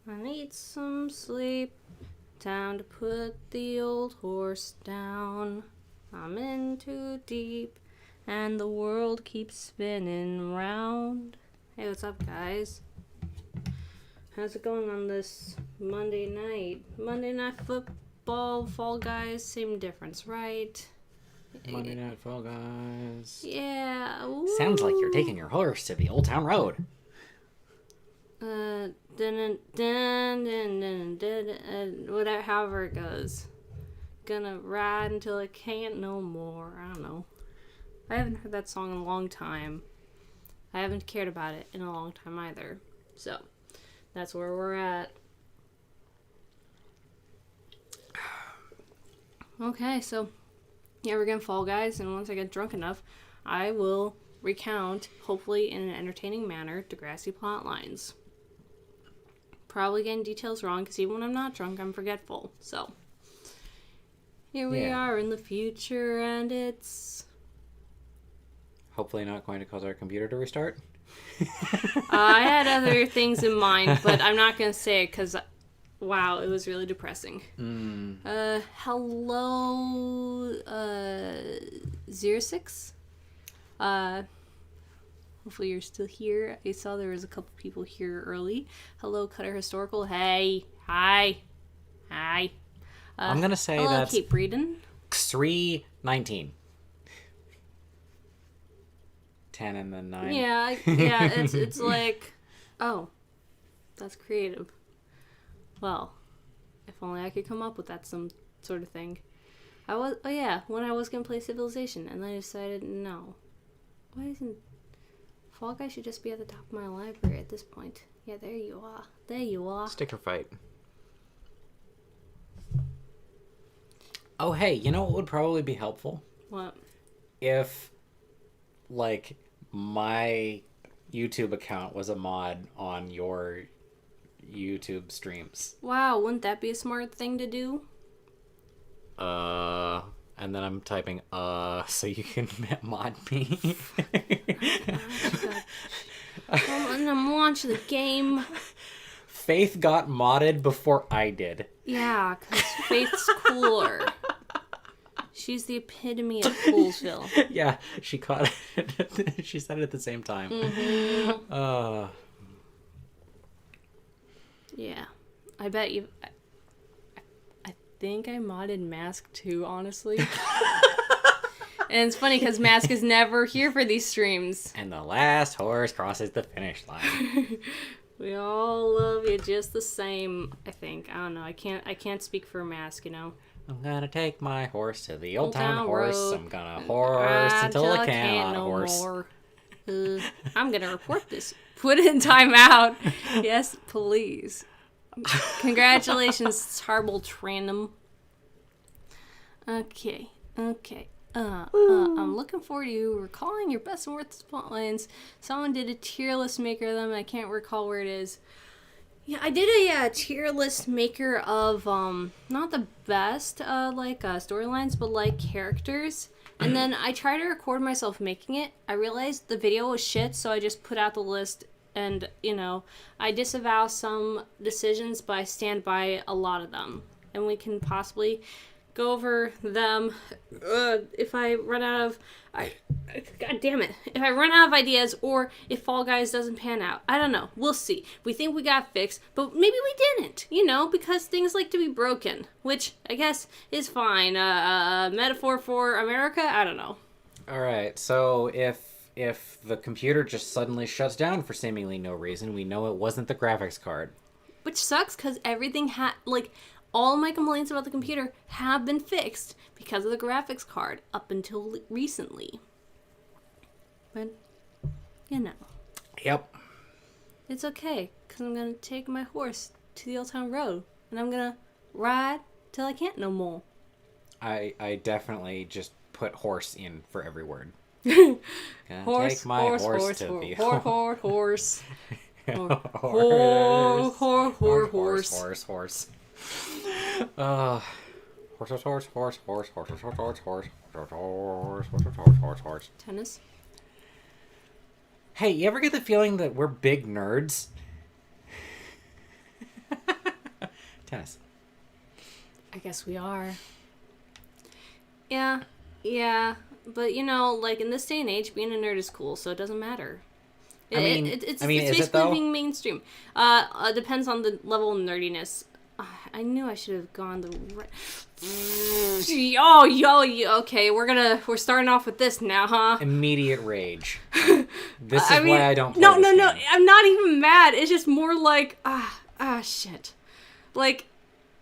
I need some sleep. Time to put the old horse down. I'm in too deep, and the world keeps spinning round. Hey, what's up, guys? How's it going on this Monday night? Monday Night Football, Fall Guys, same difference, right? Monday Night Fall Guys. Yeah. Woo. Sounds like you're taking your horse to the Old Town Road. Whatever, however it goes. Gonna ride until I can't no more. I don't know. I haven't heard that song in a long time. I haven't cared about it in a long time either. So, that's where we're at. Okay, so, yeah, we're gonna Fall Guys, and once I get drunk enough, I will recount, hopefully in an entertaining manner, Degrassi plotlines. Probably getting details wrong, because even when I'm not drunk, I'm forgetful. So, here we are in the future, and it's... Hopefully not going to cause our computer to restart. I had other things in mind, but I'm not going to say it, because, wow, it was really depressing. Hello, 06? Hopefully you're still here. I saw there was a couple people here early. Hello, Cutter Historical. Hey. Hi. I'm going to say hello, that's Kate Breeden. 319. 10 and then 9. Yeah, it's like, oh, that's creative. Well, if only I could come up with that some sort of thing. When I was going to play Civilization, and then I decided, no. Why isn't... Fall Guys should just be at the top of my library at this point. Yeah, there you are. Sticker fight. Oh, hey, you know what would probably be helpful? What? If, like, my YouTube account was a mod on your YouTube streams. Wow, wouldn't that be a smart thing to do? And then I'm typing, so you can mod me. And I'm watching the game. Faith got modded before I did. Yeah, because Faith's cooler. She's the epitome of Coolsville. Yeah, she caught it. She said it at the same time. Mm-hmm. Yeah. I bet you... I think I modded Mask too, honestly. And it's funny because Mask is never here for these streams. And the last horse crosses the finish line. We all love you just the same, I think. I don't know. I can't speak for Mask, you know. I'm gonna take my horse to the old town horse. Road. I'm gonna horse until I can't no horse. more. I'm gonna report this. Put it in timeout. Yes, please. Congratulations, Tarble Trandom. Okay. I'm looking forward to you recalling your best and worst plotlines. Someone did a tier list maker of them. I can't recall where it is. Yeah, I did a tier list maker of not the best storylines, but like characters. And then I tried to record myself making it. I realized the video was shit, so I just put out the list. And, you know, I disavow some decisions, but I stand by a lot of them. And we can possibly go over them if I run out of... God damn it. If I run out of ideas or if Fall Guys doesn't pan out. I don't know. We'll see. We think we got fixed, but maybe we didn't, you know, because things like to be broken, which I guess is fine. Metaphor for America? I don't know. All right, so if the computer just suddenly shuts down for seemingly no reason, we know it wasn't the graphics card. Which sucks because everything all of my complaints about the computer have been fixed because of the graphics card up until recently. But, you know. Yep. It's okay, because I'm going to take my horse to the Old Town Road, and I'm going to ride till I can't no more. I definitely just put horse in for every word. Horse, take my horse, horse horse, to horse, the horse, horse, horse. horse, Horse. horse, horse. Horse, horse, horse, horse, horse, horse, horse, horse, horse, horse, horse, horse, horse, horse. Tennis. Hey, you ever get the feeling that we're big nerds? Tennis. I guess we are. Yeah. But, you know, like, in this day and age, being a nerd is cool, so it doesn't matter. It's is basically it though? being mainstream. Depends on the level of nerdiness. I knew I should have gone the right... okay, we're starting off with this now, huh? Immediate rage. This is why I don't play this No, game. I'm not even mad. It's just more like, shit. Like,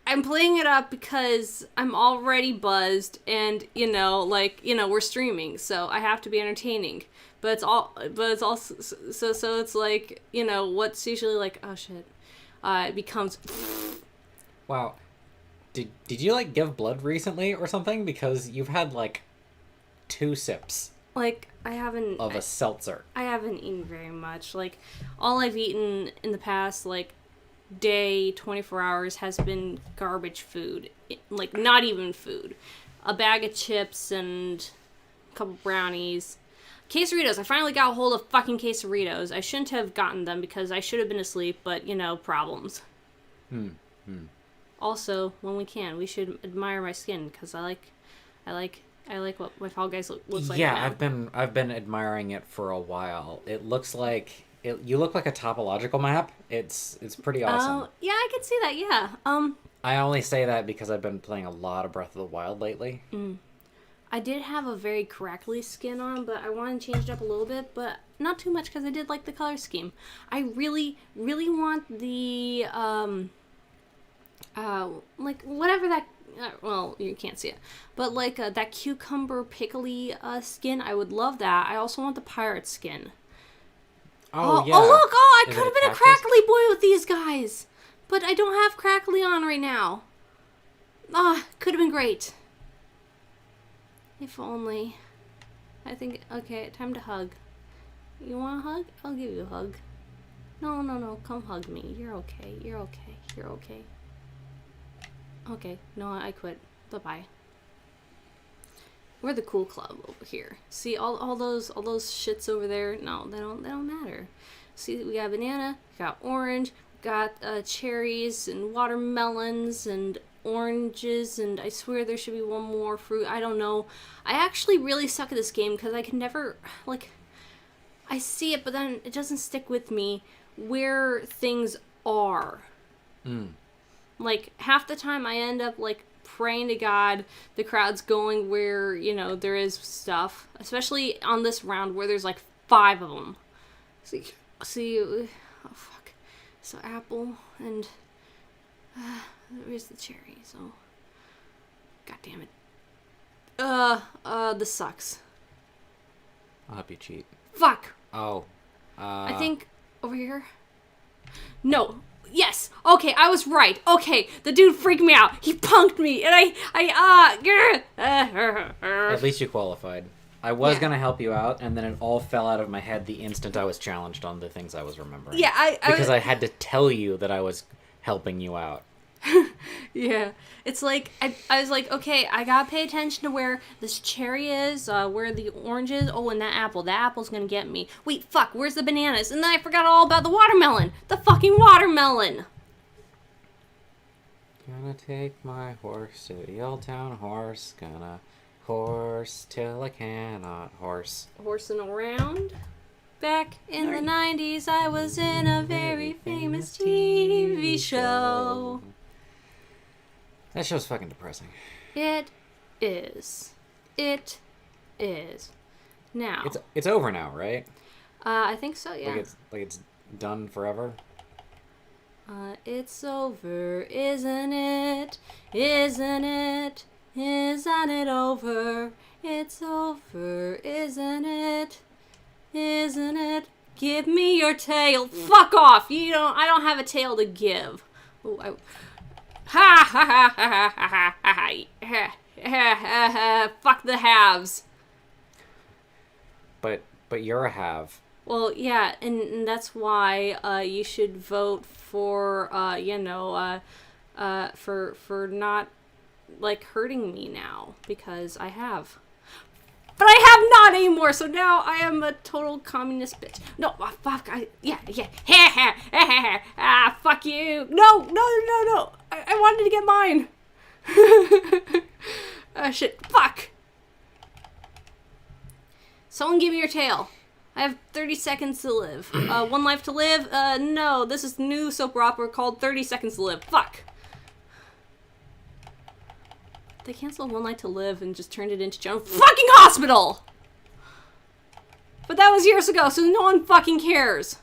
I'm playing it up because I'm already buzzed and, we're streaming, so I have to be entertaining. But it's also, so it's like, what's usually like, oh shit, it becomes... Wow. Did you, like, give blood recently or something? Because you've had, like, 2 sips. Like, I haven't... Of a seltzer. I haven't eaten very much. Like, all I've eaten in the past, like, day, 24 hours has been garbage food. Like, not even food. A bag of chips and a couple brownies. Quesadillas. I finally got a hold of fucking quesadillas. I shouldn't have gotten them because I should have been asleep, but, problems. Also, when we can, we should admire my skin because I like what my FallGuys looks like. Yeah, now. I've been admiring it for a while. It looks like you look like a topological map. It's pretty awesome. Yeah, I can see that. Yeah. I only say that because I've been playing a lot of Breath of the Wild lately. I did have a very crackly skin on, but I wanted to change it up a little bit, but not too much because I did like the color scheme. I really, really want the like whatever that. Well, you can't see it, but like that cucumber pickly skin, I would love that. I also want the pirate skin. Oh, yeah. Oh look! Oh, I Is could it have been a cactus? crackly boy with these guys, but I don't have crackly on right now. Could have been great. If only. I think. Okay, time to hug. You want a hug? I'll give you a hug. No. Come hug me. You're okay. You're okay. Okay. No, I quit. Bye-bye. We're the cool club over here. See all those shits over there? No, they don't matter. See, we got banana, we got orange, we got cherries and watermelons and oranges, and I swear there should be one more fruit. I don't know. I actually really suck at this game because I can never, like, I see it, but then it doesn't stick with me where things are. Like, half the time I end up, like, praying to God the crowd's going where, there is stuff. Especially on this round where there's, like, 5 of them. See, oh, fuck. So, apple, and, where's the cherry? So, god damn it. This sucks. I'll help you cheat. Fuck! Oh. I think, over here? No. Yes. Okay, I was right. Okay, the dude freaked me out. He punked me, and At least you qualified. I was gonna help you out, and then it all fell out of my head the instant I was challenged on the things I was remembering. Yeah, because I had to tell you that I was helping you out. Yeah, it's like, I was like, okay, I gotta pay attention to where this cherry is, where the orange is, oh, and that apple's gonna get me. Wait, fuck, where's the bananas? And then I forgot all about the watermelon! The fucking watermelon! Gonna take my horse to the old town horse, gonna horse till I cannot horse. Horsing around? Back in the 90s, I was in a very famous TV show. That show's fucking depressing. It is. Now. It's over now, right? I think so, yeah. Like it's done forever. It's over, isn't it? Isn't it? Isn't it over? It's over, isn't it? Isn't it? Give me your tail. Fuck off! I don't have a tail to give. Ooh, ha ha ha ha ha ha ha. Fuck the halves. But you're a have. Well, yeah, and that's why you should vote for for not like hurting me now because I have. But I have not anymore, so now I am a total communist bitch. No, fuck, yeah. Fuck you. No. I wanted to get mine. Shit. Fuck. Someone give me your tail. I have 30 seconds to live. One life to live? No. This is new soap opera called 30 Seconds to Live. Fuck. They canceled One Life to Live and just turned it into General fucking Hospital! But that was years ago, so no one fucking cares.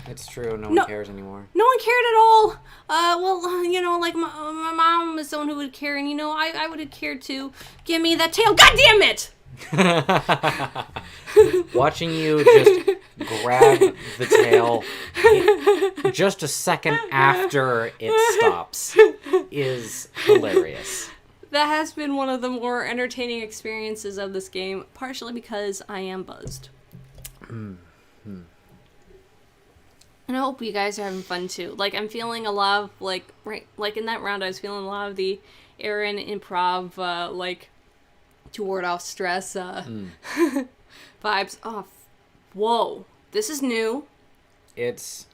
It's true, no one cares anymore. No one cared at all. Well, you know, like, my mom is someone who would care, and, you know, I would have cared too. Give me that tail. God damn it! Watching you just grab the tail just a second after it stops is hilarious. That has been one of the more entertaining experiences of this game, partially because I am buzzed. And I hope you guys are having fun too. Like, I'm feeling a lot of, like in that round, I was feeling a lot of the Aaron improv, like, to ward off stress, vibes. Oh, whoa. This is new. It's,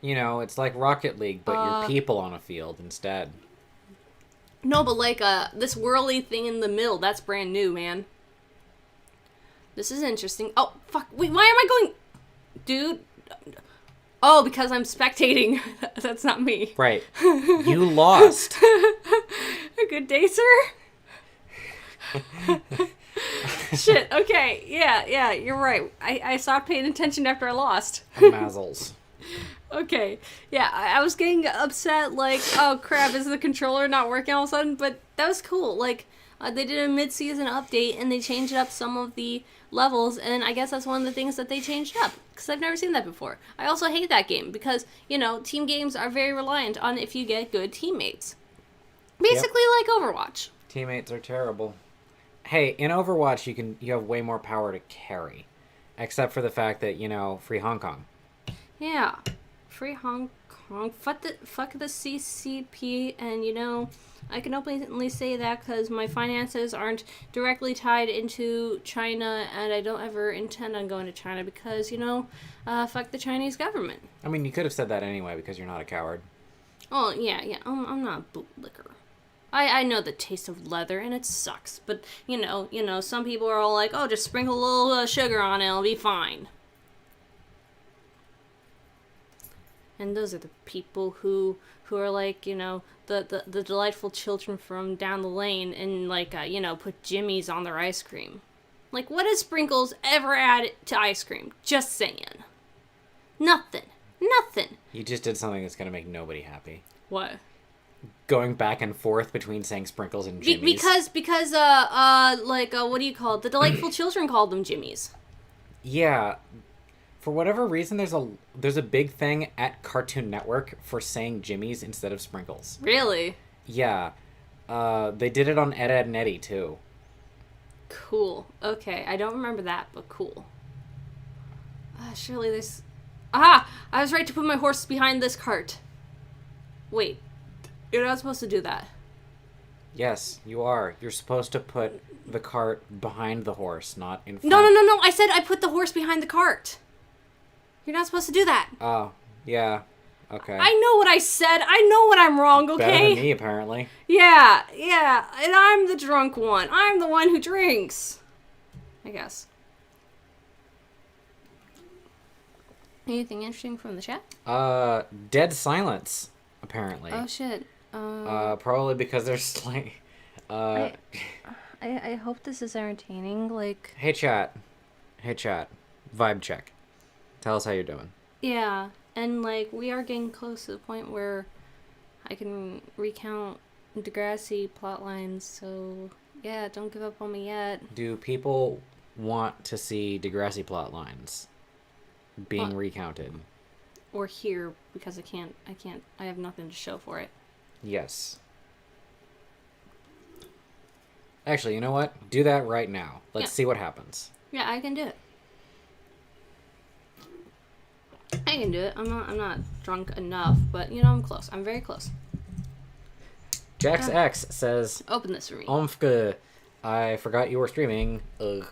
you know, it's like Rocket League, but you're people on a field instead. No, but like, this whirly thing in the middle, that's brand new, man. This is interesting. Oh, fuck. Wait, why am I going... Dude. Oh, because I'm spectating. That's not me. Right. You lost. Good day, sir. Shit, okay. Yeah, you're right. I stopped paying attention after I lost. Mazzles. Okay. Yeah, I was getting upset, like, oh crap, is the controller not working all of a sudden? But that was cool. Like, they did a mid-season update, and they changed up some of the levels, and I guess that's one of the things that they changed up, because I've never seen that before. I also hate that game, because, you know, team games are very reliant on if you get good teammates. Basically like Overwatch. Teammates are terrible. Hey, in Overwatch, you have way more power to carry. Except for the fact that, you know, free Hong Kong. Yeah. Free Hong Kong. Fuck the CCP, and, you know, I can openly say that because my finances aren't directly tied into China, and I don't ever intend on going to China because, you know, fuck the Chinese government. I mean, you could have said that anyway because you're not a coward. Oh, yeah. I'm not a bootlicker. I know the taste of leather, and it sucks. But, you know, some people are all like, oh, just sprinkle a little sugar on it, it'll be fine. And those are the people who are like, you know, the delightful children from down the lane and, like, you know, put jimmies on their ice cream. Like, what does sprinkles ever add to ice cream? Just saying. Nothing. You just did something that's going to make nobody happy. What? Going back and forth between saying sprinkles and jimmies. Because, what do you call it? The delightful children called them jimmies. Yeah. For whatever reason, there's a big thing at Cartoon Network for saying jimmies instead of sprinkles. Really? Yeah. They did it on Ed, Edd and Eddy, too. Cool. Okay, I don't remember that, but cool. Surely this... Aha! I was right to put my horse behind this cart. Wait. You're not supposed to do that. Yes, you are. You're supposed to put the cart behind the horse, not in front. No. I said I put the horse behind the cart. You're not supposed to do that. Oh, yeah. Okay. I know what I said. I know what I'm wrong, okay? Better than me, apparently. Yeah. And I'm the drunk one. I'm the one who drinks. I guess. Anything interesting from the chat? Dead silence, apparently. Oh, shit. Probably because there's like... I hope this is entertaining, like... Hey, chat. Vibe check. Tell us how you're doing. Yeah, and, like, we are getting close to the point where I can recount Degrassi plotlines, so, yeah, don't give up on me yet. Do people want to see Degrassi plotlines being recounted? Or hear, because I have nothing to show for it. Yes. Actually, you know what? Do that right now. Let's see what happens. Yeah, I can do it. I can do it. I'm not drunk enough, but, you know, I'm close. I'm very close. Jax X says... Open this for me. Omfke, I forgot you were streaming. Ugh.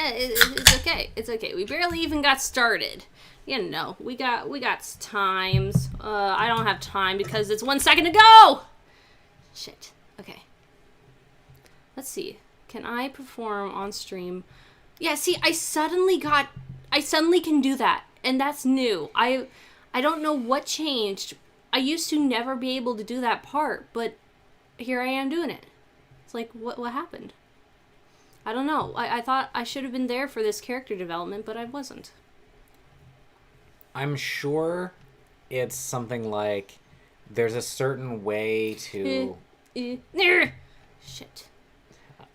It's okay. It's okay. We barely even got started. You know, we got times. I don't have time because it's 1 second to go. Shit. Okay. Let's see. Can I perform on stream? Yeah, see, I suddenly can do that, and that's new. I don't know what changed. I used to never be able to do that part, but here I am doing it. It's like, what happened? I don't know. I thought I should have been there for this character development, but I wasn't. I'm sure it's something like there's a certain way to... Shit.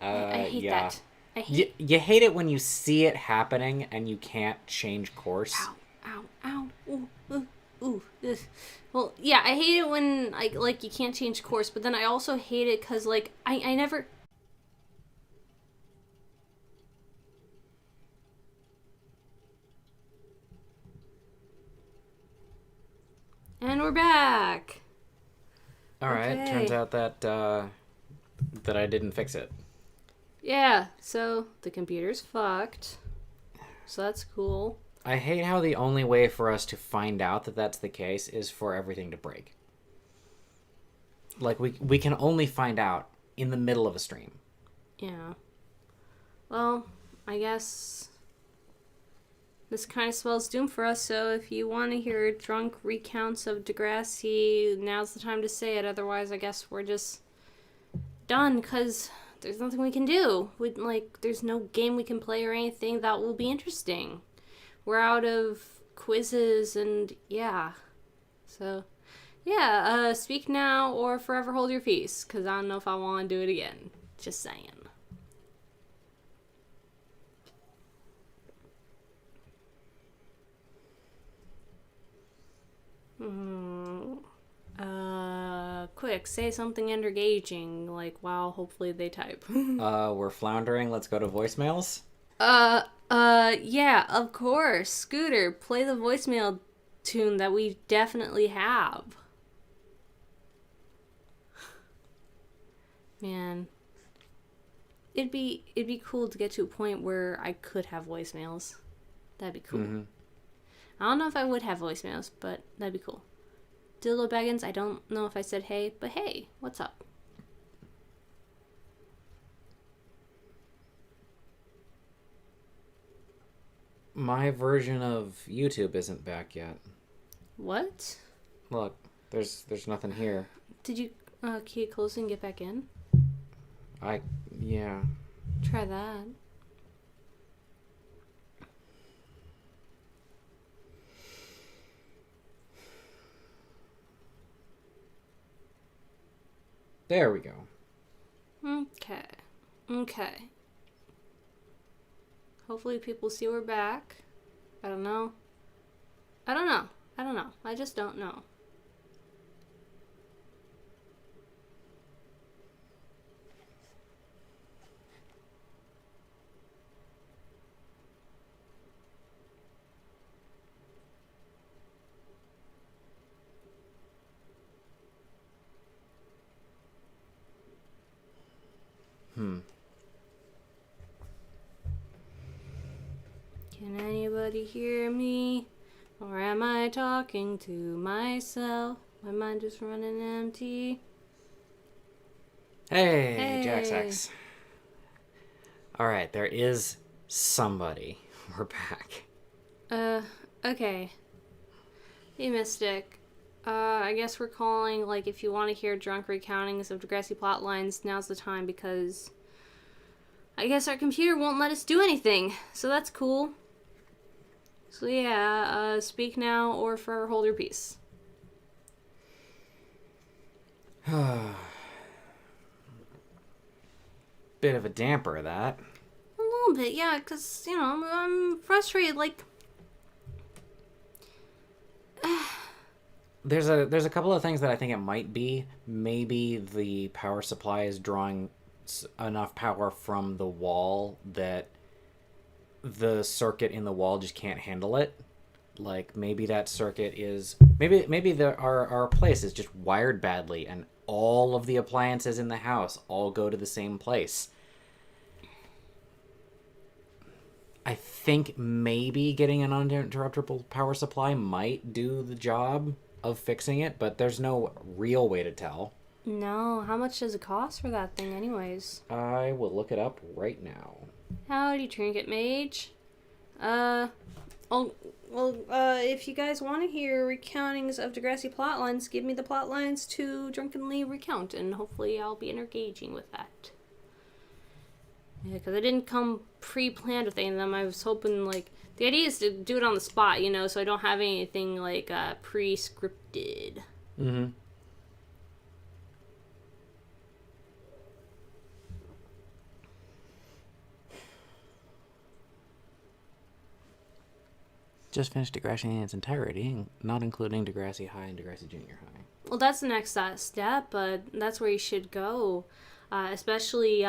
I hate that. You hate it when you see it happening and you can't change course. Ow. Ooh. Ugh. Well, yeah, I hate it when you can't change course, but then I also hate it because I never... And we're back. All right. Okay. Turns out that I didn't fix it. Yeah. So the computer's fucked. So that's cool. I hate how the only way for us to find out that that's the case is for everything to break. Like we can only find out in the middle of a stream. Yeah. Well, I guess this kind of spells doom for us, so if you want to hear drunk recounts of Degrassi, now's the time to say it. Otherwise, I guess we're just done, because there's nothing we can do. There's no game we can play or anything that will be interesting. We're out of quizzes, and yeah. So, yeah, speak now or forever hold your peace, because I don't know if I want to do it again. Just saying. Quick, say something engaging, wow, hopefully they type. We're floundering. Let's go to voicemails. Yeah, of course. Scooter, play the voicemail tune that we definitely have. Man. It'd be cool to get to a point where I could have voicemails. That'd be cool. Mm-hmm. I don't know if I would have voicemails, but that'd be cool. Dillo Baggins, I don't know if I said hey, but hey, what's up? My version of YouTube isn't back yet. What? Look, there's nothing here. Did you key it close and get back in? Yeah. Try that. There we go. Okay. Hopefully people see we're back. I don't know. I just don't know. Can anybody hear me? Or am I talking to myself? My mind is running empty. Hey, Jax X. Alright, there is somebody. We're back. Okay. Hey, Mystic. I guess we're calling, if you want to hear drunk recountings of Degrassi plotlines, now's the time, because I guess our computer won't let us do anything, so that's cool. So yeah, speak now or forever hold your peace. Bit of a damper, that. A little bit, yeah, because, I'm frustrated, There's a couple of things that I think it might be. Maybe the power supply is drawing enough power from the wall that the circuit in the wall just can't handle it. Maybe that circuit is... Maybe our place is just wired badly and all of the appliances in the house all go to the same place. think maybe getting an uninterruptible power supply might do the job of fixing it, but there's no real way to tell. No, how much does it cost for that thing anyways? I will look it up right now. Howdy, Trinket Mage. If you guys want to hear recountings of Degrassi plotlines, give me the plotlines to drunkenly recount, and hopefully I'll be engaging with that. Yeah, because I didn't come pre-planned with any of them. I was hoping, like, the idea is to do it on the spot, you know, so I don't have anything, like, pre-scripted. Mm-hmm. Just finished Degrassi in its entirety, not including Degrassi High and Degrassi Junior High. Well, that's the next step, but that's where you should go. Especially,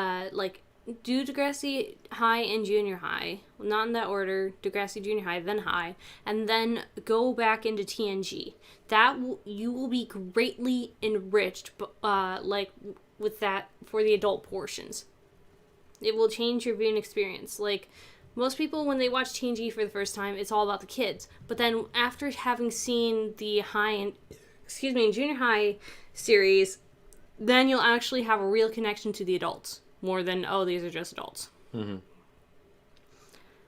do Degrassi High and Junior High. Not in that order. Degrassi Junior High, then High. And then go back into TNG. You will be greatly enriched, with that for the adult portions. It will change your viewing experience. Like, most people, when they watch TNG for the first time, it's all about the kids. But then after having seen the junior high series, then you'll actually have a real connection to the adults. More than, oh, these are just adults. Mm-hmm.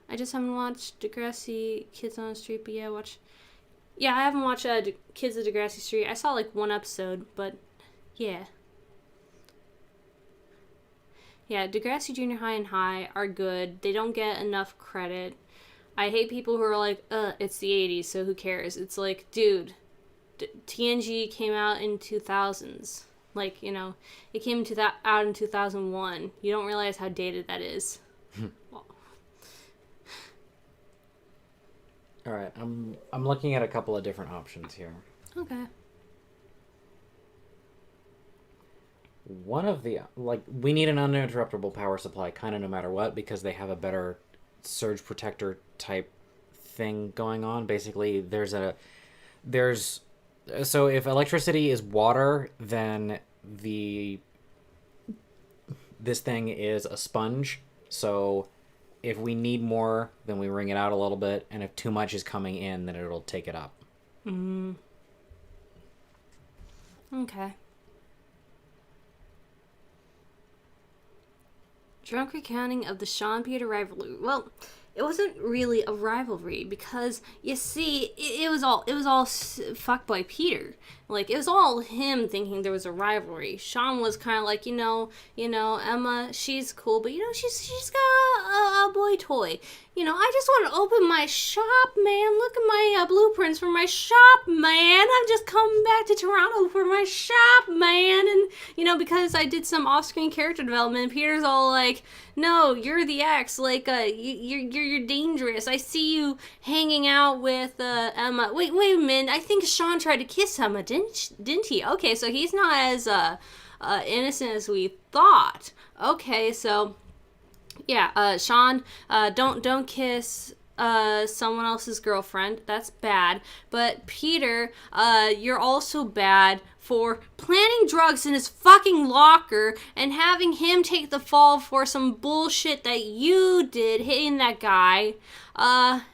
I just haven't watched Degrassi Kids on the Street, but yeah, I haven't watched Kids of Degrassi Street. I saw, like, one episode, but yeah. Yeah, Degrassi Junior High and High are good. They don't get enough credit. I hate people who are like, it's the 80s, so who cares? It's like, dude, TNG came out in 2000s. Like, you know, it came out in 2001. You don't realize how dated that is. Well. All right, I'm looking at a couple of different options here. Okay. One of the, we need an uninterruptible power supply kind of no matter what, because they have a better surge protector type thing going on. Basically, so if electricity is water, then this thing is a sponge. So if we need more, then we wring it out a little bit, and if too much is coming in, then it'll take it up. Okay. Drunk recounting of the Sean Peter rivalry. Well, it wasn't really a rivalry because, you see, it was all fuckboy Peter. Like, it was all him thinking there was a rivalry. Sean was kind of like, you know, Emma, she's cool, but, you know, she's got a boy toy. You know, I just want to open my shop, man. Look at my blueprints for my shop, man. I'm just coming back to Toronto for my shop, man. And, you know, because I did some off-screen character development, Peter's all like, no, you're the ex. Like, you're dangerous. I see you hanging out with Emma. Wait a minute. I think Sean tried to kiss Emma, didn't he? Okay, so he's not as innocent as we thought. Okay, so yeah, Sean, don't kiss someone else's girlfriend. That's bad. But Peter, you're also bad for planting drugs in his fucking locker and having him take the fall for some bullshit that you did, hitting that guy.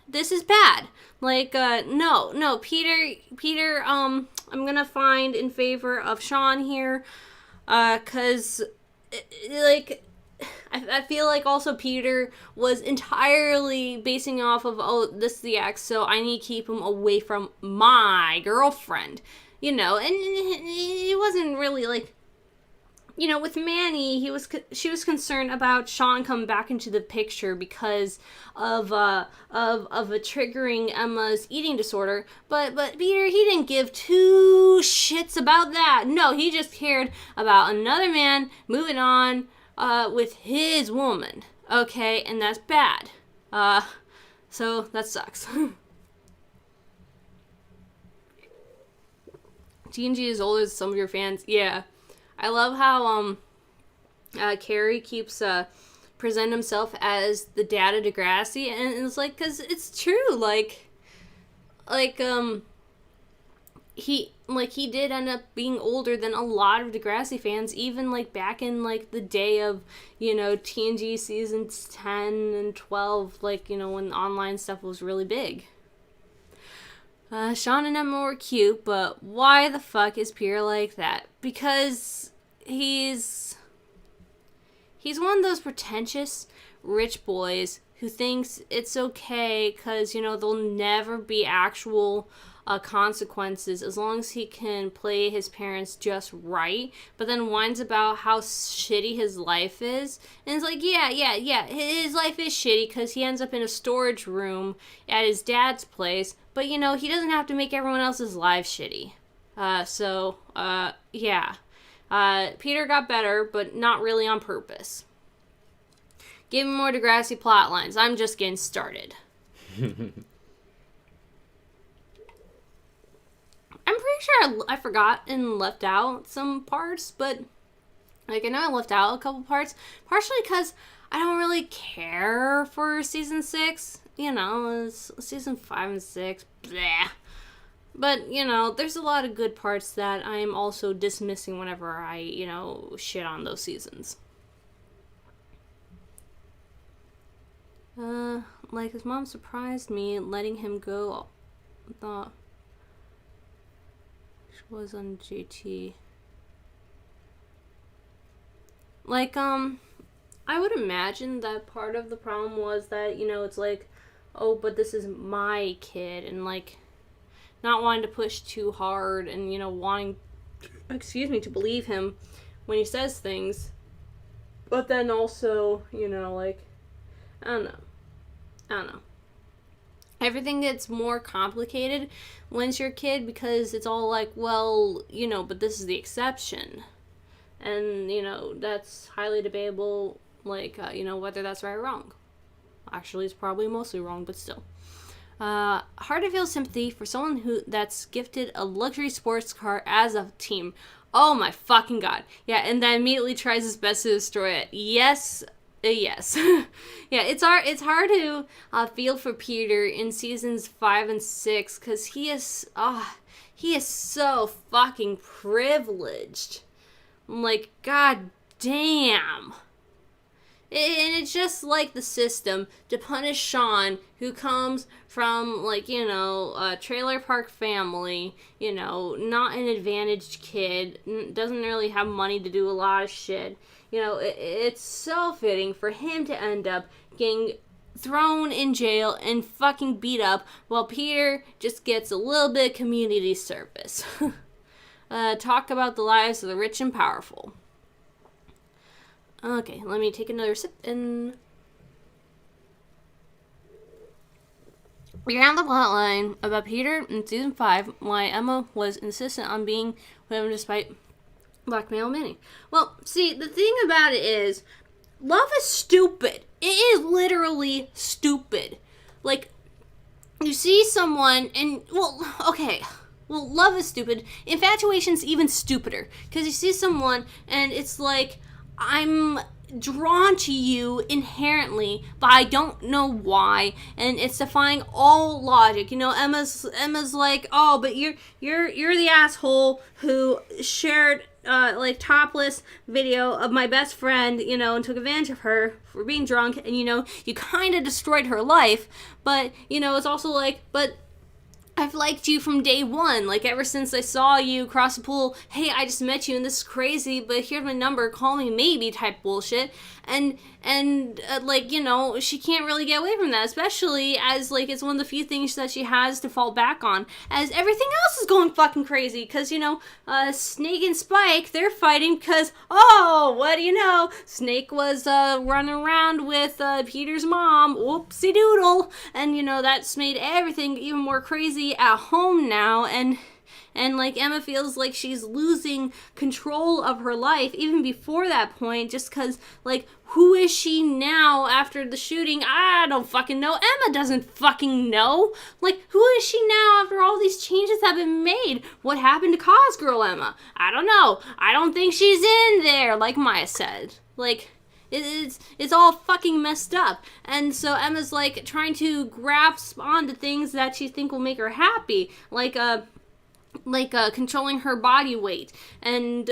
This is bad. Like, no, Peter, I'm gonna find in favor of Sean here, 'cause, like, I feel like also Peter was entirely basing off of, oh, this is the ex, so I need to keep him away from my girlfriend, you know, and it wasn't really, like, you know, with Manny, she was concerned about Sean coming back into the picture because of a triggering Emma's eating disorder, but Peter, he didn't give two shits about that. No, he just cared about another man moving on with his woman, okay, and that's bad. So that sucks. TNG is older than some of your fans, yeah. I love how Carrie keeps presenting himself as the dad of Degrassi, and it's like, cause it's true, like he did end up being older than a lot of Degrassi fans, even like back in like the day of, you know, TNG seasons 10 and 12, like, you know, when online stuff was really big. Sean and Emma were cute, but why the fuck is Peter like that? Because he's one of those pretentious rich boys who thinks it's okay because, you know, there'll never be actual consequences as long as he can play his parents just right, but then whines about how shitty his life is. And it's like, yeah, his life is shitty because he ends up in a storage room at his dad's place, but, you know, he doesn't have to make everyone else's lives shitty. Peter got better, but not really on purpose. Give him more Degrassi plot lines. I'm just getting started. I'm pretty sure I forgot and left out some parts, but, like, I know I left out a couple parts, partially because I don't really care for season 6. You know, it's season 5 and 6, bleh. But, you know, there's a lot of good parts that I'm also dismissing whenever I, you know, shit on those seasons. Like, his mom surprised me letting him go. Thought she was on JT. Like, I would imagine that part of the problem was that, you know, it's like, oh, but this is my kid, and, like, not wanting to push too hard, and, you know, wanting, to believe him when he says things, but then also, you know, like, I don't know. Everything gets more complicated when it's your kid because it's all like, well, you know, but this is the exception. And, you know, that's highly debatable, like, you know, whether that's right or wrong. Actually, it's probably mostly wrong, but still. Hard to feel sympathy for someone that's gifted a luxury sports car as a team. Oh my fucking god. Yeah, and then immediately tries his best to destroy it. Yes. Yeah, it's hard to feel for Peter in seasons 5 and 6 because he is so fucking privileged. Like, god damn. And it's just like the system to punish Sean, who comes from, like, you know, a trailer park family, you know, not an advantaged kid, doesn't really have money to do a lot of shit. You know, it's so fitting for him to end up getting thrown in jail and fucking beat up while Peter just gets a little bit of community service. Talk about the lives of the rich and powerful. Okay, let me take another sip and... We found the plotline about Peter in season 5, why Emma was insistent on being with him despite blackmail Manny. Well, see, the thing about it is, love is stupid. It is literally stupid. Like, you see someone and, love is stupid. Infatuation's even stupider. Because you see someone and it's like, I'm drawn to you inherently, but I don't know why, and it's defying all logic. You know, Emma's like, oh, but you're the asshole who shared like topless video of my best friend, you know, and took advantage of her for being drunk, and, you know, you kind of destroyed her life. But, you know, it's also like, but I've liked you from day one, like, ever since I saw you across the pool. Hey, I just met you and this is crazy, but here's my number, call me maybe type bullshit. And like, you know, she can't really get away from that, especially as, like, it's one of the few things that she has to fall back on, as everything else is going fucking crazy, because, you know, Snake and Spike, they're fighting because, oh, what do you know, Snake was running around with Peter's mom, whoopsie doodle, and, you know, that's made everything even more crazy at home now, and like, Emma feels like she's losing control of her life even before that point, just because, like, who is she now after the shooting? I don't fucking know. Emma doesn't fucking know. Like, who is she now after all these changes have been made? What happened to Cause Girl Emma? I don't know. I don't think she's in there, like Maya said. Like, it's all fucking messed up. And so Emma's, like, trying to grasp onto things that she think will make her happy. Like, like controlling her body weight and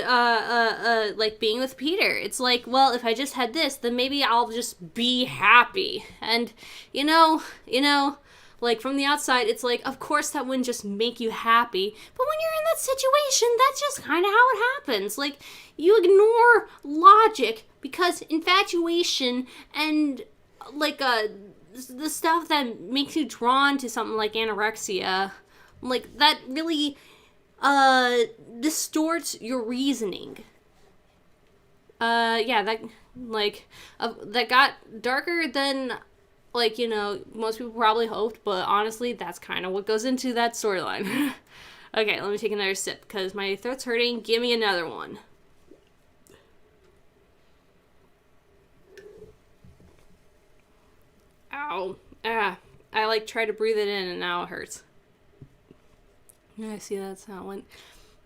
like being with Peter. It's like, well, if I just had this, then maybe I'll just be happy. And like from the outside, it's like, of course that wouldn't just make you happy, but when you're in that situation, that's just kind of how it happens. Like, you ignore logic because infatuation and like the stuff that makes you drawn to something like anorexia, like that really distorts your reasoning. Yeah, that got darker than, like, most people probably hoped, but honestly, that's kind of what goes into that storyline. Okay, let me take another sip, because my throat's hurting. Give me another one. Ow. Ah. I, tried to breathe it in, and now it hurts. I see that's how it went.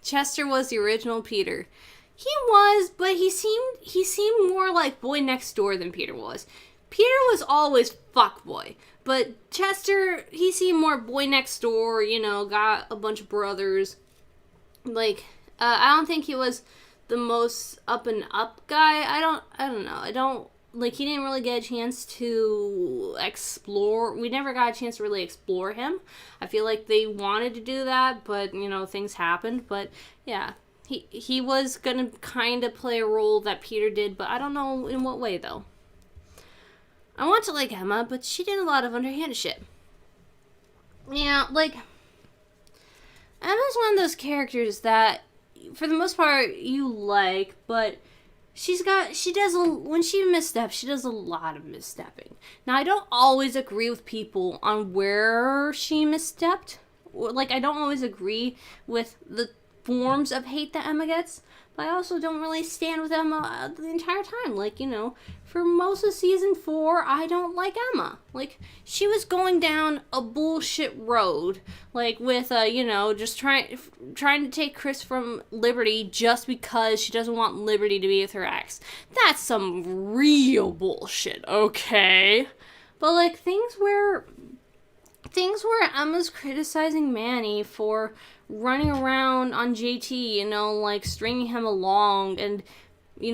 Chester was the original Peter. He was, but he seemed more like boy next door than Peter was. Peter was always fuckboy, but Chester, he seemed more boy next door, got a bunch of brothers. Like, I don't think he was the most up and up guy. I don't know. He didn't really get a chance to explore. We never got a chance to really explore him. I feel like they wanted to do that, but, things happened. But, yeah, he was gonna kind of play a role that Peter did, but I don't know in what way, though. I want to like Emma, but she did a lot of underhanded shit. Yeah, Emma's one of those characters that, for the most part, you like, but when she missteps, she does a lot of misstepping. Now, I don't always agree with people on where she misstepped. I don't always agree with the forms of hate that Emma gets, but I also don't really stand with Emma the entire time. For most of season 4, I don't like Emma. She was going down a bullshit road, with, just trying to take Chris from Liberty just because she doesn't want Liberty to be with her ex. That's some real bullshit, okay? But, things where Emma's criticizing Manny for running around on JT, stringing him along and,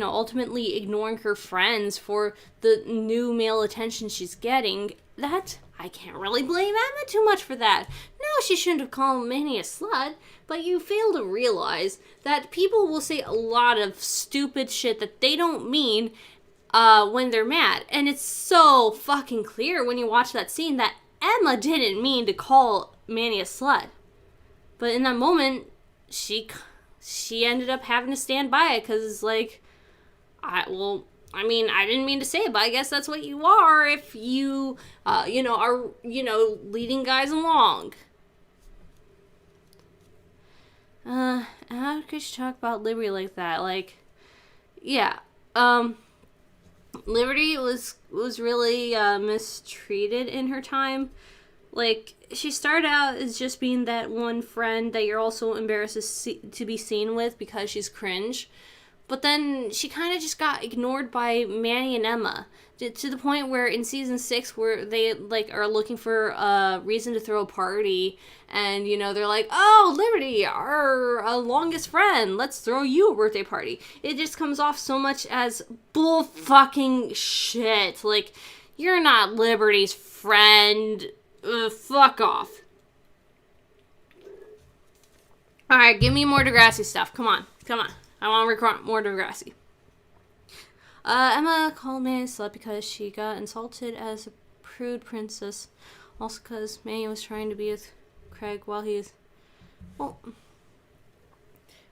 ultimately ignoring her friends for the new male attention she's getting, that, I can't really blame Emma too much for that. No, she shouldn't have called Manny a slut, but you fail to realize that people will say a lot of stupid shit that they don't mean when they're mad. And it's so fucking clear when you watch that scene that Emma didn't mean to call Manny a slut. But in that moment, she ended up having to stand by it because, I didn't mean to say it, but I guess that's what you are if you, are, leading guys along. How could you talk about Liberty like that? Liberty was really mistreated in her time. She started out as just being that one friend that you're also embarrassed to be seen with because she's cringe. But then she kind of just got ignored by Manny and Emma. To the point where in season 6, where they, are looking for a reason to throw a party. And, they're like, oh, Liberty, our longest friend, let's throw you a birthday party. It just comes off so much as bull fucking shit. You're not Liberty's friend. Fuck off. Alright, give me more Degrassi stuff. Come on. I want to record more Degrassi. Emma called Manny a slut because she got insulted as a prude princess. Also because Manny was trying to be with Craig while he's... Well,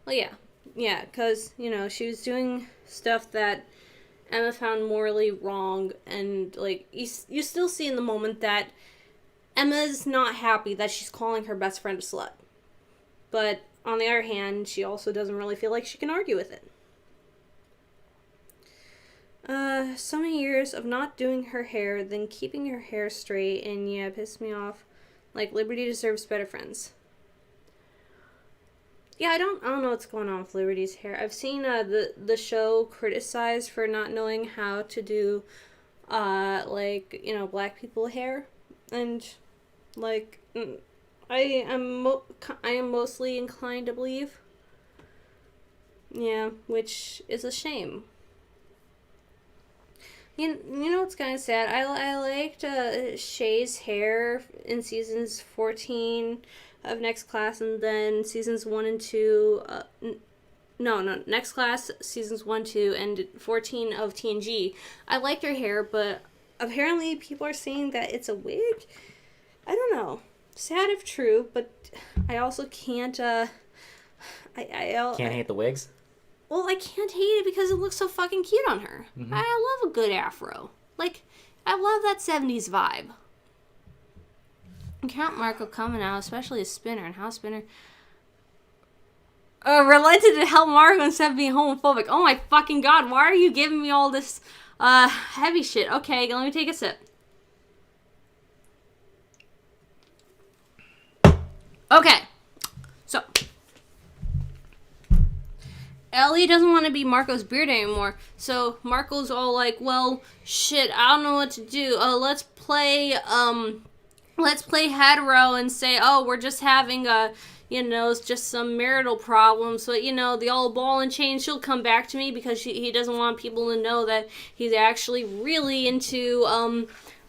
yeah. Yeah, because, she was doing stuff that Emma found morally wrong. And, you still see in the moment that Emma's not happy that she's calling her best friend a slut. But, on the other hand, she also doesn't really feel like she can argue with it. So many years of not doing her hair, then keeping her hair straight, and yeah, it pissed me off. Liberty deserves better friends. Yeah, I don't know what's going on with Liberty's hair. I've seen, the show criticized for not knowing how to do, black people hair. And, I am mostly inclined to believe. Yeah, which is a shame. You know what's kind of sad? I liked Shay's hair in seasons 14 of Next Class, and then seasons 1 and 2. No, Next Class, seasons 1, 2, and 14 of TNG. I liked her hair, but apparently people are saying that it's a wig. I don't know. Sad if true, but I also can't. Can't hate the wigs. Well, I can't hate it because it looks so fucking cute on her. Mm-hmm. I love a good afro. Like, I love that 70s vibe. And Count Marco coming out, especially as Spinner, and how Spinner relented to help Marco instead of being homophobic. Oh my fucking god, why are you giving me all this heavy shit? Okay, let me take a sip. Okay, so Ellie doesn't want to be Marco's beard anymore, so Marco's all like, well, shit, I don't know what to do. Let's play hetero and say, oh, we're just having just some marital problems. So, the old ball and chain, she'll come back to me because he doesn't want people to know that he's actually really into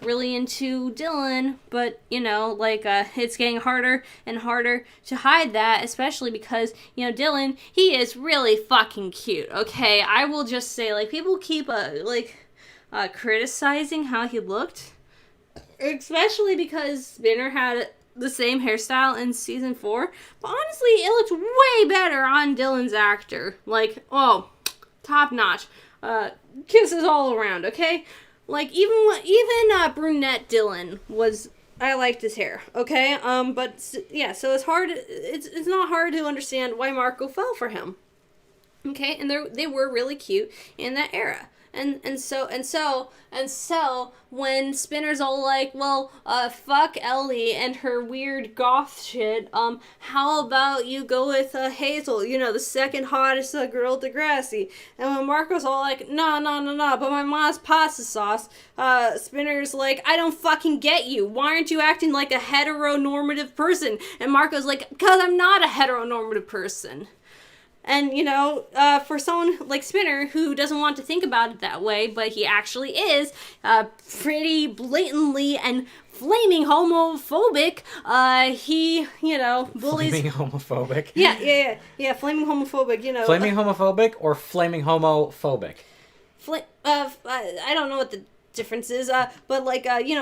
Dylan, but, it's getting harder and harder to hide that, especially because, Dylan, he is really fucking cute, okay? I will just say, people keep, criticizing how he looked, especially because Spinner had the same hairstyle in season 4, but honestly, it looked way better on Dylan's actor. Top notch. Kisses all around, okay? Even brunette Dylan was, I liked his hair, okay? So it's not hard to understand why Marco fell for him. Okay, and they were really cute in that era. And so when Spinner's all like, well, fuck Ellie and her weird goth shit, how about you go with Hazel, the second hottest girl, Degrassi? And when Marco's all like, no, but my mom's pasta sauce, Spinner's like, I don't fucking get you. Why aren't you acting like a heteronormative person? And Marco's like, because I'm not a heteronormative person. And, for someone like Spinner, who doesn't want to think about it that way, but he actually is pretty blatantly and flaming homophobic, he, bullies... Flaming homophobic? Yeah, flaming homophobic, Flaming homophobic or flaming homophobic? I don't know what the difference is, but,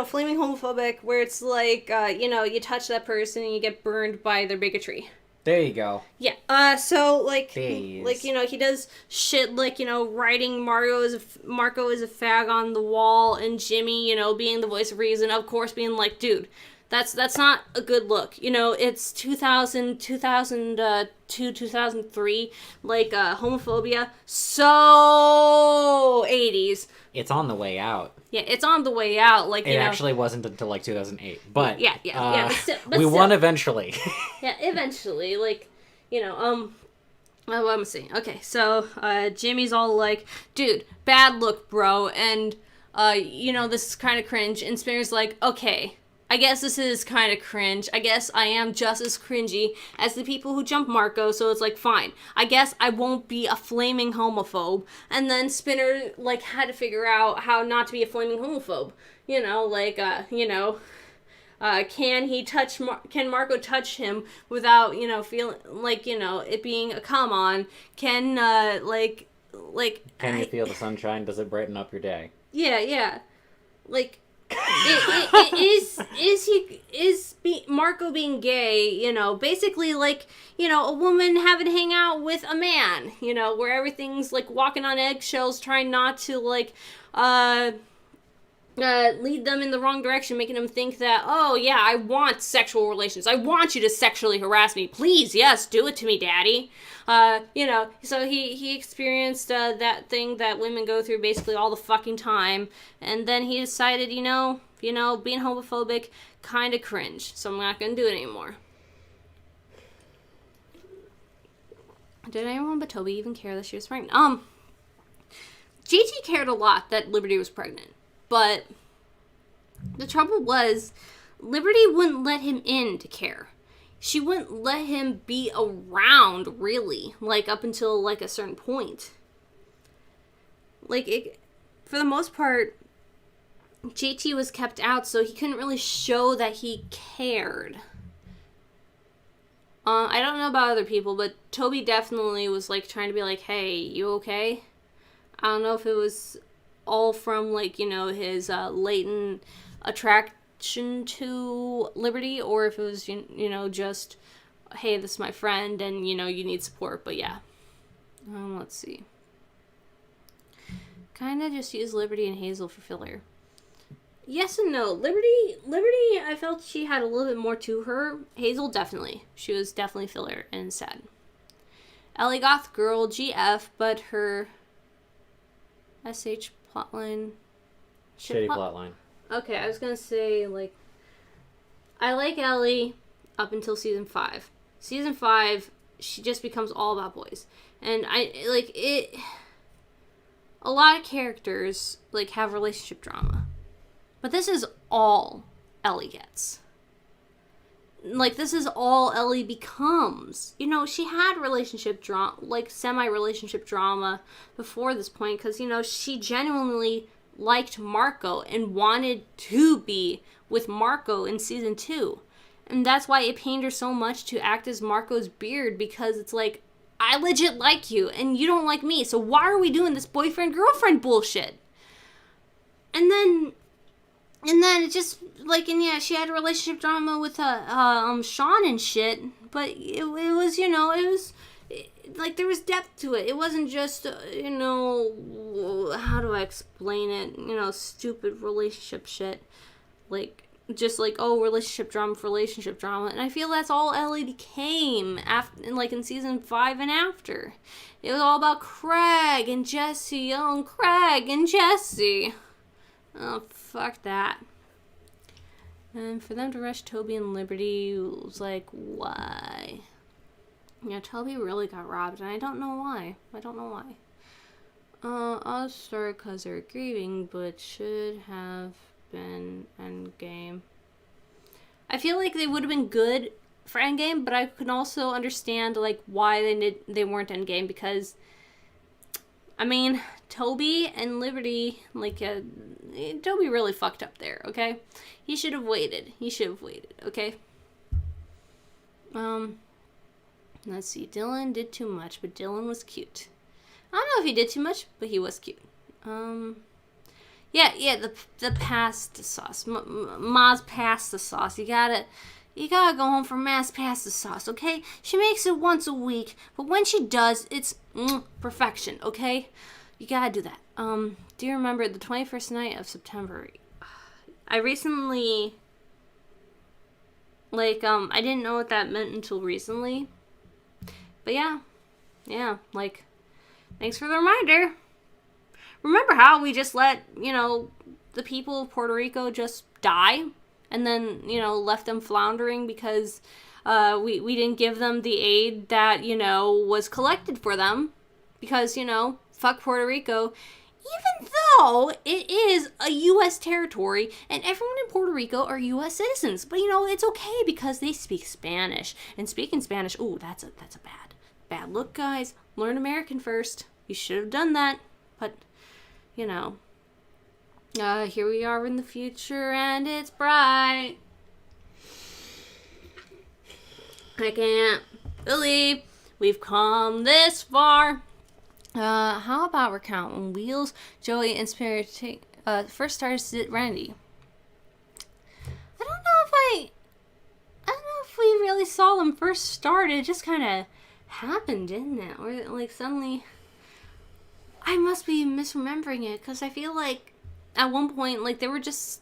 flaming homophobic, where it's like, you touch that person and you get burned by their bigotry. There you go. Yeah. He does shit like, writing Marco as a fag on the wall, and Jimmy, being the voice of reason, of course, being like, dude, that's not a good look. It's 2000, 2002, 2003, homophobia, so 80s. It's on the way out. Yeah, it's on the way out. It actually wasn't until 2008, but but we won eventually. Yeah, eventually. What am I saying? Okay, so Jimmy's all like, "Dude, bad look, bro," and this is kind of cringe. And Spinner's like, "Okay, I guess this is kind of cringe. I guess I am just as cringy as the people who jump Marco, so it's like, fine. I guess I won't be a flaming homophobe." And then Spinner, had to figure out how not to be a flaming homophobe. Can Marco touch him without, feeling it being a come on? Can you feel the sunshine? Does it brighten up your day? Yeah. Is Marco being gay, basically a woman having to hang out with a man, where everything's walking on eggshells, trying not to lead them in the wrong direction, making them think that, oh yeah, I want sexual relations. I want you to sexually harass me. Please, yes, do it to me, daddy. So he experienced that thing that women go through basically all the fucking time, and then he decided, being homophobic, kind of cringe, so I'm not gonna do it anymore. Did anyone but Toby even care that she was pregnant? JT cared a lot that Liberty was pregnant, but the trouble was, Liberty wouldn't let him in to care. she wouldn't let him be around, really, like, up until, like, a certain point. Like, it, for the most part, JT was kept out, so he couldn't really show that he cared. I don't know about other people, but Toby definitely was, like, trying to be like, hey, you okay? I don't know if it was all from, like, you know, his latent attraction to Liberty, or if it was, you know, just, hey, this is my friend, and, you know, you need support, but yeah. Let's see. Kind of just use Liberty and Hazel for filler. Yes and no. Liberty, I felt she had a little bit more to her. Hazel, definitely. She was definitely filler and sad. Ellie Goth Girl, GF, but her SH plotline... Shitty plotline. Okay, I was gonna say, like... I like Ellie up until season 5. Season 5, she just becomes all about boys. And a lot of characters, like, have relationship drama. But this is all Ellie gets. Like, this is all Ellie becomes. You know, she had relationship drama, like, semi-relationship drama before this point, because, you know, she genuinely liked Marco and wanted to be with Marco in season 2. And that's why it pained her so much to act as Marco's beard, because it's like, I legit like you, and you don't like me, so why are we doing this boyfriend-girlfriend bullshit? And then it just, like, and yeah, she had a relationship drama with Sean and shit, but it was, you know, like, there was depth to it. It wasn't just, you know, how do I explain it, you know, stupid relationship shit, like, just like, oh, relationship drama for relationship drama, and I feel that's all Ellie became, after, like, in season 5 and after. It was all about Craig and Jesse, oh, Craig and Jesse. Oh, fuck that. And for them to rush Toby and Liberty, it was like, why? Yeah, Toby really got robbed, and I don't know why. I'll start because they're grieving, but should have been Endgame. I feel like they would have been good for Endgame, but I can also understand, like, why they weren't Endgame, because, I mean, Toby and Liberty, like, Toby really fucked up there, okay? He should have waited, okay? Let's see, Dylan did too much, but Dylan was cute. I don't know if he did too much, but he was cute. Yeah, the pasta sauce. Ma's pasta sauce. You gotta go home for Ma's pasta sauce, okay? She makes it once a week, but when she does, it's perfection, okay? You gotta do that. Do you remember the 21st night of September? I recently, like, I didn't know what that meant until recently. But yeah, like, thanks for the reminder. Remember how we just let, you know, the people of Puerto Rico just die? And then, you know, left them floundering because we didn't give them the aid that, you know, was collected for them. Because, you know, fuck Puerto Rico. Even though it is a U.S. territory and everyone in Puerto Rico are U.S. citizens. But, you know, it's okay because they speak Spanish. And speaking Spanish, ooh, that's a bad look, guys. Learn American first. You should have done that. But, you know, here we are in the future and it's bright. I can't believe we've come this far. How about recount when Wheels, Joey, and Spirit first started Randy? I don't know if we really saw them first start. It just kind of happened, didn't it? Or like suddenly, I must be misremembering it because I feel like at one point, like they were just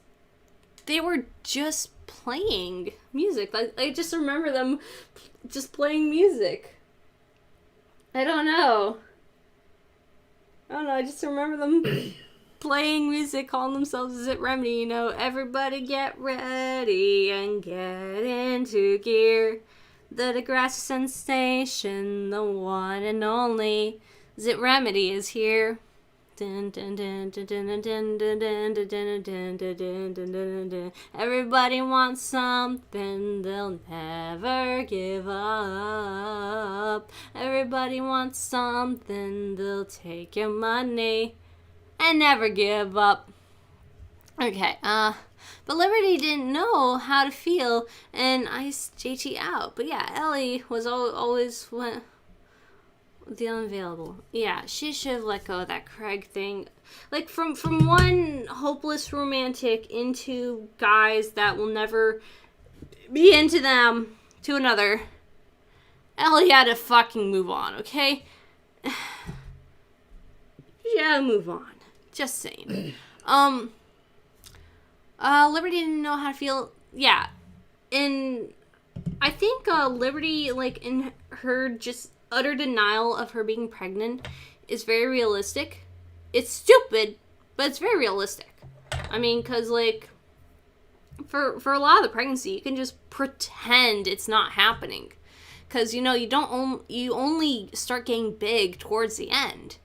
playing music. Like I just remember them just playing music. I don't know. I just remember them playing music, calling themselves Zit Remedy, you know, everybody get ready and get into gear. The Degrassi sensation, the one and only Zit Remedy is here Everybody wants something, they'll never give up. Everybody wants something, they'll take your money and never give up. Okay, but Liberty didn't know how to feel and iced JT out. But yeah, Ellie was always the unavailable. Yeah, she should have let go of that Craig thing. Like, from one hopeless romantic into guys that will never be into them to another. Ellie had to fucking move on, okay? Yeah, move on. Just saying. Liberty didn't know how to feel. Yeah. And I think Liberty, like, in her just utter denial of her being pregnant is very realistic. It's stupid, but it's very realistic. I mean, because, like, for a lot of the pregnancy, you can just pretend it's not happening. Because, you know, you only start getting big towards the end.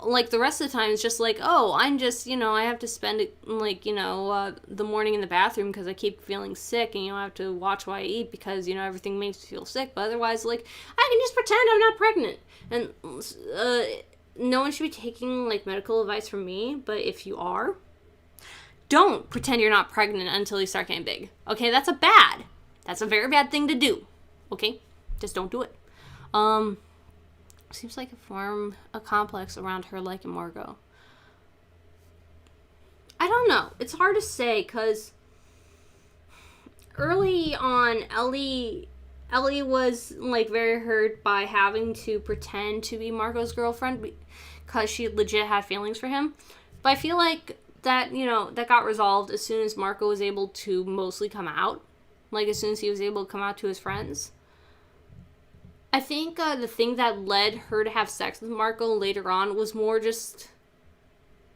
Like, the rest of the time, it's just like, oh, I'm just, you know, I have to spend, like, you know, the morning in the bathroom because I keep feeling sick, and, you know, I have to watch what I eat because, you know, everything makes me feel sick. But otherwise, like, I can just pretend I'm not pregnant. And no one should be taking, like, medical advice from me, but if you are, don't pretend you're not pregnant until you start getting big. Okay, that's a very bad thing to do. Okay, just don't do it. Seems like it formed a complex around her liking Margot. I don't know. It's hard to say, because early on, Ellie was, like, very hurt by having to pretend to be Margot's girlfriend because she legit had feelings for him. But I feel like that, you know, that got resolved as soon as Margot was able to mostly come out. Like, as soon as he was able to come out to his friends. I think the thing that led her to have sex with Marco later on was more just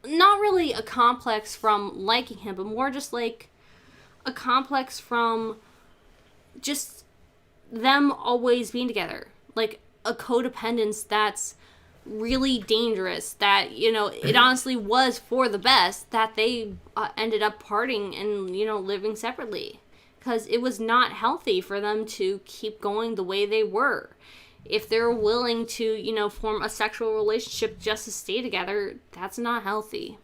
not really a complex from liking him, but more just like a complex from just them always being together. Like a codependence that's really dangerous, that, you know, it honestly was for the best that they ended up parting and, you know, living separately. Because it was not healthy for them to keep going the way they were. If they're willing to, you know, form a sexual relationship just to stay together, that's not healthy.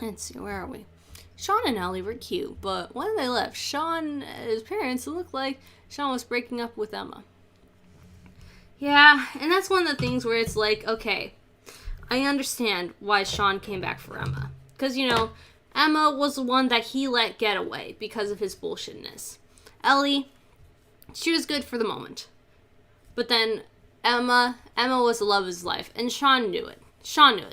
Let's see, where are we? Sean and Ellie were cute, but when they left, Sean and his parents, it looked like Sean was breaking up with Emma. Yeah, and that's one of the things where it's like, okay, I understand why Sean came back for Emma. Because, you know, Emma was the one that he let get away because of his bullshitness. Ellie, she was good for the moment. But then Emma was the love of his life. And Sean knew it.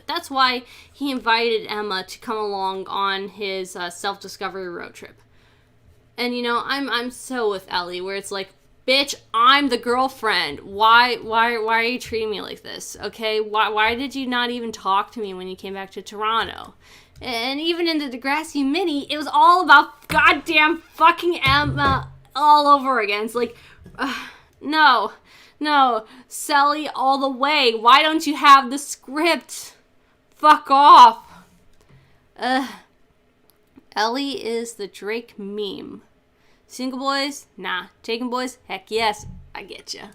That's why he invited Emma to come along on his self-discovery road trip. And, you know, I'm so with Ellie, where it's like, bitch, I'm the girlfriend. Why are you treating me like this? Okay, why did you not even talk to me when you came back to Toronto? And even in the Degrassi mini, it was all about goddamn fucking Emma all over again. It's like, no, Sally all the way. Why don't you have the script? Fuck off. Ellie is the Drake meme. Single boys? Nah. Taken boys? Heck yes. I get ya.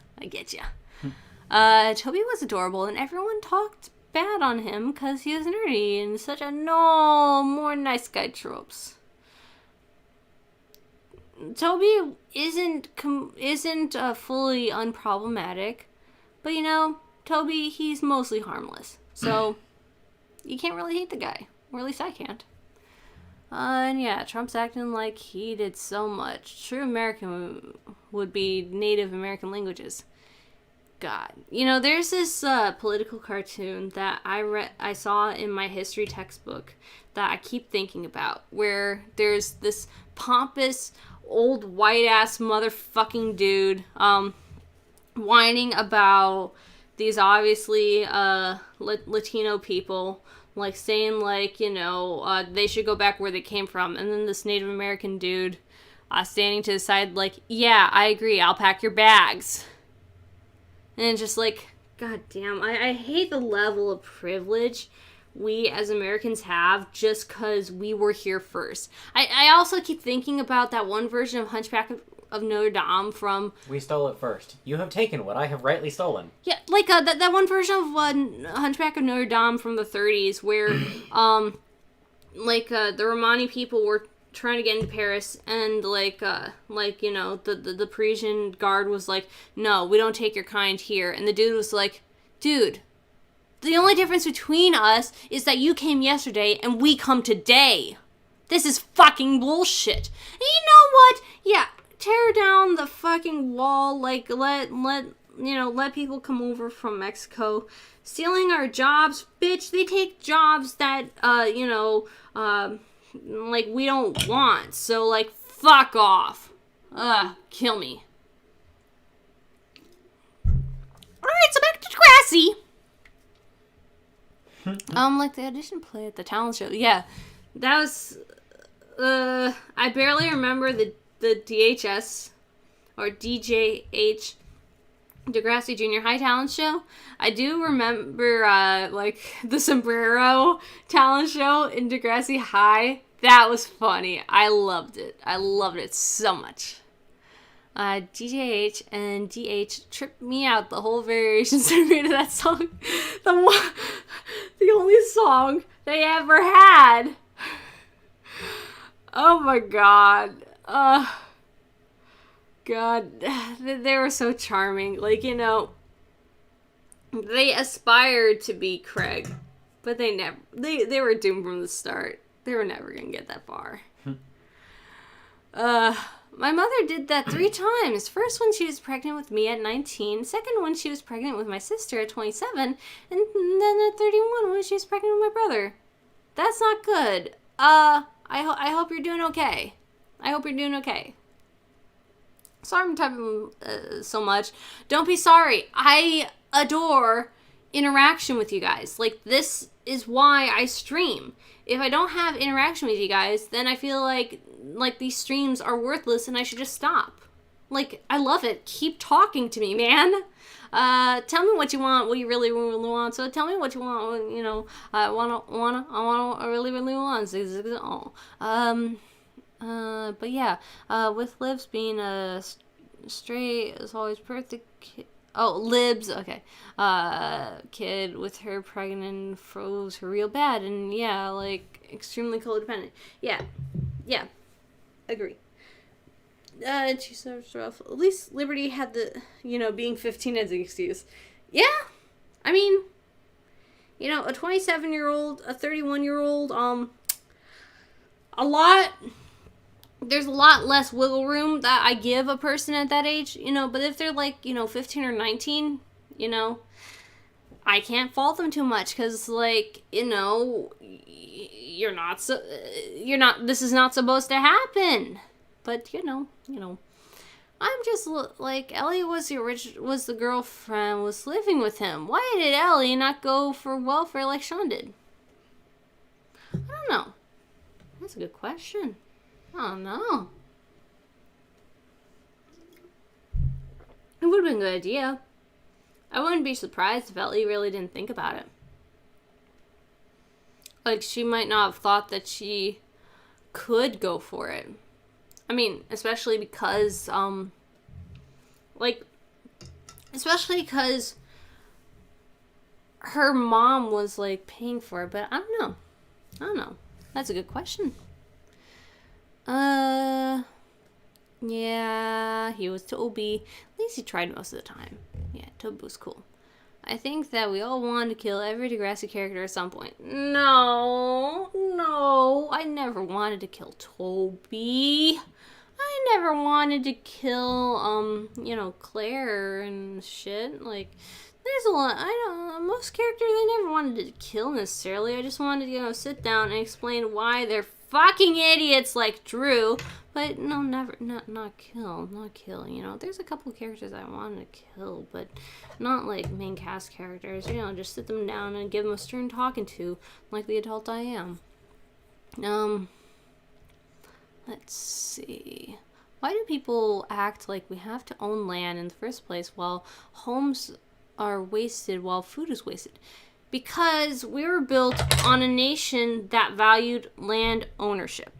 Toby was adorable, and everyone talked bad on him because he was nerdy and such a no more nice guy tropes. Toby isn't fully unproblematic, but you know, Toby, he's mostly harmless, so you can't really hate the guy, or at least I can't. And yeah, Trump's acting like he did so much. True American would be Native American languages. God. You know, there's this political cartoon that I saw in my history textbook that I keep thinking about, where there's this pompous old white-ass motherfucking dude whining about these obviously Latino people, like saying, like, you know, they should go back where they came from. And then this Native American dude standing to the side like, yeah, I agree, I'll pack your bags. And just like, god damn, I hate the level of privilege we as Americans have just because we were here first. I also keep thinking about that one version of Hunchback of Notre Dame from... We stole it first. You have taken what I have rightly stolen. Yeah, like that one version of Hunchback of Notre Dame from the 30s where, the Romani people were trying to get into Paris, and you know, the Parisian guard was like, no, we don't take your kind here. And the dude was like, dude, the only difference between us is that you came yesterday and we come today. This is fucking bullshit. And you know what? Yeah, tear down the fucking wall, like, let people come over from Mexico. Stealing our jobs, bitch, they take jobs that, we don't want. So, like, fuck off. Kill me. Alright, so back to Degrassi. The audition play at the talent show. Yeah, that was, I barely remember the DHS, or DJH, Degrassi Junior High talent show. I do remember, the sombrero talent show in Degrassi High. That was funny. I loved it. I loved it so much. DJH and DH tripped me out the whole variations I made of that song. The only song they ever had. Oh my god. God. They were so charming. Like, you know, they aspired to be Craig, but they were doomed from the start. They were never gonna get that far. My mother did that 3 times. First when she was pregnant with me at 19. Second when she was pregnant with my sister at 27. And then at 31 when she was pregnant with my brother. That's not good. I hope you're doing okay. I hope you're doing okay. Sorry I'm typing so much. Don't be sorry. I adore interaction with you guys. Like, this is why I stream. If I don't have interaction with you guys, then I feel like these streams are worthless and I should just stop. Like, I love it. Keep talking to me, man. Tell me what you want, what you really, really want. So tell me what you want, you know. I really, really want. But yeah, with Libs being a straight is always perfect. Libs, okay. Kid with her pregnant froze her real bad, and yeah, like, extremely codependent. Yeah, agree. She serves rough. At least Liberty had the, being 15 as an excuse. Yeah, I mean, a 27-year-old, a 31-year-old, there's a lot less wiggle room that I give a person at that age, but if they're like, 15 or 19, I can't fault them too much because, like, this is not supposed to happen. But, I'm just, like, Ellie was the girlfriend, was living with him. Why did Ellie not go for welfare like Sean did? I don't know. That's a good question. I don't know. It would have been a good idea. I wouldn't be surprised if Ellie really didn't think about it. Like, she might not have thought that she could go for it. I mean, especially because, her mom was, like, paying for it, but I don't know. That's a good question. Yeah, he was Toby. At least he tried most of the time. Yeah, Toby was cool. I think that we all wanted to kill every Degrassi character at some point. No, I never wanted to kill Toby. I never wanted to kill, Claire and shit. Like, there's a lot. Most characters I never wanted to kill necessarily. I just wanted to, sit down and explain why they're fucking idiots like Drew. But no, never, not kill. There's a couple of characters I wanted to kill, but not like main cast characters. Just sit them down and give them a stern talking to, like the adult I am. Let's see. Why do people act like we have to own land in the first place while homes are wasted, while food is wasted? Because we were built on a nation that valued land ownership.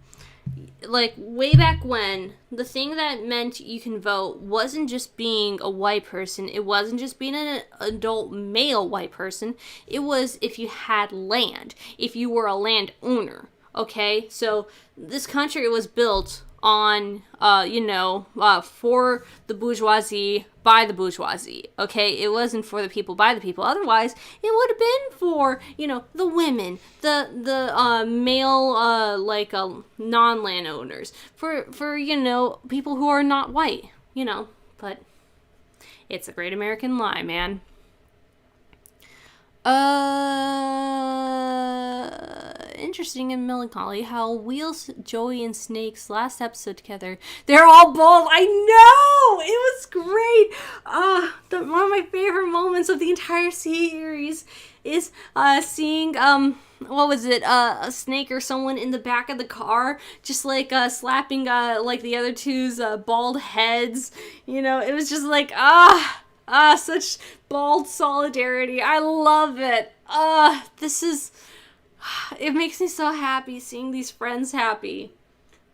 Like, way back when, the thing that meant you can vote wasn't just being a white person. It wasn't just being an adult male white person. It was if you had land, if you were a landowner. Okay, so this country was built on, for the bourgeoisie, by the bourgeoisie. Okay, it wasn't for the people, by the people. Otherwise, it would have been for, the women, the male, non-landowners, for people who are not white, But it's a great American lie, man. Interesting and melancholy how Wheels, Joey, and Snake's last episode together, they're all bald. I know! It was great! One of my favorite moments of the entire series is seeing, a Snake or someone in the back of the car, just slapping the other two's bald heads. It was just such bald solidarity. I love it. It makes me so happy seeing these friends happy.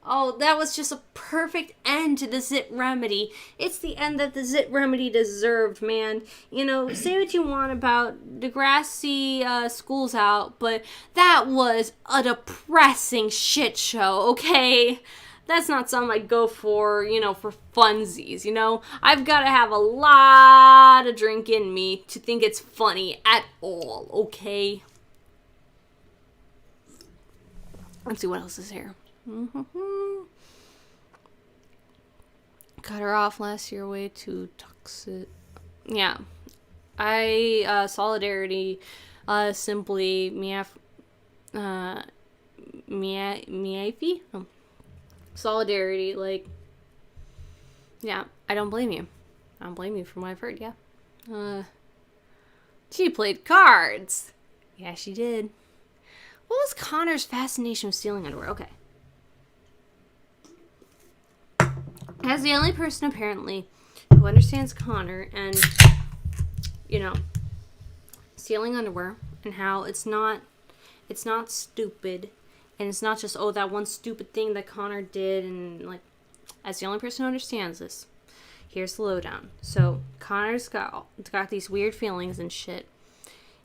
Oh, that was just a perfect end to the Zit Remedy. It's the end that the Zit Remedy deserved, man. Say what you want about Degrassi, School's Out, but that was a depressing shit show, okay? That's not something I'd go for, for funsies, I've got to have a lot of drink in me to think it's funny at all, okay? Let's see what else is here. Cut her off last year way too toxic. Yeah. Solidarity, simply, Miafi? Oh. Solidarity, yeah, I don't blame you. I don't blame you from what I've heard, yeah. She played cards. Yeah, she did. What was Connor's fascination with stealing underwear? Okay. As the only person, apparently, who understands Connor and, stealing underwear and how it's not stupid. And it's not just, that one stupid thing that Connor did. And, as the only person who understands this, here's the lowdown. So, Connor's got these weird feelings and shit.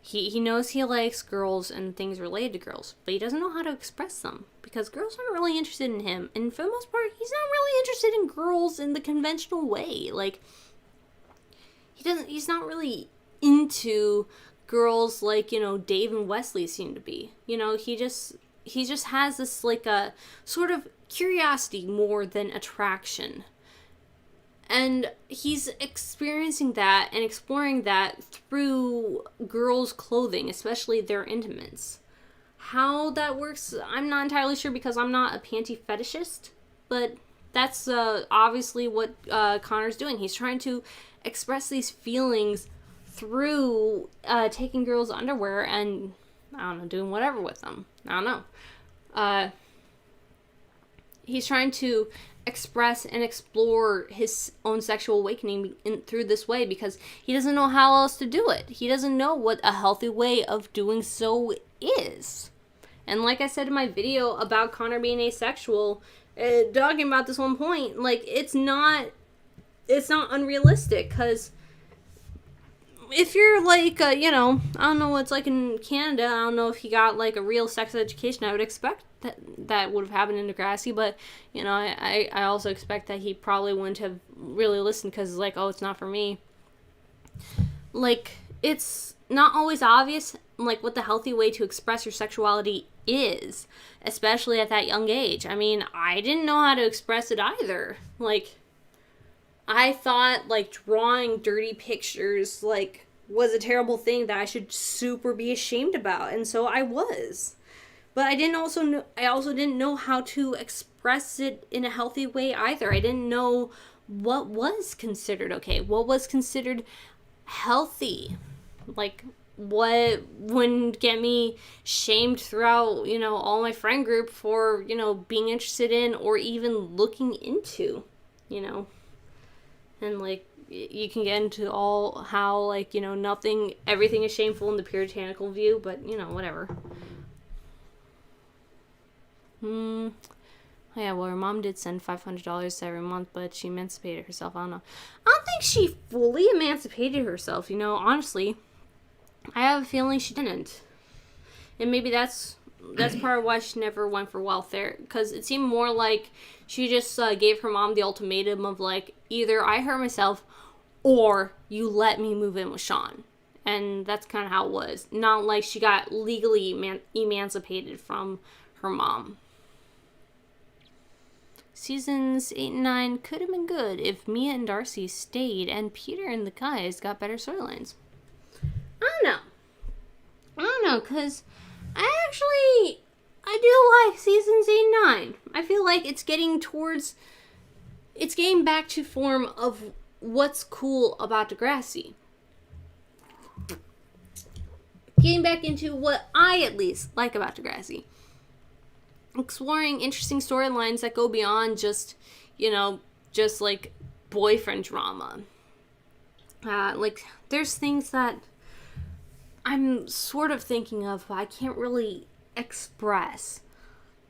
He knows he likes girls and things related to girls, but he doesn't know how to express them because girls aren't really interested in him. And for the most part, he's not really interested in girls in the conventional way. He's not really into girls like, Dave and Wesley seem to be. He just has this, a sort of curiosity more than attraction. And he's experiencing that and exploring that through girls' clothing, especially their intimates. How that works, I'm not entirely sure because I'm not a panty fetishist, but that's obviously what Connor's doing. He's trying to express these feelings through taking girls' underwear and, doing whatever with them. I don't know. He's trying to express and explore his own sexual awakening through this way because he doesn't know how else to do it. He doesn't know what a healthy way of doing so is. And like I said in my video about Connor being asexual, talking about this one point, it's not unrealistic because if you're I don't know what it's like in Canada. I don't know if he got a real sex education. I would expect that would have happened in Degrassi, but I also expect that he probably wouldn't have really listened because it's not for me. It's not always obvious what the healthy way to express your sexuality is, especially at that young age. I didn't know how to express it either. I thought drawing dirty pictures was a terrible thing that I should super be ashamed about, and so I was. But I also didn't know how to express it in a healthy way either. I didn't know what was considered okay, what was considered healthy. What wouldn't get me shamed throughout, all my friend group for, being interested in or even looking into. you know, and like you can get into all how like, you know, everything is shameful in the puritanical view, but you know, whatever. Yeah, well, her mom did send $500 every month, but she emancipated herself. I don't know. I don't think she fully emancipated herself, you know, honestly. I have a feeling she didn't. And maybe that's part of why she never went for welfare, because it seemed more like she just gave her mom the ultimatum of like, either I hurt myself or you let me move in with Sean. And that's kind of how it was. Not like she got legally emancipated from her mom. Seasons 8 and 9 could have been good if Mia and Darcy stayed and Peter and the guys got better storylines. I don't know, because I do like seasons 8 and 9. I feel like it's getting back to form of what's cool about Degrassi. Getting back into what I at least like about Degrassi. Exploring interesting storylines that go beyond just, you know, just like boyfriend drama. Like, there's things that I'm sort of thinking of, but I can't really express.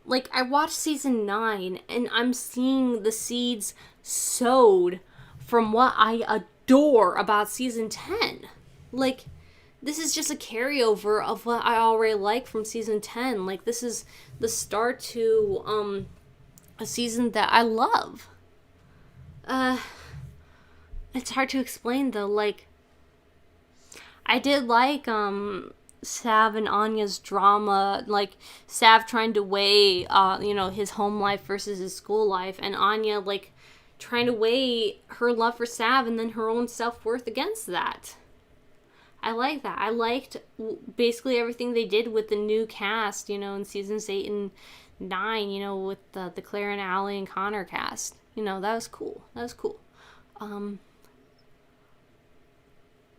Like, I watched season 9, and I'm seeing the seeds sowed from what I adore about season 10. Like, this is just a carryover of what I already like from season 10. Like, this is the start to a season that I love. It's hard to explain, though. Like, I did like Sav and Anya's drama, like Sav trying to weigh you know, his home life versus his school life, and Anya like trying to weigh her love for Sav and then her own self-worth against that. I like that. I liked basically everything they did with the new cast, you know, in seasons 8 and 9, you know, with the Claire and Allie and Connor cast. You know, that was cool. I'm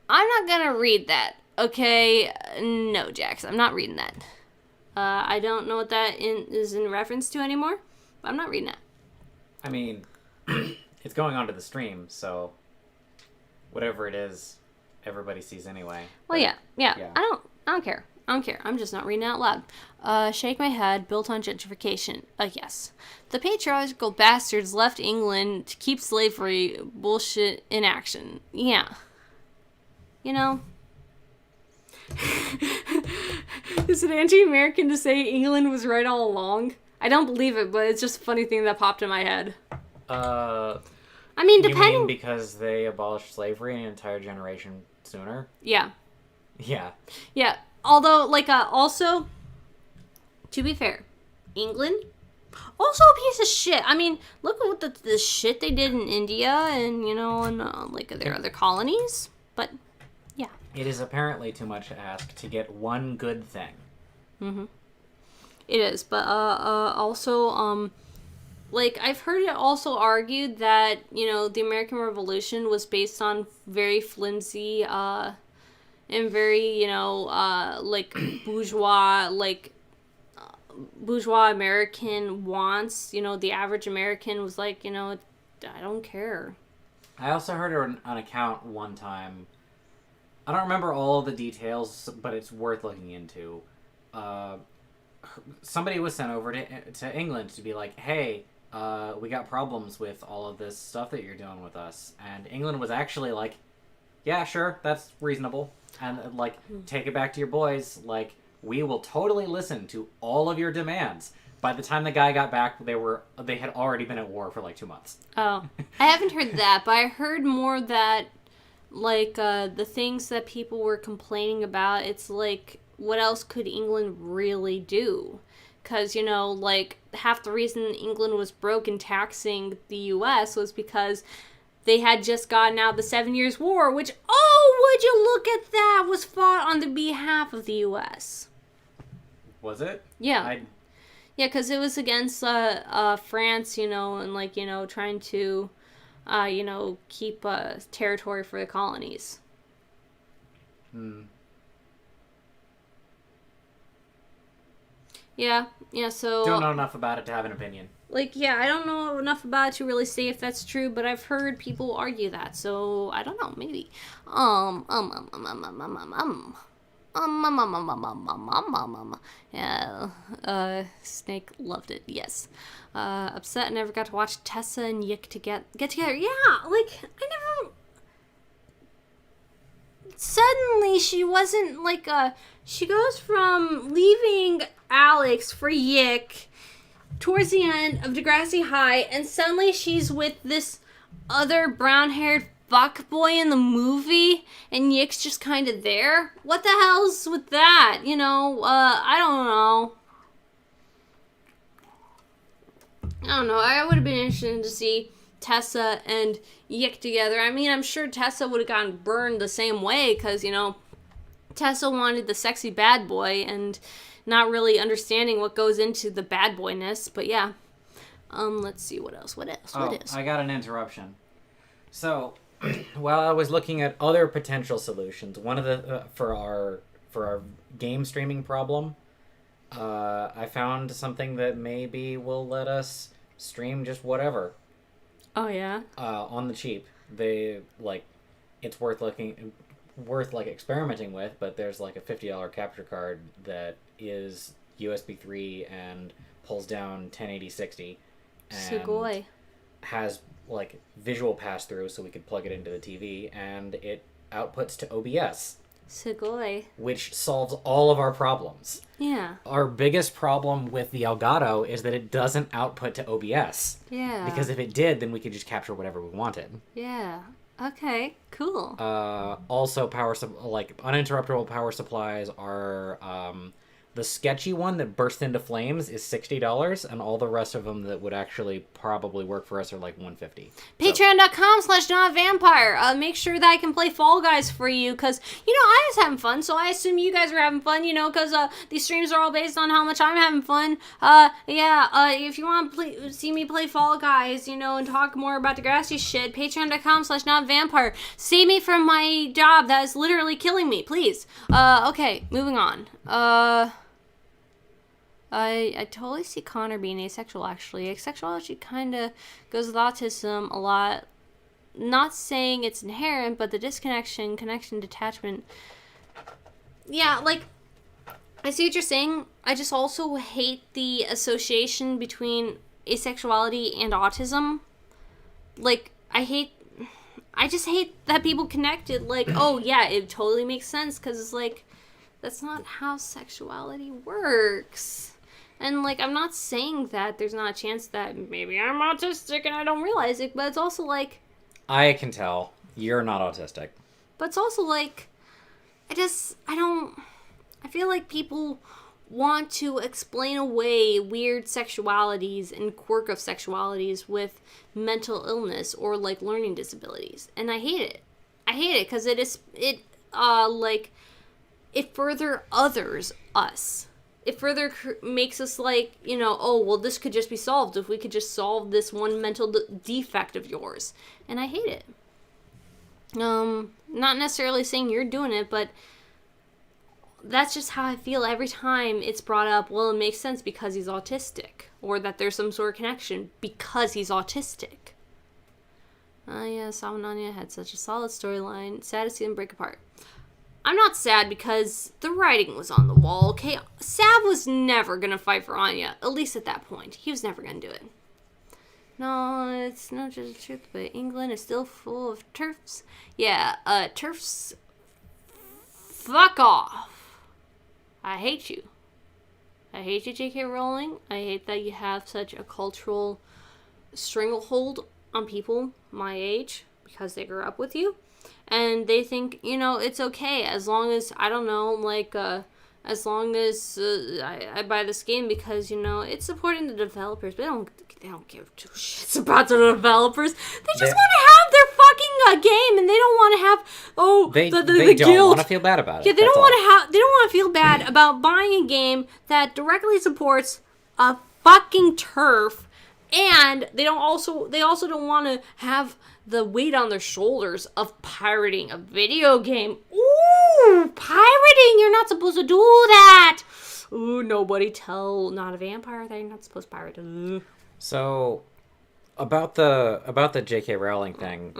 not gonna read that, okay? No, Jax, I'm not reading that. I don't know what that is in reference to anymore, but I'm not reading that. I mean, it's going onto the stream, so whatever it is, everybody sees anyway. Well, yeah. I don't care. I'm just not reading it out loud. Shake my head, built on gentrification. Yes. The patriarchal bastards left England to keep slavery bullshit in action. Yeah. You know? Is it anti-American to say England was right all along? I don't believe it, but it's just a funny thing that popped in my head. I mean, depending... You mean because they abolished slavery an entire generation sooner? Yeah. Yeah. Yeah. Although, like, also, to be fair, England, also a piece of shit. I mean, look at what the shit they did in India and, you know, and, like, their other colonies. But, yeah. It is apparently too much to ask to get one good thing. Mm-hmm. It is, but, also, like, I've heard it also argued that, you know, the American Revolution was based on very flimsy, and very, you know, like, bourgeois American wants. You know, the average American was like, you know, I don't care. I also heard an account one time. I don't remember all the details, but it's worth looking into. Somebody was sent over to England to be like, hey, we got problems with all of this stuff that you're doing with us. And England was actually like, yeah, sure, that's reasonable. And, like, take it back to your boys. Like, we will totally listen to all of your demands. By the time the guy got back, they had already been at war for, like, 2 months. Oh. I haven't heard that, but I heard more that, like, the things that people were complaining about, it's like, what else could England really do? Because, you know, like, half the reason England was broke in taxing the U.S. was because they had just gotten out the 7 Years' War, which, oh, would you look at that, was fought on the behalf of the U.S. Was it? Yeah. Yeah, because it was against France, you know, and, like, you know, trying to, you know, keep territory for the colonies. Yeah, so... Don't know enough about it to have an opinion. Like, yeah, I don't know enough about it to really say if that's true, but I've heard people argue that, so I don't know, maybe. Yeah, Snake loved it, yes. Upset I never got to watch Tessa and Yick to get together. Yeah, like, I never... Suddenly, she wasn't, like, she goes from leaving Alex for Yick towards the end of Degrassi High, and suddenly she's with this other brown-haired fuck boy in the movie, and Yick's just kind of there. What the hell's with that? You know, I don't know. I would have been interested to see Tessa and Yick together. I mean, I'm sure Tessa would have gotten burned the same way, because, you know, Tessa wanted the sexy bad boy, and not really understanding what goes into the bad boyness, but yeah. Let's see, what else? I got an interruption. So, while I was looking at other potential solutions, one of the for our game streaming problem, I found something that maybe will let us stream just whatever. Oh yeah. On the cheap, it's worth experimenting with, but there's like a $50 capture card that is USB 3 and pulls down 1080-60 and Sugoi. has like visual pass through, so we could plug it into the TV, and it outputs to OBS. Sugoi. Which solves all of our problems. Yeah. Our biggest problem with the Elgato is that it doesn't output to OBS. Yeah. Because if it did, then we could just capture whatever we wanted. Yeah. Okay, cool. Also, uninterruptible power supplies are the sketchy one that bursts into flames is $60, and all the rest of them that would actually probably work for us are like $150. Patreon.com/notvampire. Make sure that I can play Fall Guys for you, because, you know, I was having fun, so I assume you guys are having fun, you know, because these streams are all based on how much I'm having fun. If you want to see me play Fall Guys, you know, and talk more about Degrassi shit, patreon.com/notvampire. Save me from my job that is literally killing me, please. Okay, moving on. I totally see Connor being asexual, actually. Asexuality kind of goes with autism a lot. Not saying it's inherent, but the connection, detachment. Yeah, like, I see what you're saying. I just also hate the association between asexuality and autism. Like, I just hate that people connect it, like, oh, yeah, it totally makes sense, because it's like, that's not how sexuality works. And, like, I'm not saying that there's not a chance that maybe I'm autistic and I don't realize it, but it's also like... I can tell. You're not autistic. But it's also like, I feel like people want to explain away weird sexualities and quirk of sexualities with mental illness or, like, learning disabilities. And I hate it. I hate it because it further others us. It further makes us like, you know, oh, well, this could just be solved if we could just solve this one mental defect of yours. And I hate it. Not necessarily saying you're doing it, but that's just how I feel every time it's brought up. Well, it makes sense because he's autistic, or that there's some sort of connection because he's autistic. Yeah, Salmonania had such a solid storyline. Sad to see them break apart. I'm not sad because the writing was on the wall, okay? Sav was never gonna fight for Anya, at least at that point. He was never gonna do it. No, it's not just the truth, but England is still full of TERFs. Yeah, TERFs, fuck off. I hate you. I hate you, J.K. Rowling. I hate that you have such a cultural stranglehold on people my age because they grew up with you. And they think, you know, it's okay as long as, I don't know, like, as long as I buy this game because, you know, it's supporting the developers. But they don't give two shits about the developers. They just want to have their fucking game, and they don't want to have, they the don't guild. Want to feel bad about it. Yeah, they don't want to feel bad about buying a game that directly supports a fucking TERF. And they also don't want to have the weight on their shoulders of pirating a video game. Ooh, pirating! You're not supposed to do that! Ooh, nobody tell Not a Vampire that you're not supposed to pirate. Ooh. So about the J.K. Rowling thing,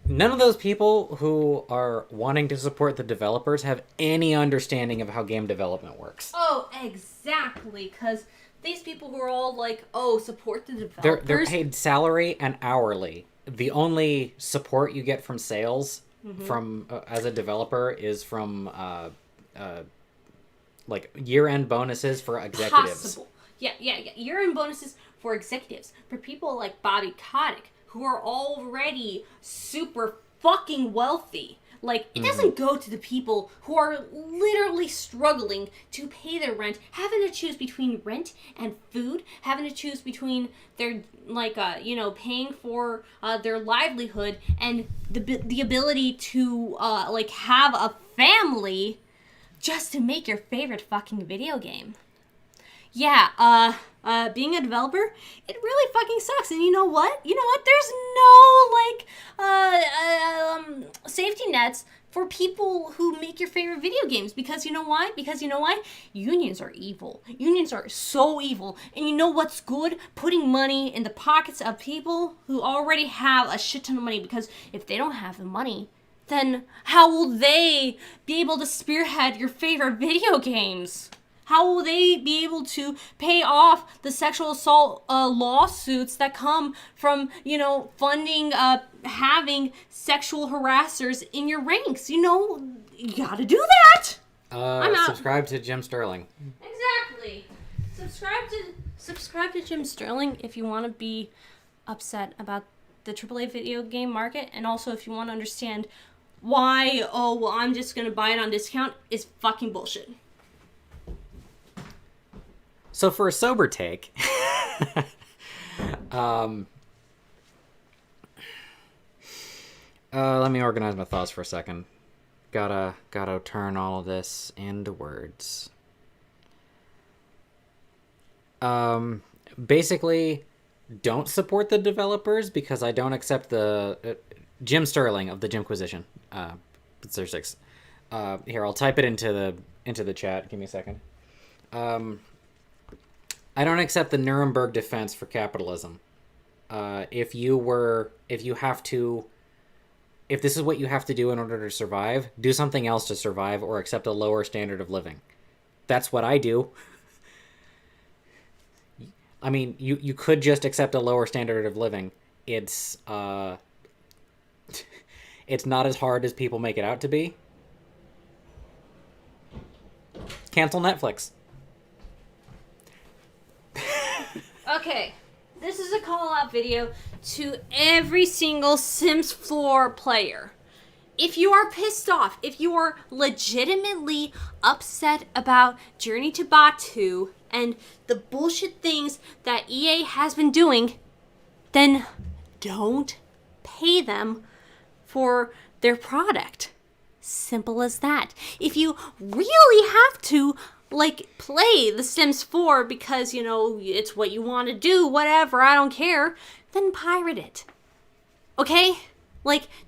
none of those people who are wanting to support the developers have any understanding of how game development works. Oh, exactly, because these people who are all like, oh, support the developers. They're paid salary and hourly. The only support you get from sales from as a developer is from like year-end bonuses for executives. Possible. Yeah. Year-end bonuses for executives. For people like Bobby Kotick, who are already super fucking wealthy. Like, it doesn't go to the people who are literally struggling to pay their rent, having to choose between rent and food, having to choose between their, like, paying for their livelihood and the ability to, have a family just to make your favorite fucking video game. Yeah, being a developer, it really fucking sucks. And you know what? There's no, safety nets for people who make your favorite video games. Because you know why? Unions are evil. Unions are so evil. And you know what's good? Putting money in the pockets of people who already have a shit ton of money. Because if they don't have the money, then how will they be able to spearhead your favorite video games? How will they be able to pay off the sexual assault lawsuits that come from, funding, having sexual harassers in your ranks? You gotta do that! I'm out. Subscribe to Jim Sterling. Exactly. Subscribe to Jim Sterling if you want to be upset about the AAA video game market, and also if you want to understand why, I'm just gonna buy it on discount, is fucking bullshit. So for a sober take, let me organize my thoughts for a second. Gotta turn all of this into words. Basically, don't support the developers because I don't accept the Jim Sterling of the Jimquisition. It's their 6. Here, I'll type it into the chat. Give me a second. I don't accept the Nuremberg defense for capitalism. If this is what you have to do in order to survive, do something else to survive or accept a lower standard of living. That's what I do. I mean, you could just accept a lower standard of living. It's it's not as hard as people make it out to be. Cancel Netflix. Okay, this is a call-out video to every single Sims 4 player. If you are pissed off, if you are legitimately upset about Journey to Batu and the bullshit things that EA has been doing, then don't pay them for their product. Simple as that. If you really have to play The Sims 4 because, it's what you want to do, whatever, I don't care, then pirate it. Okay?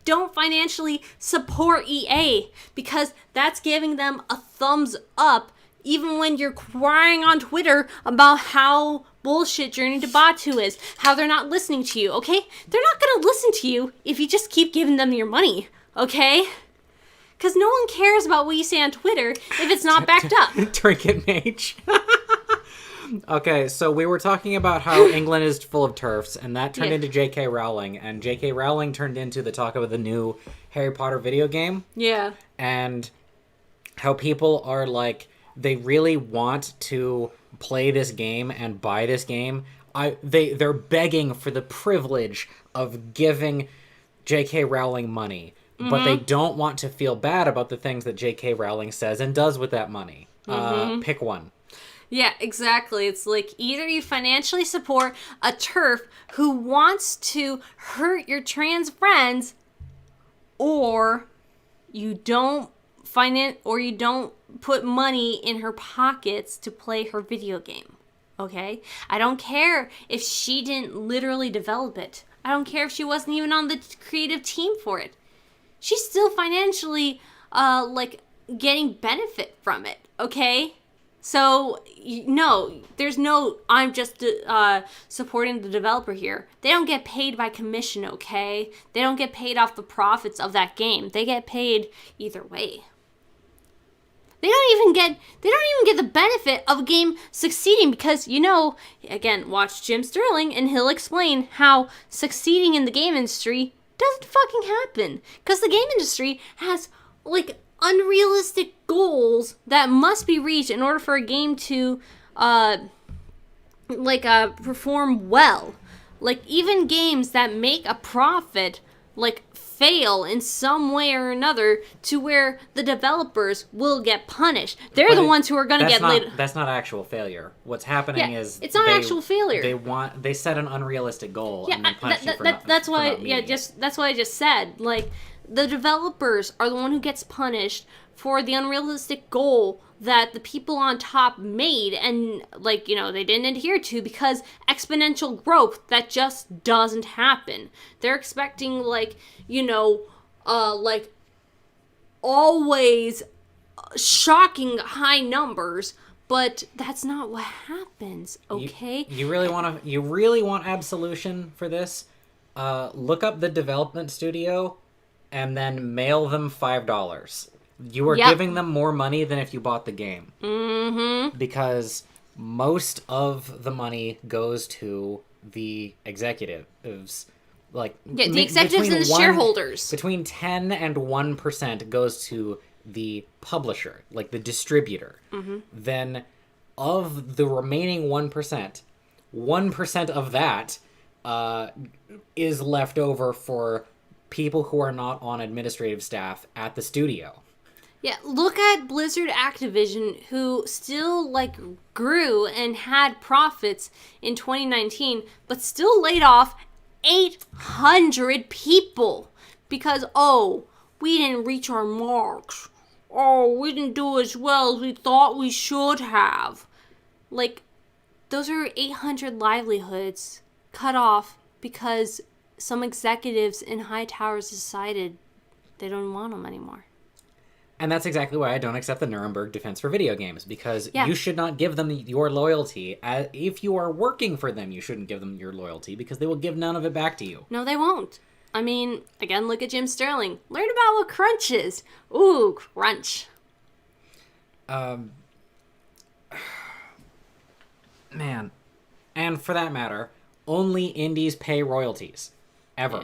Don't financially support EA because that's giving them a thumbs up even when you're crying on Twitter about how bullshit Journey to Batu is, how they're not listening to you, okay? They're not gonna listen to you if you just keep giving them your money, okay? Because no one cares about what you say on Twitter if it's not backed up. Trinket Mage. Okay, so we were talking about how England is full of TERFs, and that turned into J.K. Rowling, and J.K. Rowling turned into the talk of the new Harry Potter video game. Yeah. And how people are they really want to play this game and buy this game. They're begging for the privilege of giving J.K. Rowling money. But they don't want to feel bad about the things that J.K. Rowling says and does with that money. Pick one. Yeah, exactly. It's either you financially support a TERF who wants to hurt your trans friends, or you don't you don't put money in her pockets to play her video game. Okay? I don't care if she didn't literally develop it. I don't care if she wasn't even on the creative team for it. She's still financially, getting benefit from it, okay? So, no, there's no, I'm just supporting the developer here. They don't get paid by commission, okay? They don't get paid off the profits of that game. They get paid either way. They don't even get the benefit of a game succeeding because, again, watch Jim Sterling and he'll explain how succeeding in the game industry doesn't fucking happen. Because the game industry has, unrealistic goals that must be reached in order for a game to perform well. Even games that make a profit fail in some way or another to where the developers will get punished. They're the ones who are going to get laid. That's not actual failure. What's happening is it's not actual failure. They set an unrealistic goal and then punish you for not that's why meeting it. that's what I just said. The developers are the one who gets punished for the unrealistic goal that the people on top made and they didn't adhere to because exponential growth that just doesn't happen. They're expecting always shocking high numbers, but that's not what happens, okay? You really want absolution for this? Look up the development studio and then mail them $5. You are giving them more money than if you bought the game. Mm-hmm. Because most of the money goes to the executives. The executives and the shareholders. Between 10 and 1% goes to the publisher, the distributor. Mm-hmm. Then of the remaining 1% of that is left over for people who are not on administrative staff at the studio. Yeah, look at Blizzard Activision, who still, grew and had profits in 2019, but still laid off 800 people because, we didn't reach our marks. We didn't do as well as we thought we should have. Those are 800 livelihoods cut off because some executives in high towers decided they don't want them anymore. And that's exactly why I don't accept the Nuremberg defense for video games, because you should not give them your loyalty. If you are working for them, you shouldn't give them your loyalty, because they will give none of it back to you. No, they won't. I mean, again, look at Jim Sterling. Learn about what crunch is. Ooh, crunch. Man. And for that matter, only indies pay royalties. Ever.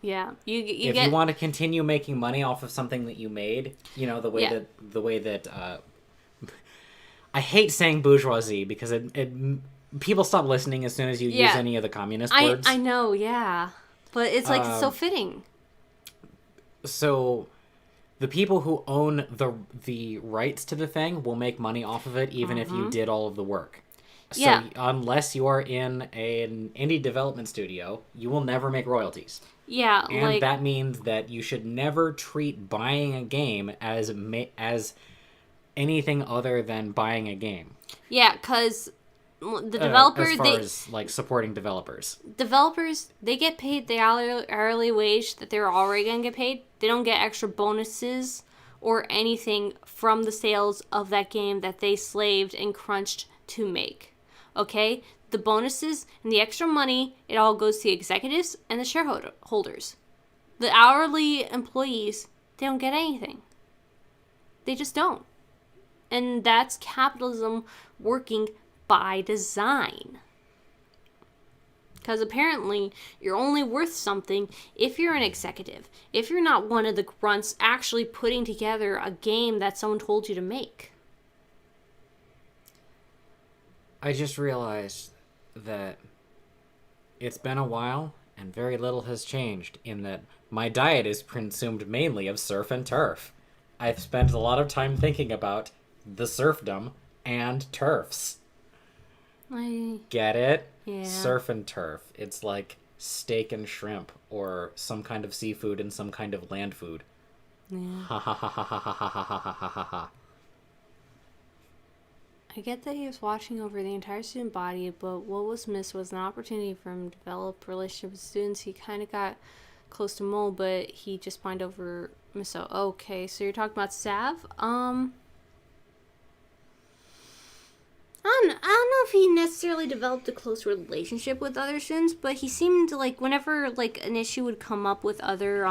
Yeah. If you want to continue making money off of something that you made, the way that I hate saying bourgeoisie because it people stop listening as soon as you use any of the communist words. I know, yeah. But it's it's so fitting. So the people who own the rights to the thing will make money off of it even if you did all of the work. So unless you are in an indie development studio, you will never make royalties. Yeah, and that means that you should never treat buying a game as anything other than buying a game. Yeah, because the developer... as far as, supporting developers. Developers, they get paid the hourly wage that they're already going to get paid. They don't get extra bonuses or anything from the sales of that game that they slaved and crunched to make. Okay? The bonuses and the extra money, it all goes to the executives and the shareholders. The hourly employees, they don't get anything. They just don't. And that's capitalism working by design. Because apparently, you're only worth something if you're an executive. If you're not one of the grunts actually putting together a game that someone told you to make. I just realized that it's been a while and very little has changed in that my diet is consumed mainly of surf and turf. I've spent a lot of time thinking about the serfdom and turfs. Get it? Yeah. Surf and turf. It's like steak and shrimp or some kind of seafood and some kind of land food. Yeah. Ha ha ha ha ha ha ha ha ha ha ha. I get that he was watching over the entire student body, but what was missed was an opportunity for him to develop relationships with students. He kind of got close to Mo, but he just pined over Miso. Okay, so you're talking about Sav? I don't know if he necessarily developed a close relationship with other students, but he seemed like whenever like an issue would come up with other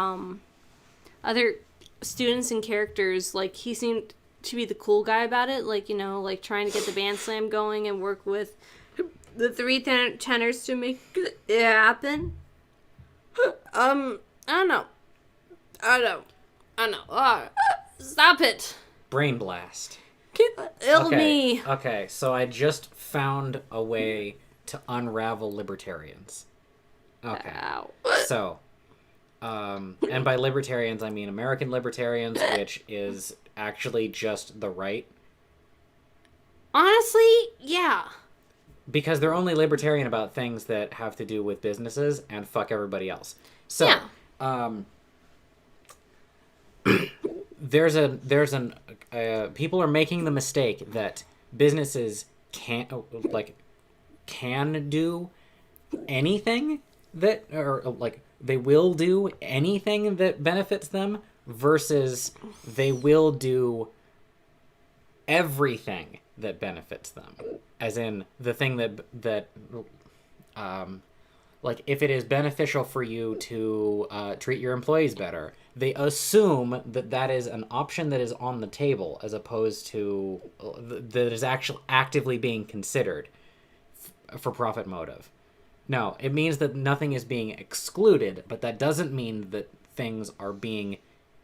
students and characters, like he seemed to be the cool guy about it, like, you know, like trying to get the band slam going and work with the three tenors to make it happen. I don't know. Stop it. Brain blast. Ill me. Okay, so I just found a way to unravel libertarians. Okay. Ow. So, and by libertarians, I mean American libertarians, which is actually just the right. Honestly, yeah. Because they're only libertarian about things that have to do with businesses and fuck everybody else. So, yeah. People are making the mistake that businesses can do anything that, or like they will do anything that benefits them versus they will do everything that benefits them, as in the thing that like if it is beneficial for you to treat your employees better, they assume that that is an option that is on the table as opposed to that is actually actively being considered for profit motive. No, it means that nothing is being excluded, but that doesn't mean that things are being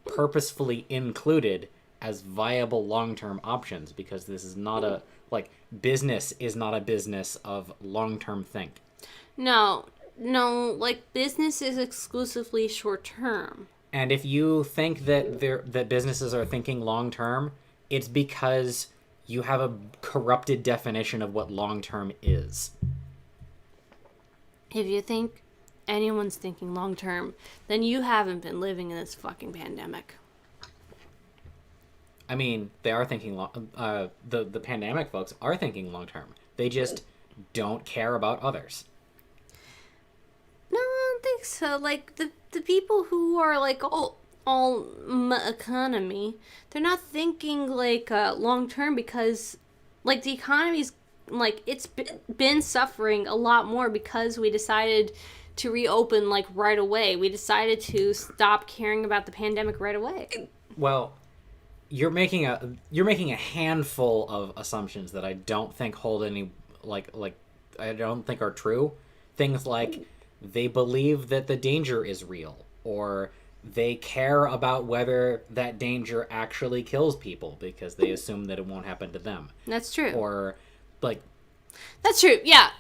purposefully included as viable long-term options, because this is not a, like, business is not a business of long-term think. No, like, business is exclusively short-term. And if you think that businesses are thinking long-term, it's because you have a corrupted definition of what long-term is. If you think anyone's thinking long-term, then you haven't been living in this fucking pandemic. I mean, they are thinking the pandemic folks are thinking long-term. They just don't care about others. No, I don't think so. Like, the people who are, like, all economy, they're not thinking, like, long-term because, like, the economy's, like, it's been suffering a lot more because we decided to reopen, like, right away. We decided to stop caring about the pandemic right away. Well, you're making a handful of assumptions that I don't think hold any, like I don't think are true. Things like they believe that the danger is real, or they care about whether that danger actually kills people because they assume that it won't happen to them. That's true. Or, like... That's true, yeah.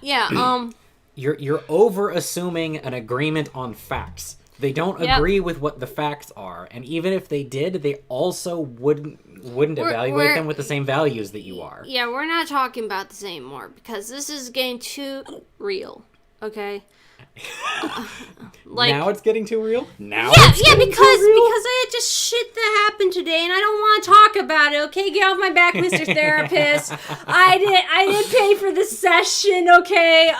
You're over-assuming an agreement on facts. They don't agree with what the facts are, and even if they did, they also wouldn't evaluate them with the same values that you are. Yeah, we're not talking about the same more, because this is getting too real, okay? Like, now it's getting too real? Now because I had just shit that happened today and I don't want to talk about it, okay? Get off my back, Mr. Therapist. I didn't pay for the session, okay?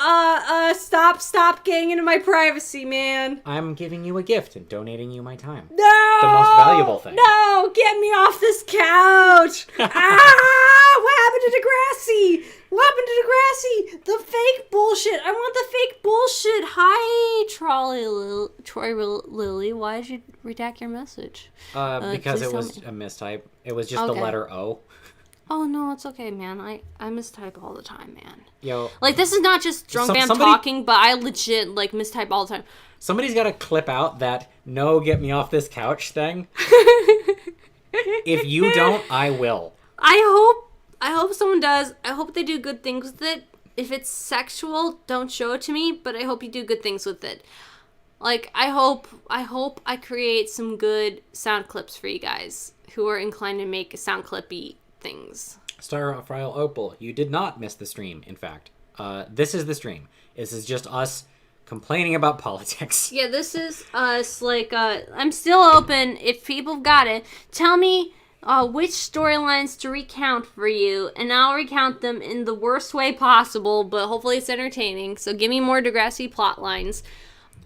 Stop getting into my privacy, man. I'm giving you a gift and donating you my time. No! The most valuable thing. No! Get me off this couch! What happened to Degrassi? What happened to Degrassi? The fake bullshit. I want the fake bullshit. Hi, Troy Lily. Why did you redact your message? Because it was a mistype. It was just the letter O. Oh, no, it's okay, man. I mistype all the time, man. Yo. Like, this is not just drunk man talking, but I legit, like, mistype all the time. Somebody's got to clip out that no get me off this couch thing. If you don't, I will. I hope someone does. I hope they do good things with it. If it's sexual, don't show it to me, but I hope you do good things with it. Like, I hope I create some good sound clips for you guys who are inclined to make sound clippy things. Starfile Opal, you did not miss the stream, in fact. This is the stream. This is just us complaining about politics. Yeah, this is us, like, I'm still open. If people got it, tell me which storylines to recount for you, and I'll recount them in the worst way possible, but hopefully it's entertaining. So give me more Degrassi plot lines.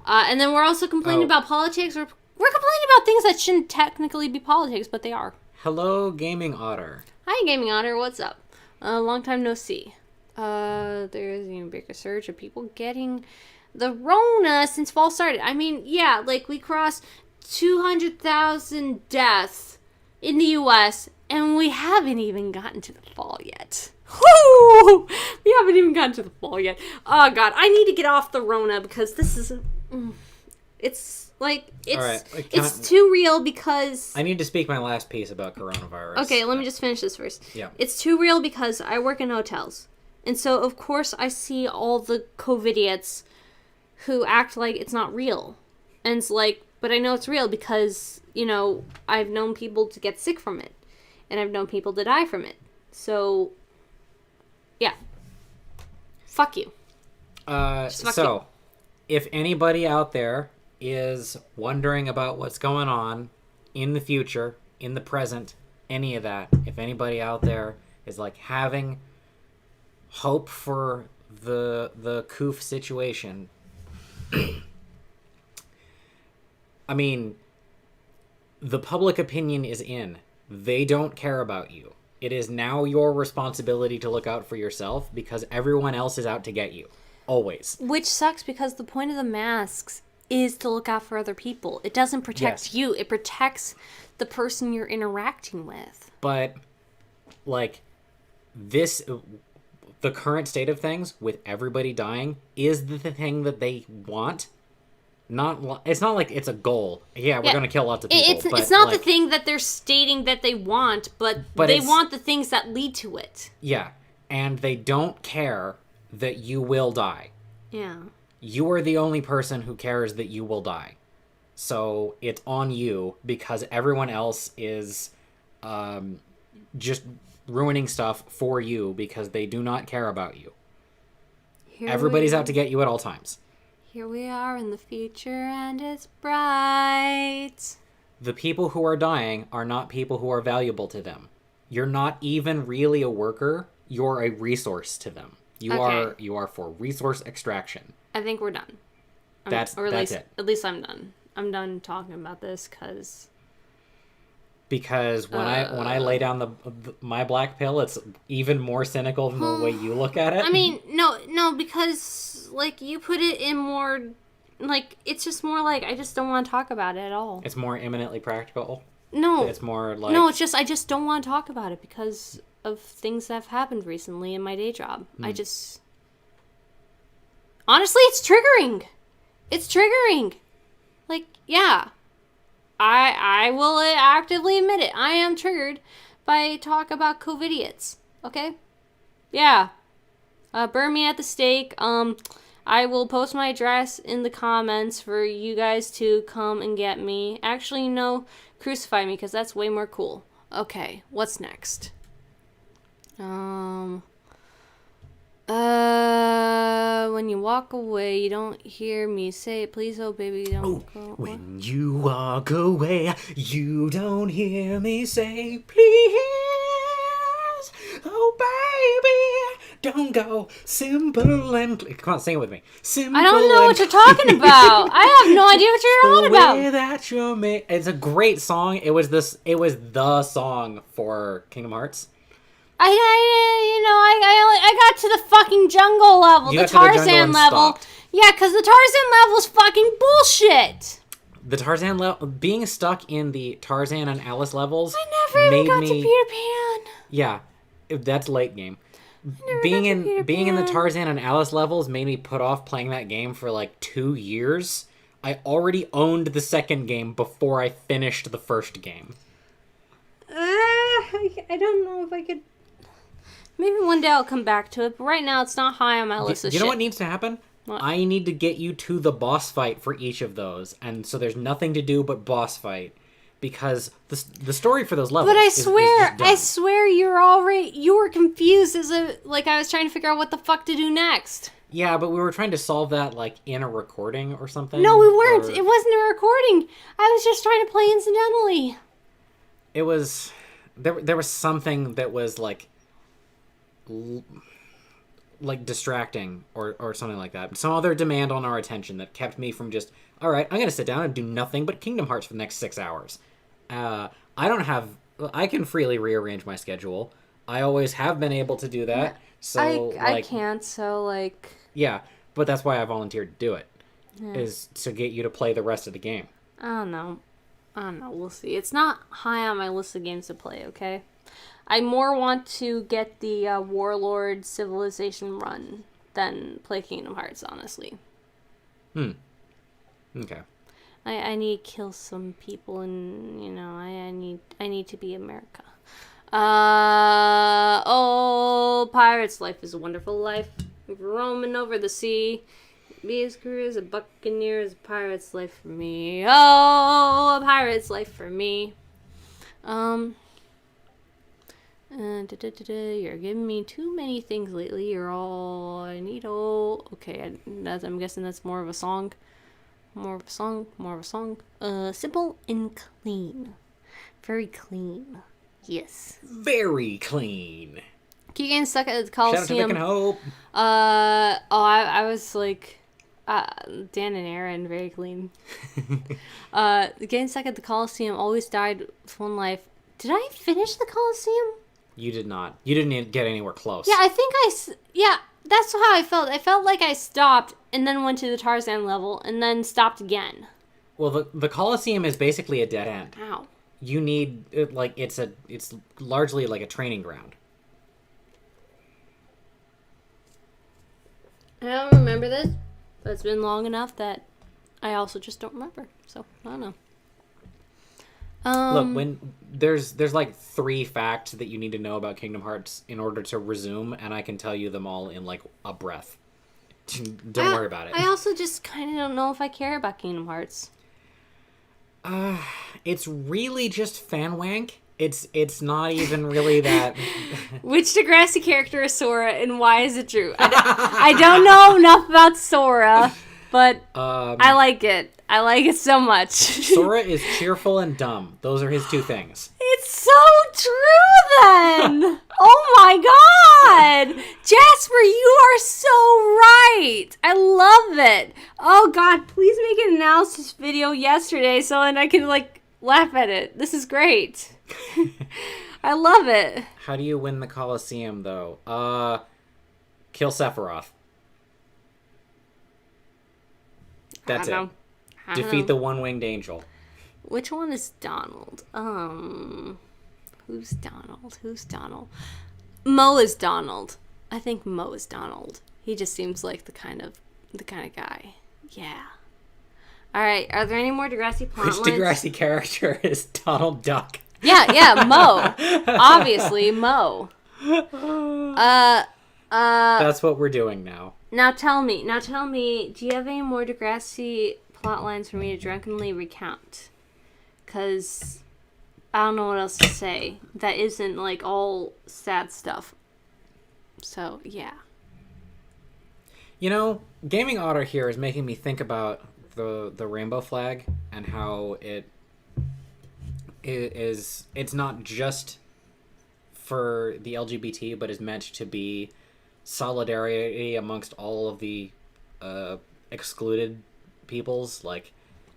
And then we're also complaining about politics. We're complaining about things that shouldn't technically be politics, but they are. Hello, Gaming Otter. Hi, Gaming Otter. What's up? Long time no see. There's an even bigger surge of people getting the Rona since fall started. I mean, yeah, like we crossed 200,000 deaths in the U.S. and we haven't even gotten to the fall yet. Woo! We haven't even gotten to the fall yet. Oh God, I need to get off the Rona because this is, it's like it's too real because I need to speak my last piece about coronavirus. Okay, let me just finish this first. Yeah, it's too real because I work in hotels, and so of course I see all the COVIDiots who act like it's not real, and it's like, but I know it's real because I've known people to get sick from it, and I've known people to die from it. So, yeah, fuck you. So, if anybody out there is wondering about what's going on in the future, in the present, any of that, if anybody out there is like having hope for the coof situation, I mean, the public opinion is in. They don't care about you. It is now your responsibility to look out for yourself because everyone else is out to get you. Always. Which sucks because the point of the masks is to look out for other people. It doesn't protect you. It protects the person you're interacting with. But, like, the current state of things with everybody dying is the thing that they want. It's not like it's a goal. Yeah, we're going to kill lots of people. It's not the thing that they're stating that they want, but they want the things that lead to it. Yeah, and they don't care that you will die. Yeah. You are the only person who cares that you will die. So it's on you because everyone else is just ruining stuff for you because they do not care about you. Everybody's out to get you at all times. Here we are in the future and it's bright. The people who are dying are not people who are valuable to them. You're not even really a worker. You're a resource to them. You are for resource extraction. I think we're done. That's it. At least I'm done. I'm done talking about this because when I lay down my black pill, it's even more cynical than the way you look at it. I mean, no, because like you put it in more, like it's just more like I just don't want to talk about it at all. It's more imminently practical. No, it's more like no. It's just I just don't want to talk about it because of things that have happened recently in my day job. I just honestly, it's triggering. It's triggering. Like, yeah. I will actively admit it. I am triggered by talk about COVIDiots. Okay? Yeah. Burn me at the stake. I will post my address in the comments for you guys to come and get me. Actually, no, crucify me because that's way more cool. Okay, what's next? When you walk away, you don't hear me say, please, oh baby, don't go. When you walk away, you don't hear me say, please, oh baby, don't go. Simple and come on, sing it with me. Simple. I don't know what you're talking about. I have no idea what you're on about. That you it's a great song. It was the song for Kingdom Hearts. I got to the fucking jungle level, the Tarzan level. Stopped. Yeah, because the Tarzan level is fucking bullshit. The Tarzan level, being stuck in the Tarzan and Alice levels, I never even got to Peter Pan. Yeah, that's late game. Being in the Tarzan and Alice levels made me put off playing that game for like 2 years. I already owned the second game before I finished the first game. I don't know if I could. Maybe one day I'll come back to it, but right now it's not high on my list of shit. You know what needs to happen? What? I need to get you to the boss fight for each of those, and so there's nothing to do but boss fight, because the story for those levels. But I is swear you were confused I was trying to figure out what the fuck to do next. Yeah, but we were trying to solve that like in a recording or something. No, we weren't. It wasn't a recording. I was just trying to play incidentally. It was there was something that was like distracting or something like that. Some other demand on our attention that kept me from just, all right, I'm going to sit down and do nothing but Kingdom Hearts for the next 6 hours. I can freely rearrange my schedule. I always have been able to do that. So I can't, so like... Yeah, but that's why I volunteered to do it. Is to get you to play the rest of the game. I don't know. We'll see. It's not high on my list of games to play, okay? I more want to get the Warlord Civilization run than play Kingdom Hearts, honestly. Okay. I need to kill some people, and, you know, I need to be America. Pirate's life is a wonderful life. Roaming over the sea. Be as career as a buccaneer is a pirate's life for me. Oh, a pirate's life for me. You're giving me too many things lately. You're all I need. Oh, okay. I'm guessing that's more of a song. More of a song. Simple and clean. Very clean. Yes. Very clean. Keep getting stuck at the Shout out to Coliseum. Vic and Hope. I was like, Dan and Aaron, very clean. Getting stuck at the Coliseum, always died with one life. Did I finish the Coliseum? You did not. You didn't get anywhere close. Yeah, I think that's how I felt. I felt like I stopped and then went to the Tarzan level and then stopped again. Well, the Coliseum is basically a dead end. Ow. You need it's largely like a training ground. I don't remember this, but it's been long enough that I also just don't remember. So I don't know. Look, when there's like 3 facts that you need to know about Kingdom Hearts in order to resume, and I can tell you them all in like a breath. Don't worry about it. I also just kind of don't know if I care about Kingdom Hearts. It's really just fan wank. It's not even really that. Which Degrassi character is Sora, and why is it true? I don't know enough about Sora, but I like it. I like it so much. Sora is cheerful and dumb. Those are his 2 things. It's so true then. Oh my god. Jasper, you are so right. I love it. Oh god, please make an analysis video yesterday so that I can like laugh at it. This is great. I love it. How do you win the Colosseum though? Kill Sephiroth. That's it. Defeat the one-winged angel. Which one is Donald? Who's Donald? Mo is Donald. I think Mo is Donald. He just seems like the kind of guy. Yeah. All right. Are there any more Degrassi plotlines? Which Degrassi character is Donald Duck? Yeah, Mo. Obviously, Mo. That's what we're doing now. Now tell me, do you have any more Degrassi plotlines for me to drunkenly recount? Because I don't know what else to say that isn't like all sad stuff. So, yeah. You know, Gaming Otter here is making me think about the rainbow flag and how it's not just for the LGBT, but is meant to be solidarity amongst all of the excluded peoples. Like,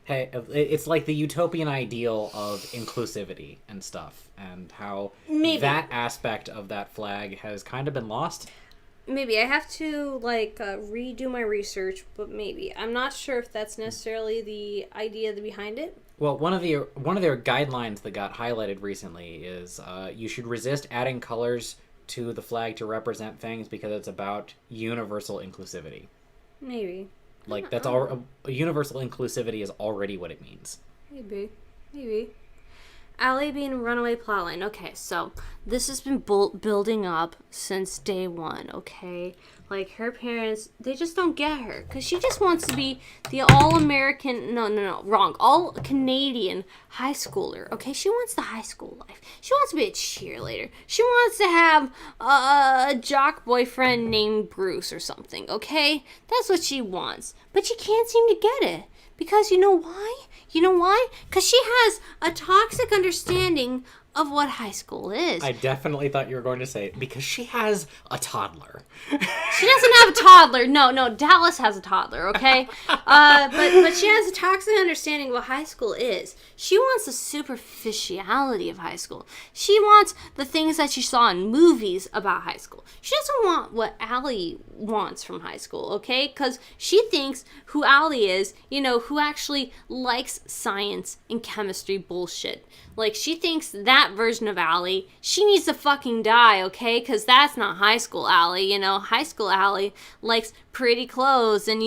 hey, it's like the utopian ideal of inclusivity and stuff, and how that aspect of that flag has kind of been lost. Maybe I have to redo my research, but maybe I'm not sure if that's necessarily the idea behind it. Well, one of their guidelines that got highlighted recently is you should resist adding colors to the flag to represent things because it's about universal inclusivity. Maybe. Like that's all. Universal inclusivity is already what it means. Maybe. Allie being a runaway plotline. Okay, so this has been building up since day one, okay? Like, her parents, they just don't get her. Because she just wants to be the all-American, wrong, all-Canadian high schooler, okay? She wants the high school life. She wants to be a cheerleader. She wants to have a jock boyfriend named Bruce or something, okay? That's what she wants. But she can't seem to get it. Because you know why? Because she has a toxic understanding of what high school is. I definitely thought you were going to say, because she has a toddler. She doesn't have a toddler. No, Dallas has a toddler, okay? But she has a toxic understanding of what high school is. She wants the superficiality of high school. She wants the things that she saw in movies about high school. She doesn't want what Allie wants from high school, okay? Because she thinks who Allie is, who actually likes science and chemistry bullshit. Like, she thinks that version of Allie, she needs to fucking die, okay? Because that's not high school Allie, High school Allie likes pretty clothes and,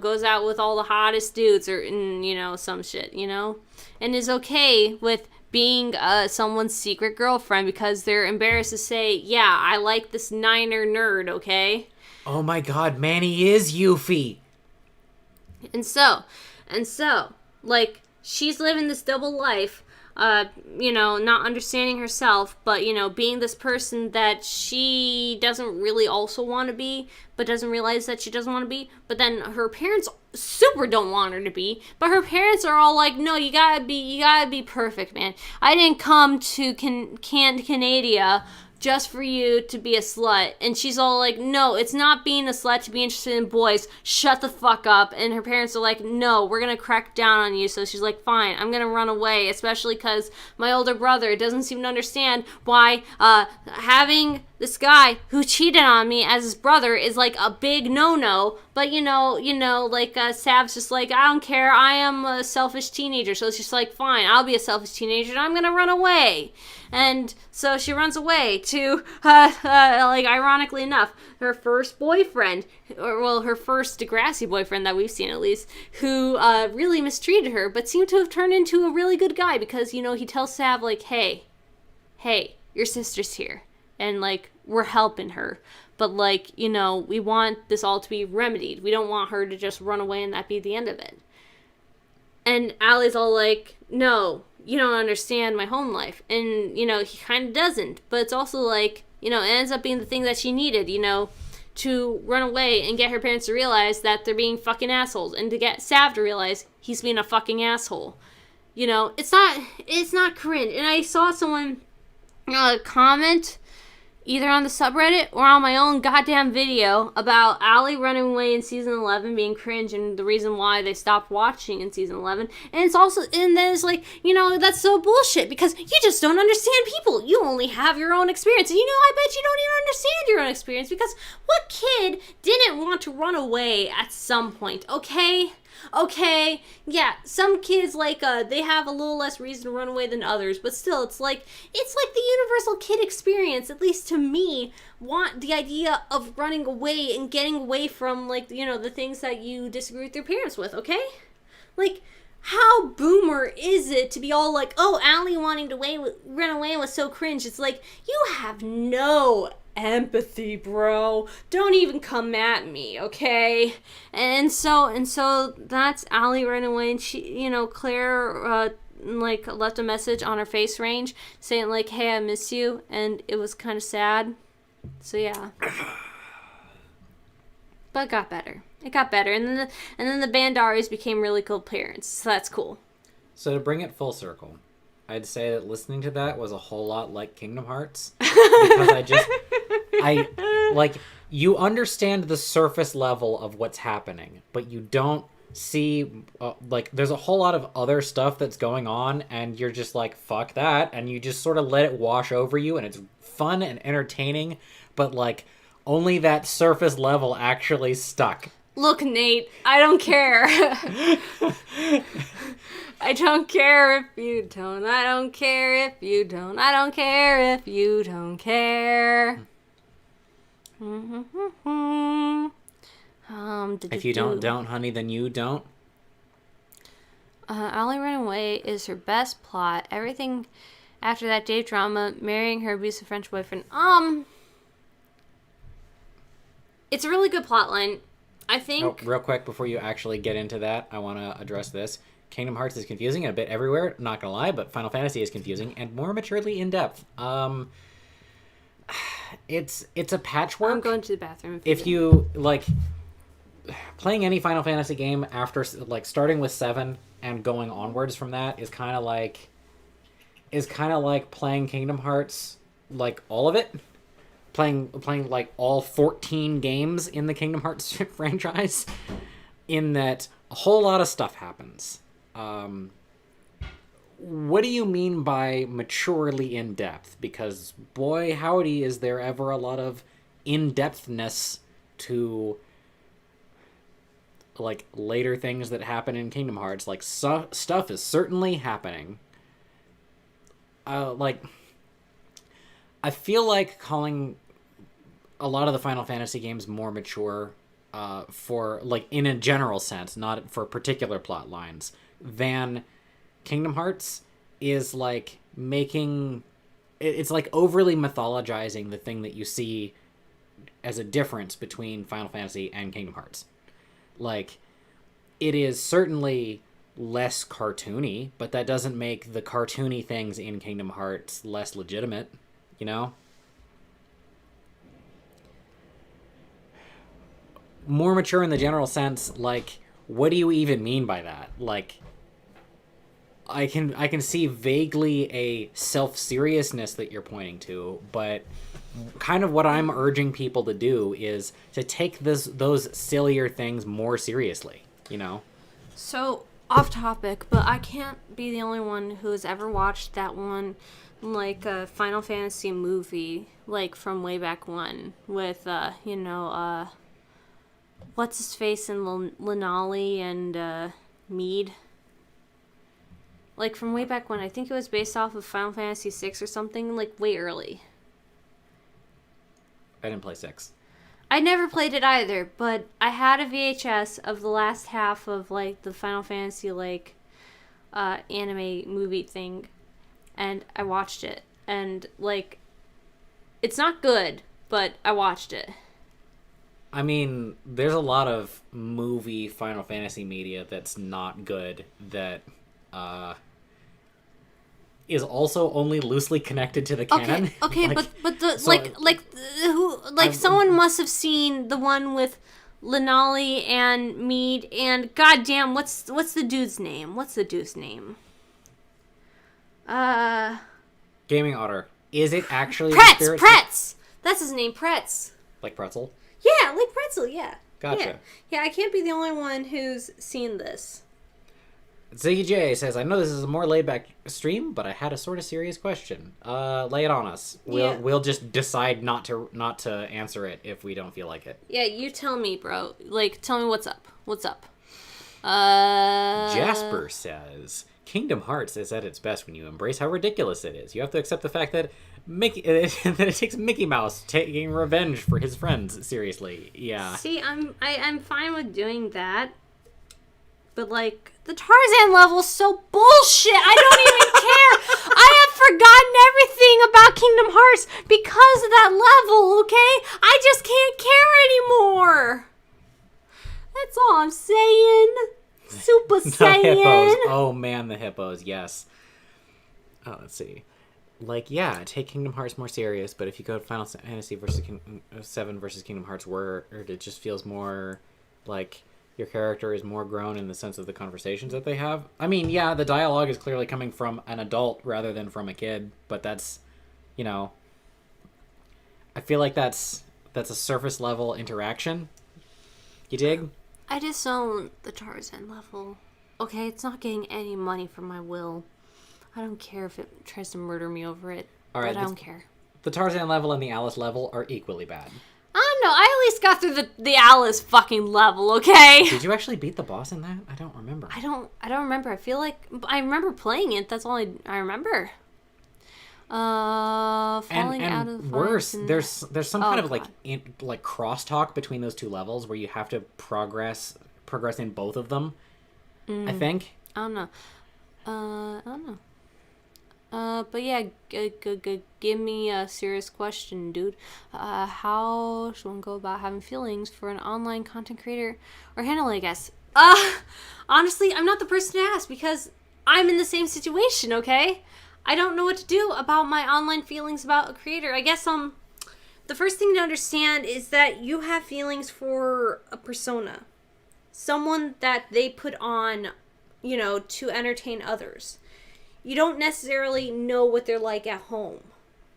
goes out with all the hottest dudes or, some shit, And is okay with being someone's secret girlfriend because they're embarrassed to say, yeah, I like this Niner nerd, okay? Oh my god, Manny is Yuffie. And so, like, she's living this double life, not understanding herself, but, being this person that she doesn't really also want to be, but doesn't realize that she doesn't want to be. But then her parents super don't want her to be, but her parents are all like, no, you gotta be perfect, man. I didn't come to Canada just for you to be a slut. And she's all like, no, it's not being a slut to be interested in boys. Shut the fuck up. And her parents are like, no, we're gonna crack down on you. So she's like, fine, I'm gonna run away, especially because my older brother doesn't seem to understand why having this guy who cheated on me as his brother is like a big no-no. But Sav's just like, I don't care, I am a selfish teenager. So it's just like, fine, I'll be a selfish teenager and I'm gonna run away. And so she runs away to, ironically enough, her first boyfriend, her first Degrassi boyfriend that we've seen at least, who really mistreated her, but seemed to have turned into a really good guy because, he tells Sav, like, hey, your sister's here, and, like, we're helping her. But, like, we want this all to be remedied. We don't want her to just run away and that be the end of it. And Allie's all like, no, you don't understand my home life. And, he kind of doesn't. But it's also like, it ends up being the thing that she needed, to run away and get her parents to realize that they're being fucking assholes. And to get Sav to realize he's being a fucking asshole. It's not cringe. And I saw someone comment either on the subreddit or on my own goddamn video about Allie running away in season 11 being cringe and the reason why they stopped watching in season 11. And it's also, and then it's like, that's so bullshit because you just don't understand people. You only have your own experience. And I bet you don't even understand your own experience because what kid didn't want to run away at some point, okay? Okay, yeah, some kids, they have a little less reason to run away than others, but still, it's like the universal kid experience, at least to me, want the idea of running away and getting away from, the things that you disagree with your parents with, okay? Like, how boomer is it to be all like, oh, Allie wanting to run away was so cringe. It's like, you have no empathy, bro. Don't even come at me, okay? And so that's Allie running away, and she, Claire, left a message on her face range saying, like, hey, I miss you, and it was kind of sad. So, yeah. But it got better. And then the Bandaris became really cool parents, so that's cool. So to bring it full circle, I'd say that listening to that was a whole lot like Kingdom Hearts. Because you understand the surface level of what's happening, but you don't see, there's a whole lot of other stuff that's going on, and you're just like, fuck that, and you just sort of let it wash over you, and it's fun and entertaining, but, only that surface level actually stuck. Look, Nate, I don't care. I don't care if you don't. I don't care if you don't. I don't care if you don't care. If you don't, honey, then you don't. Allie Running Away is her best plot. Everything after that Dave drama, marrying her abusive French boyfriend. It's a really good plotline. I think... Oh, real quick, before you actually get into that, I want to address this. Kingdom Hearts is confusing and a bit everywhere, not gonna lie, but Final Fantasy is confusing and more maturely in-depth. It's a patchwork. I'm going to the bathroom. If you, playing any Final Fantasy game after, starting with 7 and going onwards from that is kind of like... is kind of like playing Kingdom Hearts, like all of it. Playing like all 14 games in the Kingdom Hearts franchise, in that a whole lot of stuff happens. What do you mean by maturely in-depth? Because boy howdy, is there ever a lot of in-depthness to like later things that happen in Kingdom Hearts. Like stuff is certainly happening. Like I feel like calling a lot of the Final Fantasy games more mature, for like in a general sense, not for particular plot lines, than Kingdom Hearts is like making it's like overly mythologizing the thing that you see as a difference between Final Fantasy and Kingdom Hearts. Like, it is certainly less cartoony, but that doesn't make the cartoony things in Kingdom Hearts less legitimate, you know? More mature in the general sense, like, what do you even mean by that? Like, I can see vaguely a self-seriousness that you're pointing to, but kind of what I'm urging people to do is to take those sillier things more seriously, you know? So, off topic, but I can't be the only one who has ever watched that one, like, Final Fantasy movie, like, from way back when, with, what's his face and Linali and, Mead. Like, from way back when. I think it was based off of Final Fantasy VI or something, like, way early. I didn't play 6. I never played it either, but I had a VHS of the last half of, like, the Final Fantasy, like, anime movie thing, and I watched it. And, like, it's not good, but I watched it. I mean, there's a lot of movie Final Fantasy media that's not good, that is also only loosely connected to the canon. Okay, like, but the so, someone must have seen the one with Linali and Mead and goddamn, what's the dude's name? What's the dude's name? Gaming Otter. Is it actually Pretz? That's his name, Pretz. Like pretzel? Yeah, like pretzel, yeah. Gotcha. Yeah, I can't be the only one who's seen this. Ziggy J says, I know this is a more laid-back stream, but I had a sort of serious question. Lay it on us. We'll just decide not to answer it if we don't feel like it. Yeah, you tell me, bro. Like, tell me what's up. What's up? Jasper says, Kingdom Hearts is at its best when you embrace how ridiculous it is. You have to accept the fact that that it takes Mickey Mouse taking revenge for his friends seriously. Yeah. See, I'm fine with doing that. But, like, the Tarzan level's so bullshit. I don't even care. I have forgotten everything about Kingdom Hearts because of that level, okay? I just can't care anymore. That's all I'm saying. Super Saiyan. Hippos. Oh, man, the hippos, yes. Oh, let's see. Like, yeah, take Kingdom Hearts more serious, but if you go to Final Fantasy versus 7 versus Kingdom Hearts, where it just feels more like your character is more grown in the sense of the conversations that they have. I mean, yeah, the dialogue is clearly coming from an adult rather than from a kid, but that's, you know, I feel like that's a surface level interaction. You dig? I disown the Tarzan level. Okay, it's not getting any money from my will. I don't care if it tries to murder me over it. All right, but I don't care. The Tarzan level and the Alice level are equally bad. I don't know. I at least got through the Alice fucking level, okay? Did you actually beat the boss in that? I don't remember. I don't remember. I feel like I remember playing it. That's all I remember. Falling out of the worse, and... there's some kind of like crosstalk between those two levels where you have to progress in both of them. I think. I don't know. But yeah, give me a serious question, dude. How should one go about having feelings for an online content creator or handle it, I guess? Honestly, I'm not the person to ask because I'm in the same situation, okay? I don't know what to do about my online feelings about a creator. I guess, the first thing to understand is that you have feelings for a persona. Someone that they put on, to entertain others. you don't necessarily know what they're like at home.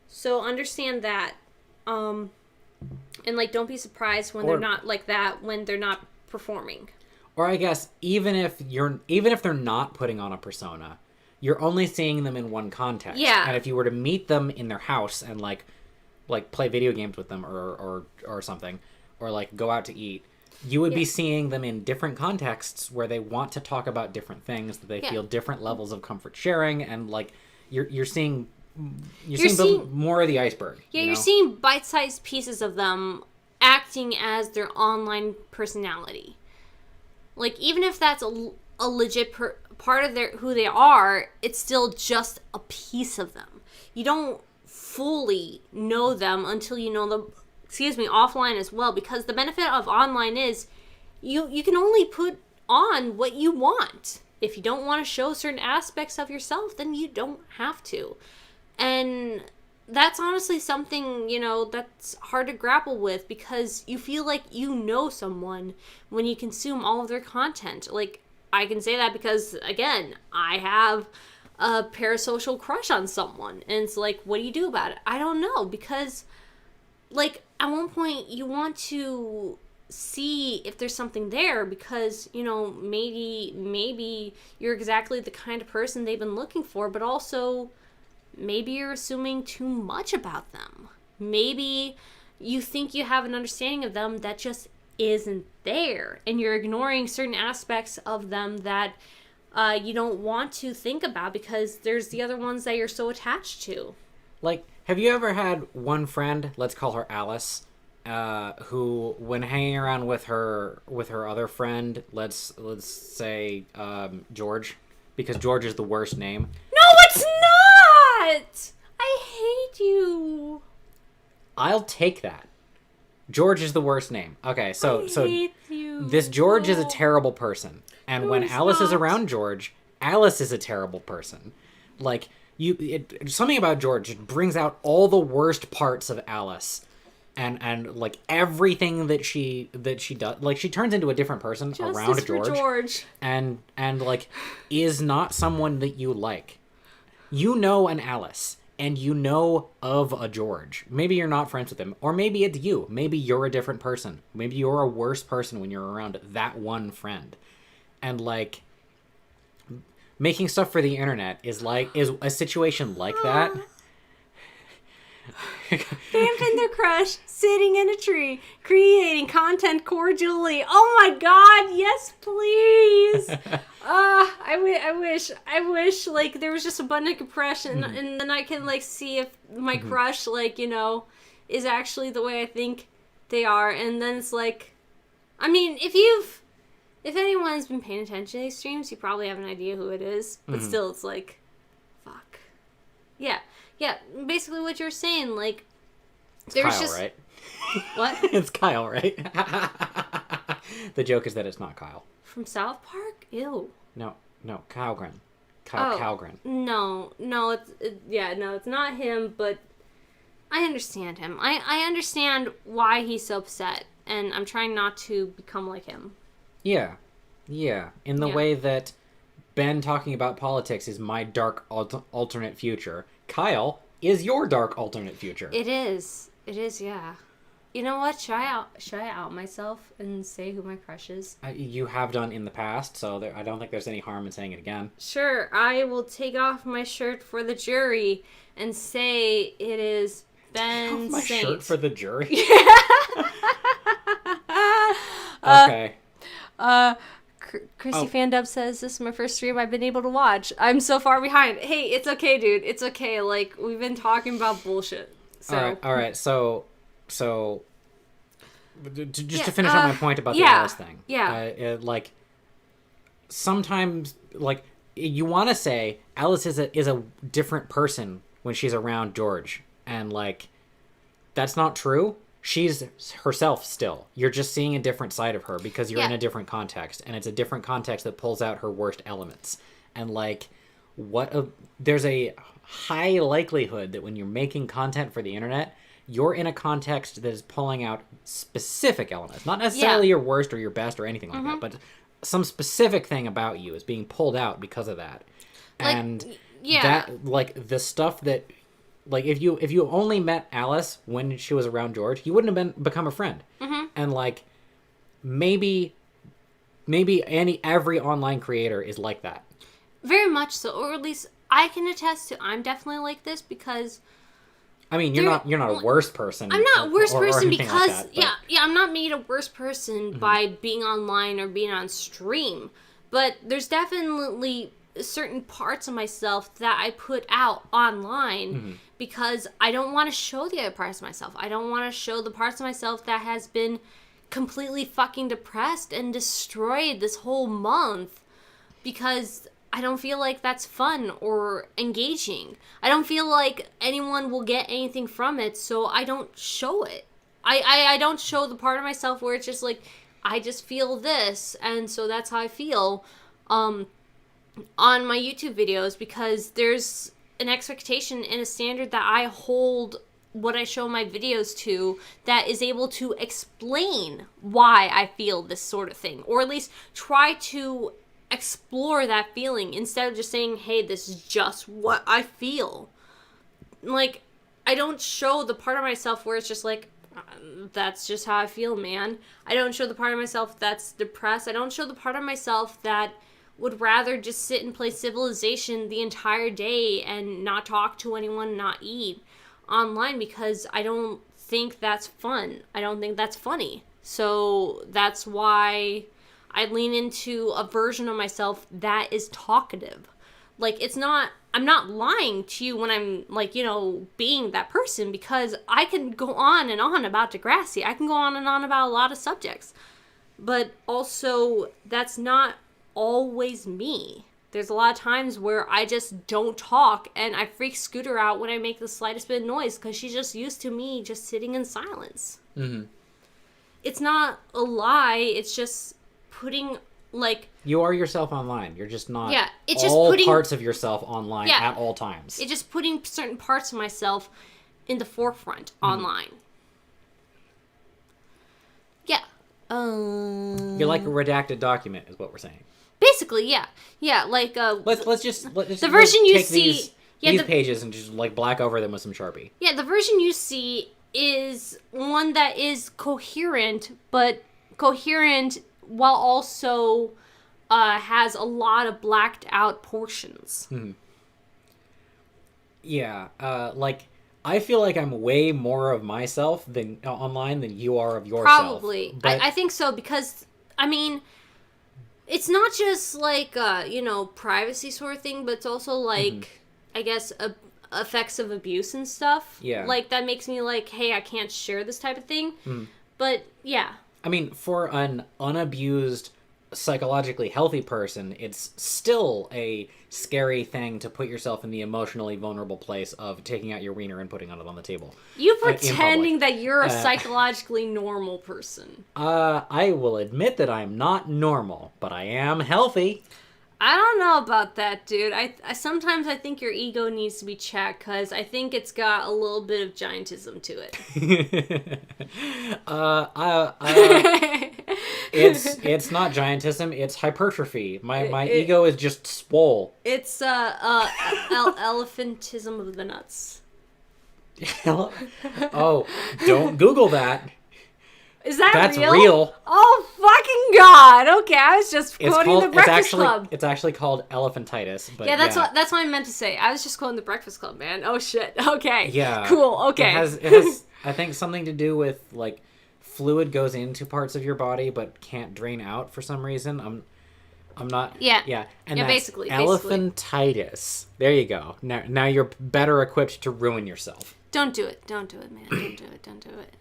So understand that. And, like, don't be surprised when they're not like that when they're not performing. Or I guess even if they're not putting on a persona, you're only seeing them in one context. Yeah. And if you were to meet them in their house and like play video games with them or something, or like go out to eat, you would be seeing them in different contexts where they want to talk about different things, that they feel different levels of comfort sharing, and like you're seeing more of the iceberg. Yeah, you're seeing bite-sized pieces of them acting as their online personality. Like, even if that's a legit part of who they are, it's still just a piece of them. You don't fully know them until you know them, offline as well, because the benefit of online is you can only put on what you want. If you don't want to show certain aspects of yourself, then you don't have to. And that's honestly something, that's hard to grapple with, because you feel like you know someone when you consume all of their content. Like, I can say that because, again, I have a parasocial crush on someone. And it's like, what do you do about it? I don't know, because, like, at one point you want to see if there's something there, because, maybe you're exactly the kind of person they've been looking for, but also maybe you're assuming too much about them. Maybe you think you have an understanding of them that just isn't there, and you're ignoring certain aspects of them that you don't want to think about because there's the other ones that you're so attached to. Like, have you ever had one friend, let's call her Alice, who, when hanging around with her other friend, let's say George, because George is the worst name. No, it's not! I hate you. I'll take that. George is the worst name. Okay, so hate you. This George is a terrible person. And when Alice is around George, Alice is a terrible person. Like, something about George, it brings out all the worst parts of Alice. And like everything that she does, like, she turns into a different person around George. And like is not someone that you like. You know an Alice, and you know of a George. Maybe you're not friends with him, or maybe it's you. Maybe you're a different person. Maybe you're a worse person when you're around that one friend. And like, making stuff for the internet is a situation like that. Vamp and their crush sitting in a tree creating content cordially. Oh my god, yes please. I wish like there was just a button I could press and then I can like see if my crush like is actually the way I think they are. And then it's like, I mean, if anyone's been paying attention to these streams, you probably have an idea who it is, but still it's like, fuck. Yeah, basically what you're saying, like, it's there's Kyle, just... right? What? It's Kyle, right? The joke is that it's not Kyle. From South Park? Ew. No, Kylgren. Kylgren. No, it's not him, but I understand him. I understand why he's so upset, and I'm trying not to become like him. Yeah. In the way that Ben talking about politics is my dark alternate future. Kyle is your dark alternate future. It is, yeah. You know what? Should I out myself and say who my crush is? You have done in the past, so I don't think there's any harm in saying it again. Sure, I will take off my shirt for the jury and say it is Ben my Saint. Shirt for the jury? Okay. Chrissy Fandub says, this is my first stream I've been able to watch. I'm so far behind. Hey, it's okay, dude. It's okay. Like, we've been talking about bullshit. So. All right. So just to finish up my point about the Alice thing. Yeah. Like, sometimes, like, you want to say Alice is a different person when she's around George. And, like, that's not true. She's herself still. You're just seeing a different side of her because you're in a different context, and it's a different context that pulls out her worst elements. And like, there's a high likelihood that when you're making content for the internet, you're in a context that is pulling out specific elements, not necessarily your worst or your best or anything like that, but some specific thing about you is being pulled out because of that. Like, and Yeah. That, like, the stuff that, like, if you only met Alice when she was around George, you wouldn't have become a friend. Mm-hmm. And, like, maybe every online creator is like that. Very much so, or at least I can attest to. I'm definitely like this because. I mean, you're not a worse person. I'm not a worse person because like that, I'm not made a worse person by being online or being on stream. But there's definitely certain parts of myself that I put out online because I don't want to show the other parts of myself. I don't want to show the parts of myself that has been completely fucking depressed and destroyed this whole month because I don't feel like that's fun or engaging. I don't feel like anyone will get anything from it, so I don't show it. I don't show the part of myself where it's just like, I just feel this, and so that's how I feel on my YouTube videos, because there's an expectation and a standard that I hold what I show my videos to that is able to explain why I feel this sort of thing, or at least try to explore that feeling instead of just saying, hey, this is just what I feel. Like, I don't show the part of myself where it's just like, that's just how I feel, man. I don't show the part of myself that's depressed. I don't show the part of myself that would rather just sit and play Civilization the entire day and not talk to anyone, not eat online, because I don't think that's fun. I don't think that's funny. So that's why I lean into a version of myself that is talkative. Like, I'm not lying to you when I'm, like, being that person, because I can go on and on about Degrassi. I can go on and on about a lot of subjects. But also, that's not always me. There's a lot of times where I just don't talk, and I freak Scooter out when I make the slightest bit of noise, because she's just used to me just sitting in silence. Mm-hmm. It's not a lie, it's just putting, like... You are yourself online. You're just not it's just all parts of yourself online at all times. It's just putting certain parts of myself in the forefront online. Yeah. You're like a redacted document, is what we're saying. Basically, yeah. Yeah, like... Let's just the version you take see... these pages and just, like, black over them with some Sharpie. Yeah, the version you see is one that is coherent, but coherent while also has a lot of blacked out portions. Yeah, like, I feel like I'm way more of myself than online than you are of yourself. Probably. But... I think so, because, I mean, it's not just, like, privacy sort of thing, but it's also, like, I guess, effects of abuse and stuff. Yeah. Like, that makes me like, hey, I can't share this type of thing. But, yeah. I mean, for an unabused, psychologically healthy person, it's still a scary thing to put yourself in the emotionally vulnerable place of taking out your wiener and putting it on the table. You pretending that you're a psychologically normal person. I will admit that I'm not normal, but I am healthy. I don't know about that, dude. I sometimes I think your ego needs to be checked, because I think it's got a little bit of giantism to it. It's not giantism, it's hypertrophy. My ego is just swole. It's elephantism of the nuts. Oh, don't Google that. Is that That's real? real. Oh, fucking God. Okay, I was just quoting The Breakfast Club. It's actually called elephantitis. But yeah, that's what I meant to say. I was just quoting The Breakfast Club, man. Oh, shit. Okay. Yeah. Cool. Okay. It has, I think, something to do with, like, fluid goes into parts of your body but can't drain out for some reason. I'm not... Yeah. Yeah. And yeah, that's basically. elephantitis. There you go. Now you're better equipped to ruin yourself. Don't do it. Don't do it, man. Don't do it. Don't do it.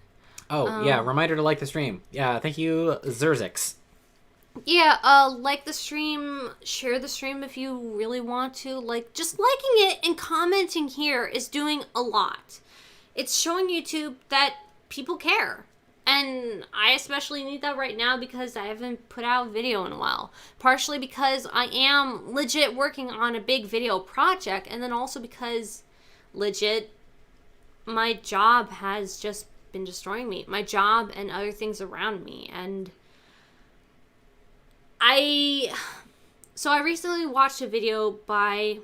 Oh, yeah, reminder to like the stream. Yeah, thank you, Zerzix. Yeah, like the stream, share the stream if you really want to. Like, just liking it and commenting here is doing a lot. It's showing YouTube that people care. And I especially need that right now because I haven't put out video in a while. Partially because I am legit working on a big video project, and then also because legit my job has just been destroying me. My job and other things around me. And I recently watched a video by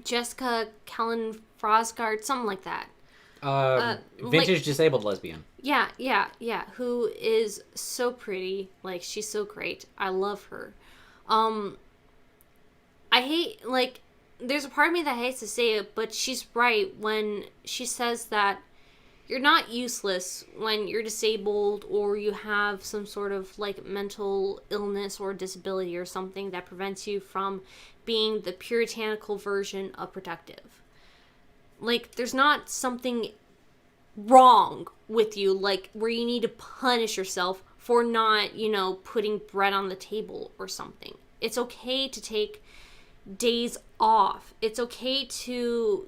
Jessica Kellen Frosgard, something like that. Vintage disabled lesbian. Yeah. Who is so pretty. Like, she's so great. I love her. I hate, like, there's a part of me that hates to say it, but she's right when she says that you're not useless when you're disabled or you have some sort of, like, mental illness or disability or something that prevents you from being the puritanical version of productive. Like, there's not something wrong with you, like, where you need to punish yourself for not, putting bread on the table or something. It's okay to take days off. It's okay to,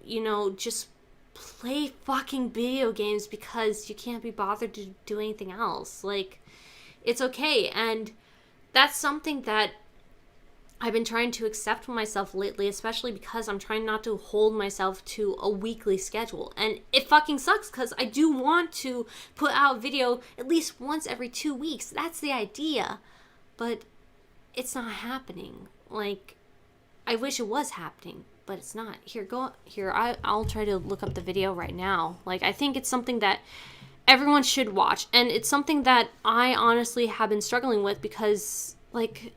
just play fucking video games because you can't be bothered to do anything else. Like, it's okay. And that's something that I've been trying to accept for myself lately, especially because I'm trying not to hold myself to a weekly schedule. And it fucking sucks because I do want to put out video at least once every 2 weeks. That's the idea. But it's not happening. Like, I wish it was happening, but it's not. I'll try to look up the video right now. Like, I think it's something that everyone should watch. And it's something that I honestly have been struggling with because, like...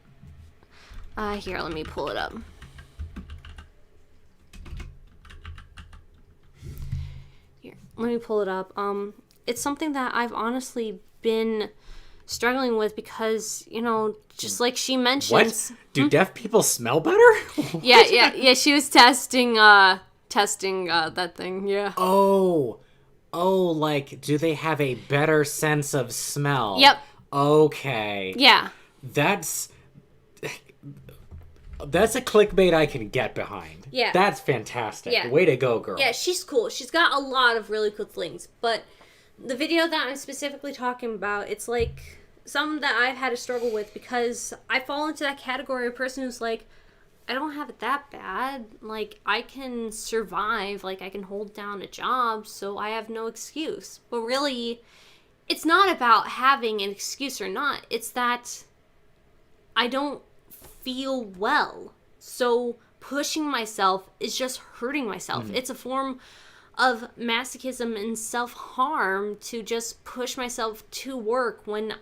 here, let me pull it up. Here, let me pull it up. It's something that I've honestly been struggling with because, just like she mentions... What? Do deaf people smell better? Yeah, she was testing that thing, yeah. Oh, like, do they have a better sense of smell? Yep. Okay. Yeah. That's a clickbait I can get behind. Yeah. That's fantastic. Yeah. Way to go, girl. Yeah, she's cool. She's got a lot of really cool things. But the video that I'm specifically talking about, it's like something that I've had to struggle with because I fall into that category of person who's like, I don't have it that bad. Like, I can survive. Like, I can hold down a job, so I have no excuse. But really, it's not about having an excuse or not. It's that I don't feel well. So pushing myself is just hurting myself. It's a form of masochism and self-harm to just push myself to work when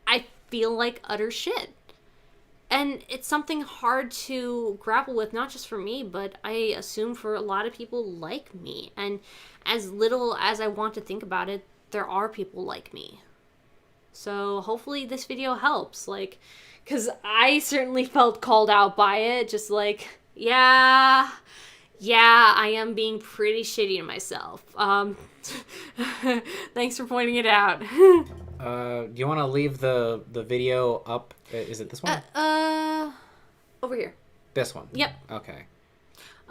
I feel like utter shit. And it's something hard to grapple with, not just for me, but I assume for a lot of people like me. And as little as I want to think about it, there are people like me. So hopefully this video helps. Like, because I certainly felt called out by it. Just like, yeah, I am being pretty shitty to myself. Thanks for pointing it out. Do you want to leave the video up? Is it this one? Over here. This one? Yep. Okay.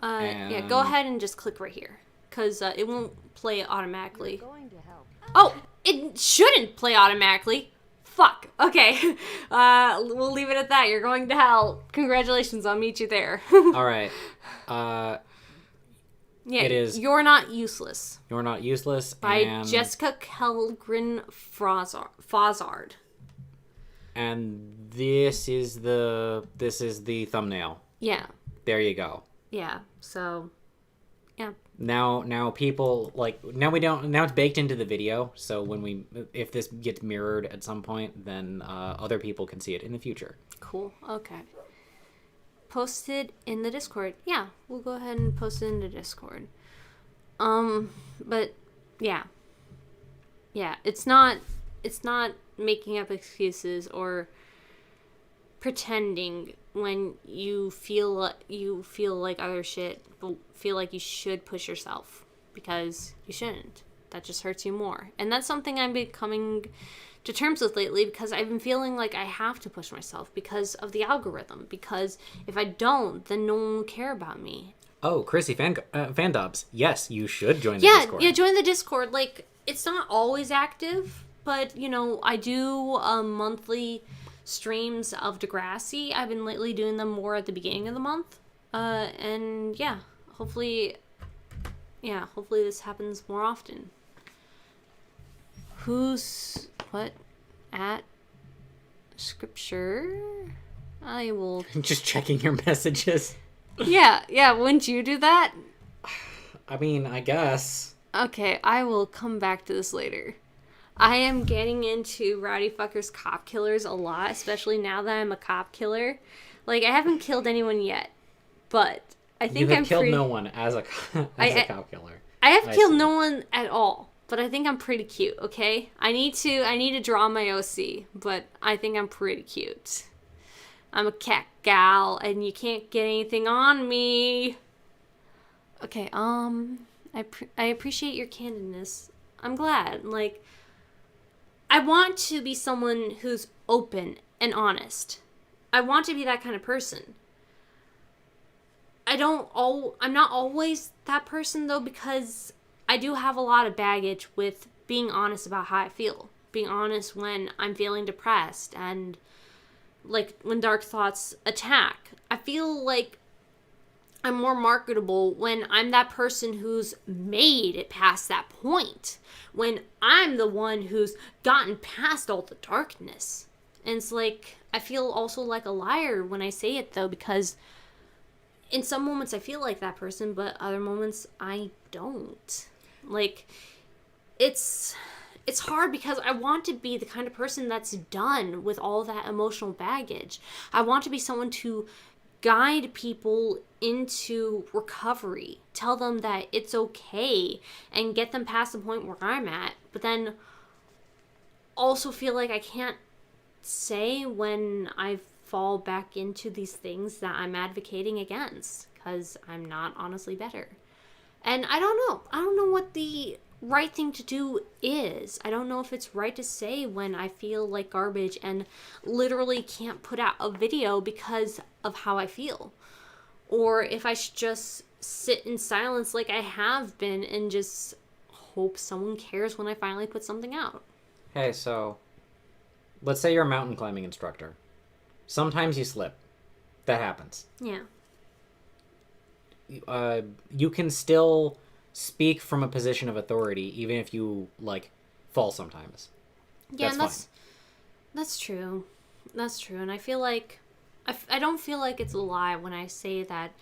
Yeah, go ahead and just click right here. Because it won't play automatically. Going to help. Oh, it shouldn't play automatically. Fuck. Okay. We'll leave it at that. You're going to hell. Congratulations. I'll meet you there. All right. Yeah, it is. You're Not Useless. You're Not Useless. By Jessica Kellgren Fozard. And this is the thumbnail. Yeah. There you go. Yeah. So, yeah. Now people now it's baked into the video. So if this gets mirrored at some point, then other people can see it in the future. Cool. Okay. Posted in the Discord. Yeah, we'll go ahead and post it in the Discord. But yeah, it's not making up excuses or pretending when you feel like other shit, but feel like you should push yourself, because you shouldn't. That just hurts you more. And that's something I'm becoming to terms with lately, because I've been feeling like I have to push myself because of the algorithm, because if I don't, then no one will care about me. Oh, Chrissy fan dubs. Yes, you should join the Discord. Yeah, join the Discord. Like, it's not always active, but, I do monthly streams of Degrassi. I've been lately doing them more at the beginning of the month. And yeah, hopefully this happens more often. Who's what at scripture? I will just checking your messages. Yeah, wouldn't you do that? I mean, I guess. Okay, I will come back to this later. I am getting into Rowdy Fuckers cop killers a lot, especially now that I'm a cop killer. Like, I haven't killed anyone yet, but I You think have I'm killed pretty... no one as a cop killer. I have I killed see. no one at all, but I think I'm pretty cute, okay? I need to draw my OC, but I think I'm pretty cute. I'm a cat gal, and you can't get anything on me. Okay, I appreciate your candidness. I'm glad. Like, I want to be someone who's open and honest. I want to be that kind of person. I'm not always that person though, because I do have a lot of baggage with being honest about how I feel. Being honest when I'm feeling depressed and like when dark thoughts attack. I feel like I'm more marketable when I'm that person who's made it past that point. When I'm the one who's gotten past all the darkness. And it's like, I feel also like a liar when I say it though, because in some moments I feel like that person, but other moments I don't. Like, it's hard because I want to be the kind of person that's done with all that emotional baggage. I want to be someone to guide people into recovery, tell them that it's okay, and get them past the point where I'm at, but then also feel like I can't say when I fall back into these things that I'm advocating against, because I'm not honestly better. And I don't know what the right thing to do is. I don't know if it's right to say when I feel like garbage and literally can't put out a video because of how I feel. Or if I should just sit in silence like I have been and just hope someone cares when I finally put something out. Hey, so let's say you're a mountain climbing instructor. Sometimes you slip. That happens. Yeah. You can still speak from a position of authority, even if you like fall sometimes. Yeah, That's fine. that's true. That's true. And I feel like I don't feel like it's a lie when I say that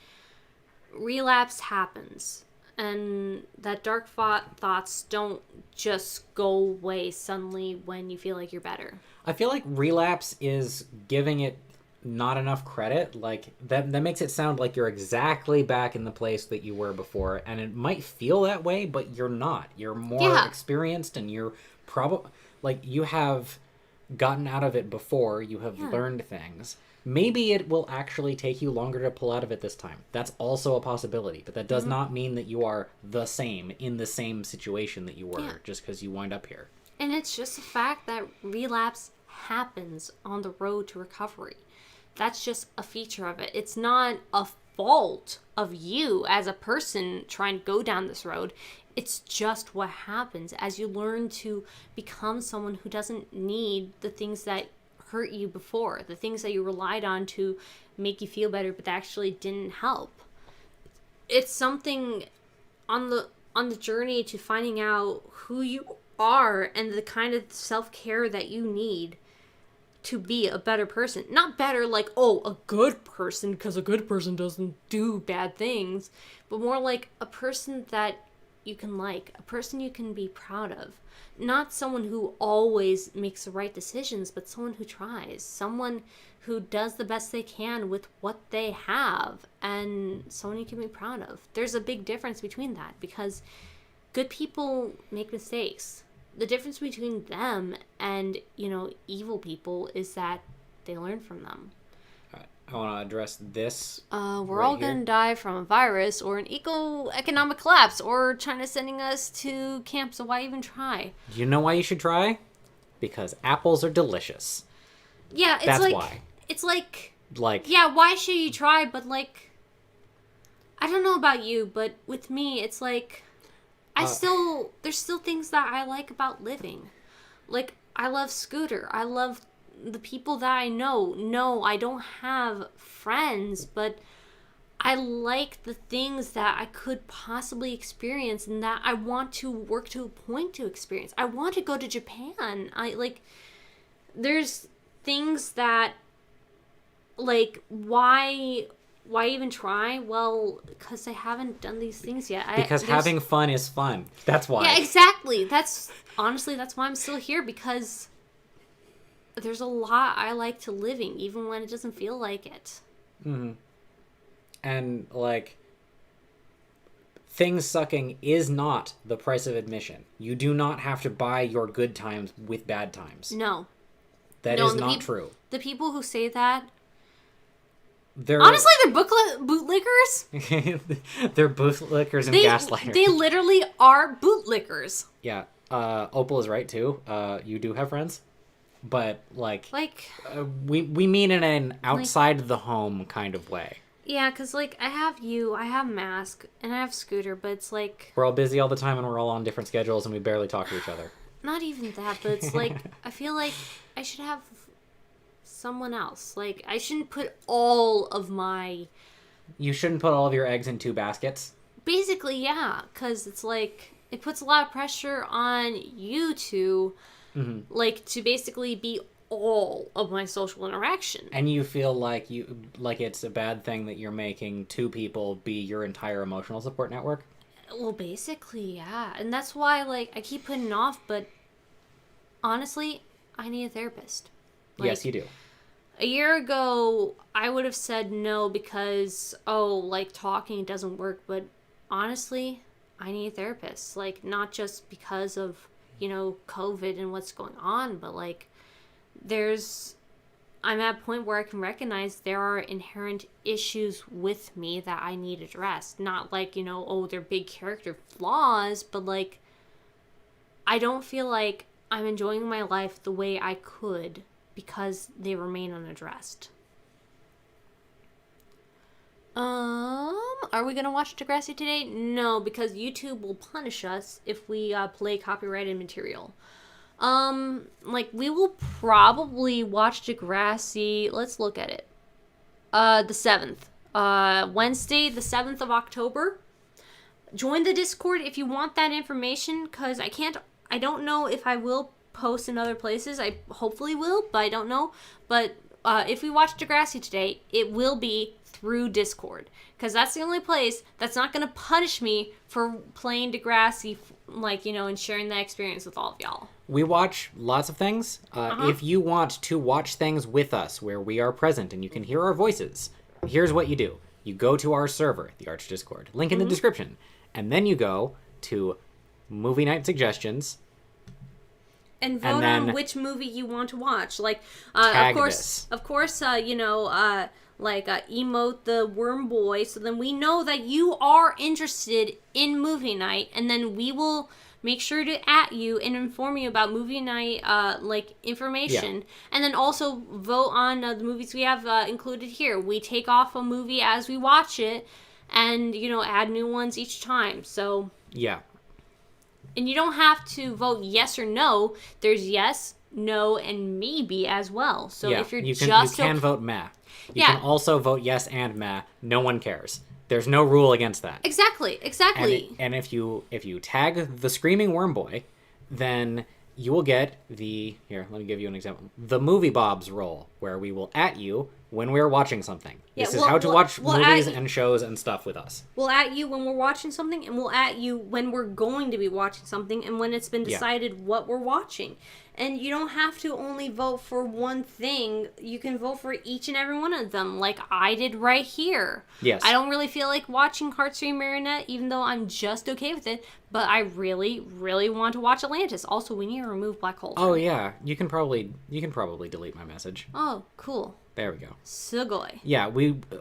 relapse happens and that dark thoughts don't just go away suddenly when you feel like you're better. I feel like relapse is giving it not enough credit. Like that makes it sound like you're exactly back in the place that you were before, and it might feel that way, but you're not. You're more experienced, and you're probably like you have gotten out of it before. You have learned things. Maybe it will actually take you longer to pull out of it this time. That's also a possibility, but that does not mean that you are the same in the same situation that you were just because you wind up here. And it's just the fact that relapse happens on the road to recovery. That's just a feature of it. It's not a fault of you as a person trying to go down this road. It's just what happens as you learn to become someone who doesn't need the things that hurt you before, the things that you relied on to make you feel better but that actually didn't help. It's something on the journey to finding out who you are and the kind of self-care that you need to be a better person. Not better like, oh, a good person, because a good person doesn't do bad things, but more like a person that you can like, a person you can be proud of. Not someone who always makes the right decisions, but someone who tries. Someone who does the best they can with what they have, and someone you can be proud of. There's a big difference between that, because good people make mistakes. The difference between them and, evil people is that they learn from them. I want to address this. We're all going to die from a virus or an economic collapse or China sending us to camp, so why even try? Do you know why you should try? Because apples are delicious. Yeah, it's That's like... why. It's like... Like... Yeah, why should you try? But, like... I don't know about you, but with me, it's like... There's still things that I like about living. Like, I love Scooter. I love the people that I know. No, I don't have friends, but I like the things that I could possibly experience and that I want to work to a point to experience. I want to go to Japan. There's things that, like, why why even try? Well, because I haven't done these things yet. Because having fun is fun. That's why. Yeah, exactly. That's why I'm still here, because there's a lot I like to living, even when it doesn't feel like it. Mm-hmm. And, like, things sucking is not the price of admission. You do not have to buy your good times with bad times. No. That is not true. The people who say that, They're bootlickers. They're bootlickers and gaslighters. They literally are bootlickers. Yeah. Opal is right, too. You do have friends. But, like we mean in an outside the home kind of way. Yeah, because, like, I have Mask, and I have Scooter, but it's like... We're all busy all the time, and we're all on different schedules, and we barely talk to each other. Not even that, but it's like, I feel like I should have someone else. Like, I shouldn't put all of my... You shouldn't put all of your eggs in 2 baskets? Basically, yeah, because it's like, it puts a lot of pressure on you to, like, to basically be all of my social interaction. And you feel like it's a bad thing that you're making 2 people be your entire emotional support network? Well, basically, yeah. And that's why, like, I keep putting it off, but honestly, I need a therapist. Like, yes, you do. A year ago, I would have said no because, like, talking doesn't work, but honestly, I need a therapist. Like, not just because of, COVID and what's going on, but, like, I'm at a point where I can recognize there are inherent issues with me that I need addressed. Not like, they're big character flaws, but like, I don't feel like I'm enjoying my life the way I could because they remain unaddressed. Are we gonna watch Degrassi today? No, because YouTube will punish us if we play copyrighted material. We will probably watch Degrassi. Let's look at it. The 7th. Wednesday, the 7th of October. Join the Discord if you want that information, because I don't know if I will post in other places. I hopefully will, but I don't know. But, if we watch Degrassi today, it will be through Discord, because that's the only place that's not going to punish me for playing Degrassi, and sharing that experience with all of y'all. We watch lots of things. If you want to watch things with us where we are present and you can hear our voices, here's what you do. You go to our server, the Arch Discord, link in the description, and then you go to Movie Night Suggestions. And vote on which movie you want to watch. Like, emote the worm boy, so then we know that you are interested in movie night, and then we will make sure to @ you and inform you about movie night information, and then also vote on the movies we have included here. We take off a movie as we watch it, and add new ones each time. So and you don't have to vote yes or no. There's yes, no, and maybe as well. So if you can vote meh. You can also vote yes and meh. No one cares. There's no rule against that. Exactly. And if you tag the Screaming Worm Boy, then you will get here, let me give you an example. The Movie Bobs role, where we will @ you when we're watching something. This is how to watch movies and shows and stuff with us. We'll @ you when we're watching something, and we'll @ you when we're going to be watching something, and when it's been decided what we're watching. And you don't have to only vote for one thing. You can vote for each and every one of them, like I did right here. Yes. I don't really feel like watching Heartstring Marionette, even though I'm just okay with it. But I really, really want to watch Atlantis. Also, we need to remove Black Hole. Oh yeah, you can probably delete my message. Oh, cool. There we go. Sugoi. Yeah,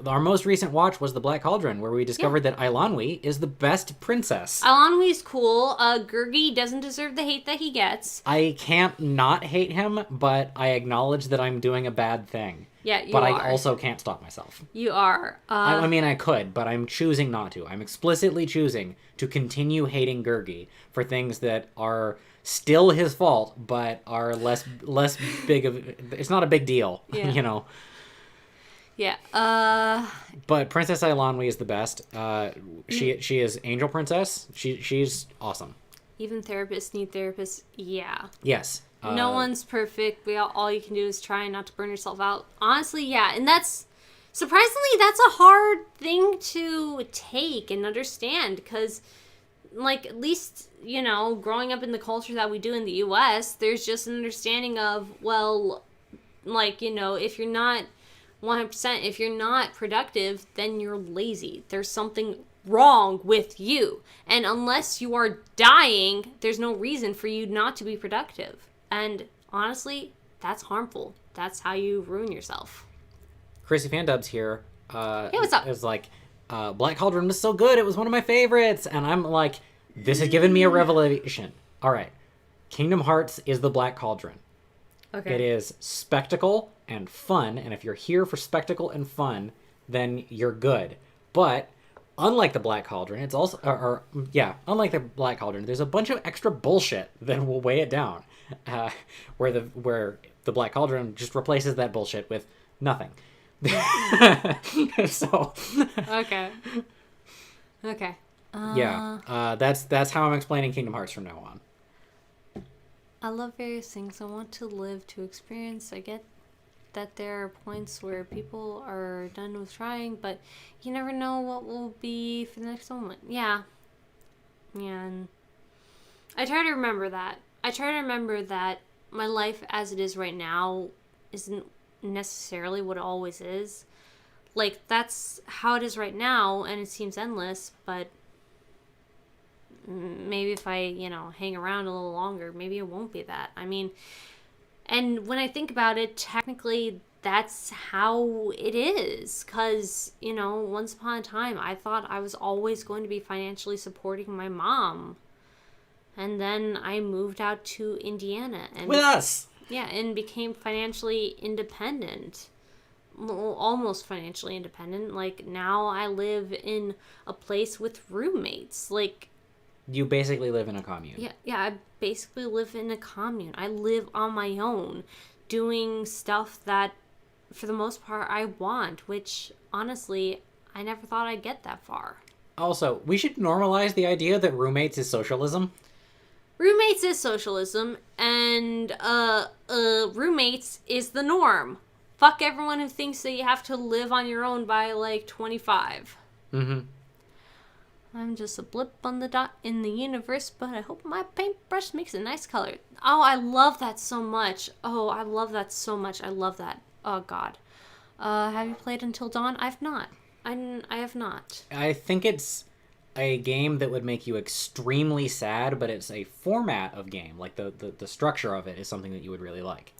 our most recent watch was The Black Cauldron, where we discovered that Eilonwy is the best princess. Eilonwy's cool. Gurgi doesn't deserve the hate that he gets. I can't not hate him, but I acknowledge that I'm doing a bad thing. Yeah, you but are. But I also can't stop myself. You are. I mean, I could, but I'm choosing not to. I'm explicitly choosing to continue hating Gurgi for things that are still his fault, but are less big of... It's not a big deal, Yeah. But Princess Eilonwy is the best. She is Angel Princess. She's awesome. Even therapists need therapists. Yeah. Yes. No one's perfect. All you can do is try not to burn yourself out. Honestly, yeah. And that's surprisingly, that's a hard thing to take and understand because, like, at least, you know, growing up in the culture that we do in the US, there's just an understanding of, well, like, you know, if you're not 100%, if you're not productive, then you're lazy. There's something wrong with you. And unless you are dying, there's no reason for you not to be productive. And honestly, that's harmful. That's how you ruin yourself. Chrissy Fandubs here. Hey, what's up? Is like, Black Cauldron was so good. It was one of my favorites. And I'm like, this has given me a revelation. All right. Kingdom Hearts is the Black Cauldron. Okay. It is spectacle and fun. And if you're here for spectacle and fun, then you're good. But unlike the Black Cauldron, it's also, unlike the Black Cauldron, there's a bunch of extra bullshit that will weigh it down. Where the Black Cauldron just replaces that bullshit with nothing. So Okay. That's how I'm explaining Kingdom Hearts from now on. I love various things. I want to live to experience. I get that there are points where people are done with trying, but you never know what will be for the next moment. Yeah, and I try to remember that. I try to remember that my life as it is right now isn't necessarily what it always is. Like, that's how it is right now, and it seems endless, but maybe if I, you know, hang around a little longer, maybe it won't be that. I mean, and when I think about it, technically, that's how it is. Because, you know, once upon a time, I thought I was always going to be financially supporting my mom. And then I moved out to Indiana. And with us! Yeah, and became financially independent. Almost financially independent. Like, now I live in a place with roommates. Like, you basically live in a commune. Yeah, I basically live in a commune. I live on my own, doing stuff that, for the most part, I want, which, honestly, I never thought I'd get that far. Also, we should normalize the idea that roommates is socialism. Roommates is socialism, and, roommates is the norm. Fuck everyone who thinks that you have to live on your own by, like, 25. Mm-hmm. I'm just a blip on the dot in the universe, but I hope my paintbrush makes a nice color. Oh, I love that so much. Oh, I love that so much. I love that. Oh, God. Have you played Until Dawn? I've not. I have not. I think it's a game that would make you extremely sad, but it's a format of game. Like, the structure of it is something that you would really like.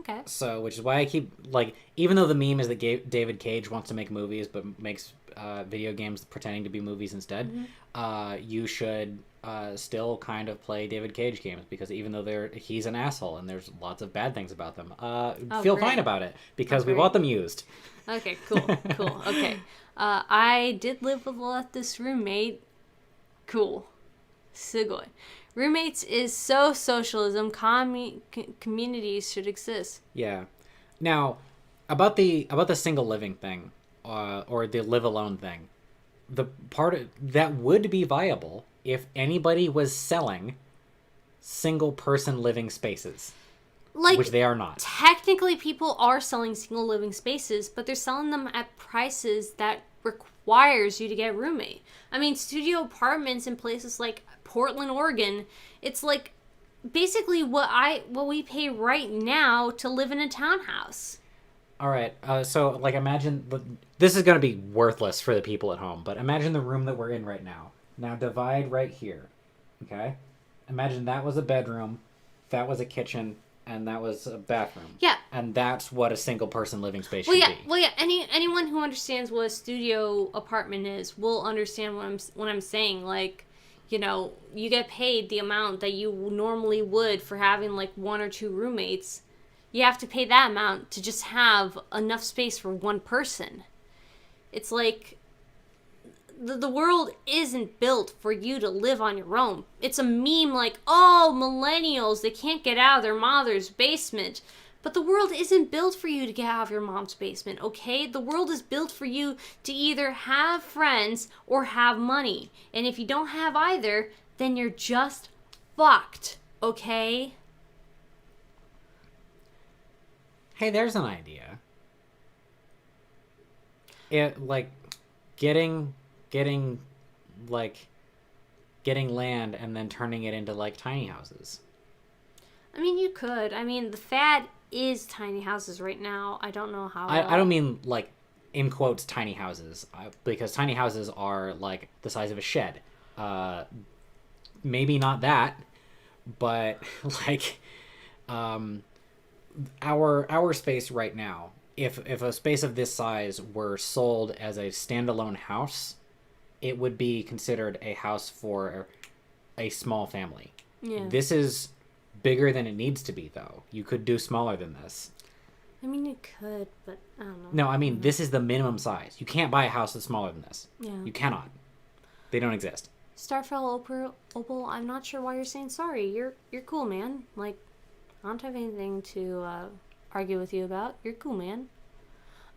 Okay. So, which is why I keep, like, even though the meme is that David Cage wants to make movies, but makes video games pretending to be movies instead, you should still kind of play David Cage games, because even though he's an asshole and there's lots of bad things about them, feel fine about it, because we bought them used. Okay, cool. Okay. I did live with this roommate. Cool. Sugoi. Roommates is so socialism. Communities should exist. Yeah. Now, about the single living thing, or the live alone thing, the part that would be viable if anybody was selling single person living spaces, like, which they are not. Technically, people are selling single living spaces, but they're selling them at prices that requires you to get a roommate. I mean, studio apartments in places like Portland, Oregon, it's like basically what we pay right now to live in a townhouse. All right, so like imagine this is going to be worthless for the people at home, but imagine the room that we're in right now. Now divide right here, okay? Imagine that was a bedroom, that was a kitchen, and that was a bathroom. Yeah. And that's what a single person living space should be. Well, yeah. Anyone who understands what a studio apartment is will understand what I'm saying. Like, you know, you get paid the amount that you normally would for having like one or two roommates. You have to pay that amount to just have enough space for one person. It's like the world isn't built for you to live on your own. It's a meme like, oh, millennials, they can't get out of their mother's basement. But the world isn't built for you to get out of your mom's basement, okay? The world is built for you to either have friends or have money. And if you don't have either, then you're just fucked, okay? Hey, there's an idea. it like getting getting like getting land and then turning it into like tiny houses. I mean, you could. I mean, the fad is tiny houses right now. I don't know how. I don't mean like in quotes tiny houses, because tiny houses are like the size of a shed. Maybe not that, but like our space right now, if a space of this size were sold as a standalone house, it would be considered a house for a small family. Yeah. This is bigger than it needs to be, though. You could do smaller than this. I mean, you could, but I don't know. No, I mean, this is the minimum size. You can't buy a house that's smaller than this. Yeah. You cannot. They don't exist. Starfell Opal, I'm not sure why you're saying sorry. You're cool, man. Like, I don't have anything to argue with you about. You're cool, man.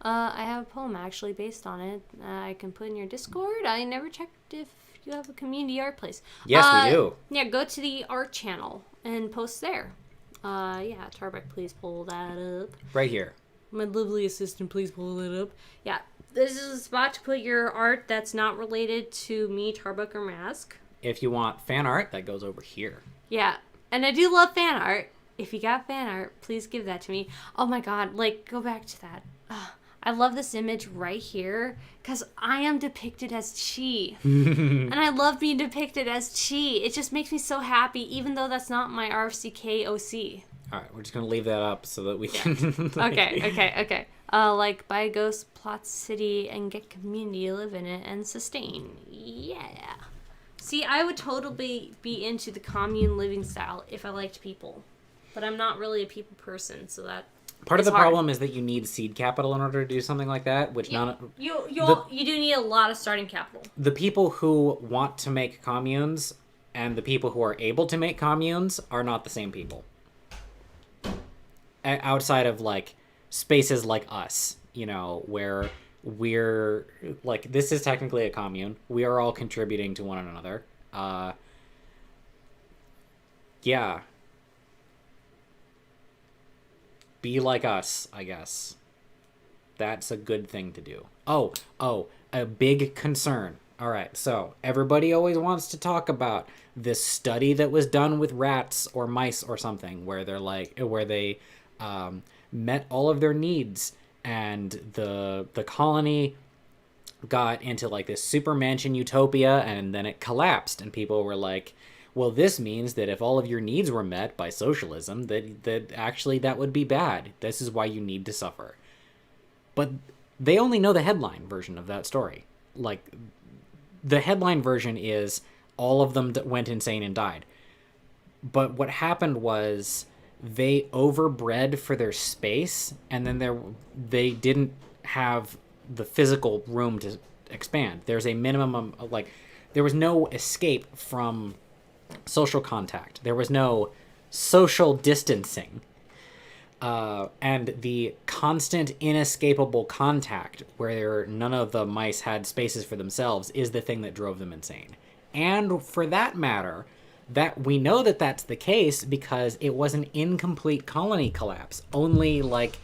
I have a poem actually based on it. I can put in your Discord. I never checked if you have a community art place. Yes, we do. Yeah, go to the art channel and post there. Yeah, Tarbuck, please pull that up. Right here. My lovely assistant, please pull it up. Yeah, this is a spot to put your art that's not related to me, Tarbuck, or Mask. If you want fan art, that goes over here. Yeah, and I do love fan art. If you got fan art, please give that to me. Oh my god, like, go back to that. I love this image right here because I am depicted as Chi. And I love being depicted as Chi. It just makes me so happy, even though that's not my RFCK OC. All right, we're just going to leave that up so that we can... Okay. Like, buy a ghost, plot city, and get community, live in it, and sustain. Yeah. See, I would totally be into the commune living style if I liked people. But I'm not really a people person, so that... Part of the hard. problem is that you need seed capital in order to do something like that, which you do need a lot of starting capital. The people who want to make communes and the people who are able to make communes are not the same people. Outside of like spaces like us, you know, where we're like, this is technically a commune. We are all contributing to one another. Yeah. Be like us, I guess. That's a good thing to do. Oh, a big concern. All right, so everybody always wants to talk about this study that was done with rats or mice or something, where they met all of their needs, and the colony got into like this super mansion utopia, and then it collapsed, and people were like, well, this means that if all of your needs were met by socialism, that actually that would be bad. This is why you need to suffer. But they only know the headline version of that story. Like, the headline version is all of them went insane and died. But what happened was they overbred for their space, and then they didn't have the physical room to expand. There's a minimum of, like, there was no escape from social contact. There was no social distancing. And the constant inescapable contact where none of the mice had spaces for themselves is the thing that drove them insane. And for that matter, that we know that that's the case because it was an incomplete colony collapse. Only like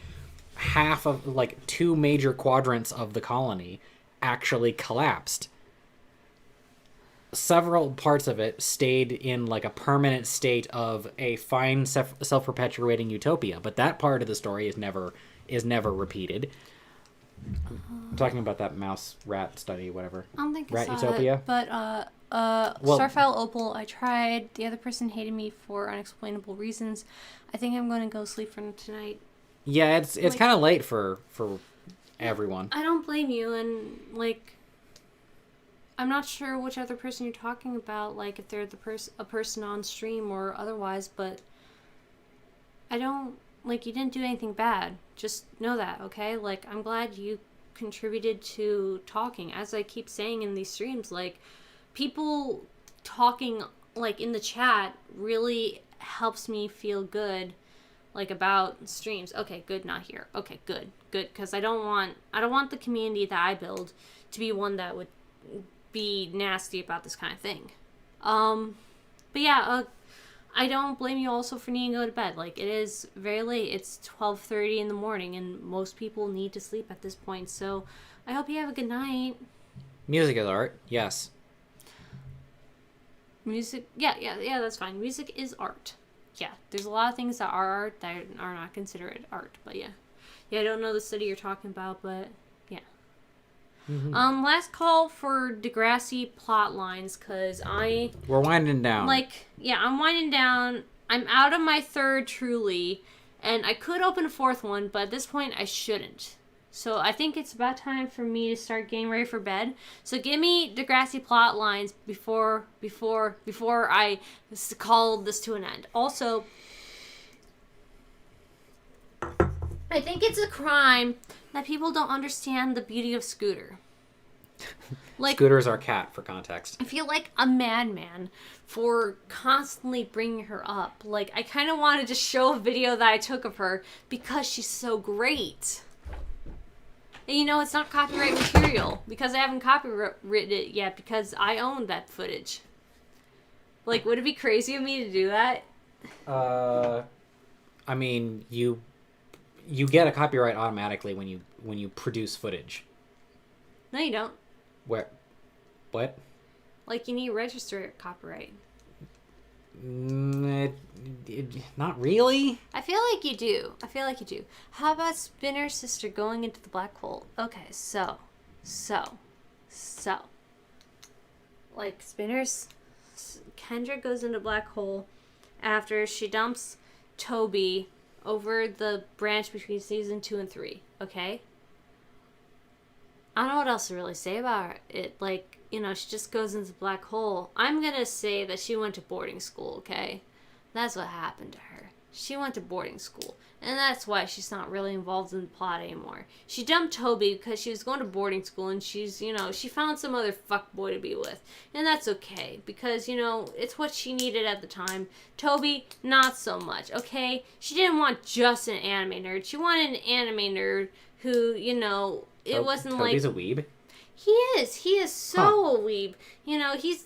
half of, like, 2 major quadrants of the colony actually collapsed. Several parts of it stayed in like a permanent state of a fine self-perpetuating utopia, but that part of the story is never repeated. I'm talking about that mouse rat study, whatever. I don't think Rat I saw Utopia. it, but Starfile Opal, I tried. The other person hated me for unexplainable reasons. I think I'm going to go sleep for tonight. Yeah, it's like, kind of late for everyone. I don't blame you, and like, I'm not sure which other person you're talking about, like if they're a person on stream or otherwise, but I don't, like, you didn't do anything bad. Just know that, okay? Like, I'm glad you contributed to talking. As I keep saying in these streams, like, people talking, like, in the chat really helps me feel good, like, about streams. Okay, good, not here. Okay, good, because I don't want the community that I build to be one that would be nasty about this kind of thing. But yeah, I don't blame you also for needing to go to bed. Like, it is very late. It's 12:30 in the morning, and most people need to sleep at this point. So I hope you have a good night. Music is art, yes. Music, yeah, that's fine. Music is art. Yeah, there's a lot of things that are art that are not considered art, but yeah. Yeah, I don't know the study you're talking about, but yeah. Mm-hmm. Last call for Degrassi plot lines, because We're winding down. I'm winding down. I'm out of my third, truly, and I could open a fourth one, but at this point, I shouldn't. So I think it's about time for me to start getting ready for bed. So give me Degrassi plot lines before I call this to an end. Also, I think it's a crime that people don't understand the beauty of Scooter. Scooter's our cat, for context. I feel like a madman for constantly bringing her up. Like, I kind of wanted to show a video that I took of her because she's so great. And it's not copyright material because I haven't copyrighted it yet because I own that footage. Like, would it be crazy of me to do that? I mean, you get a copyright automatically when you produce footage. No, you don't. Where? What? Like, you need to register a copyright. Not really. I feel like you do. How about Spinner's sister going into the black hole? Okay, so. Like, Kendra goes into black hole after she dumps Toby over the branch between season 2 and 3, okay? I don't know what else to really say about it. Like, she just goes into the black hole. I'm gonna say that she went to boarding school, okay? That's what happened to her. She went to boarding school. And that's why she's not really involved in the plot anymore. She dumped Toby because she was going to boarding school and she found some other fuckboy to be with. And that's okay because, it's what she needed at the time. Toby, not so much, okay? She didn't want just an anime nerd. She wanted an anime nerd who, it wasn't Toby's like... a weeb? He is so a weeb.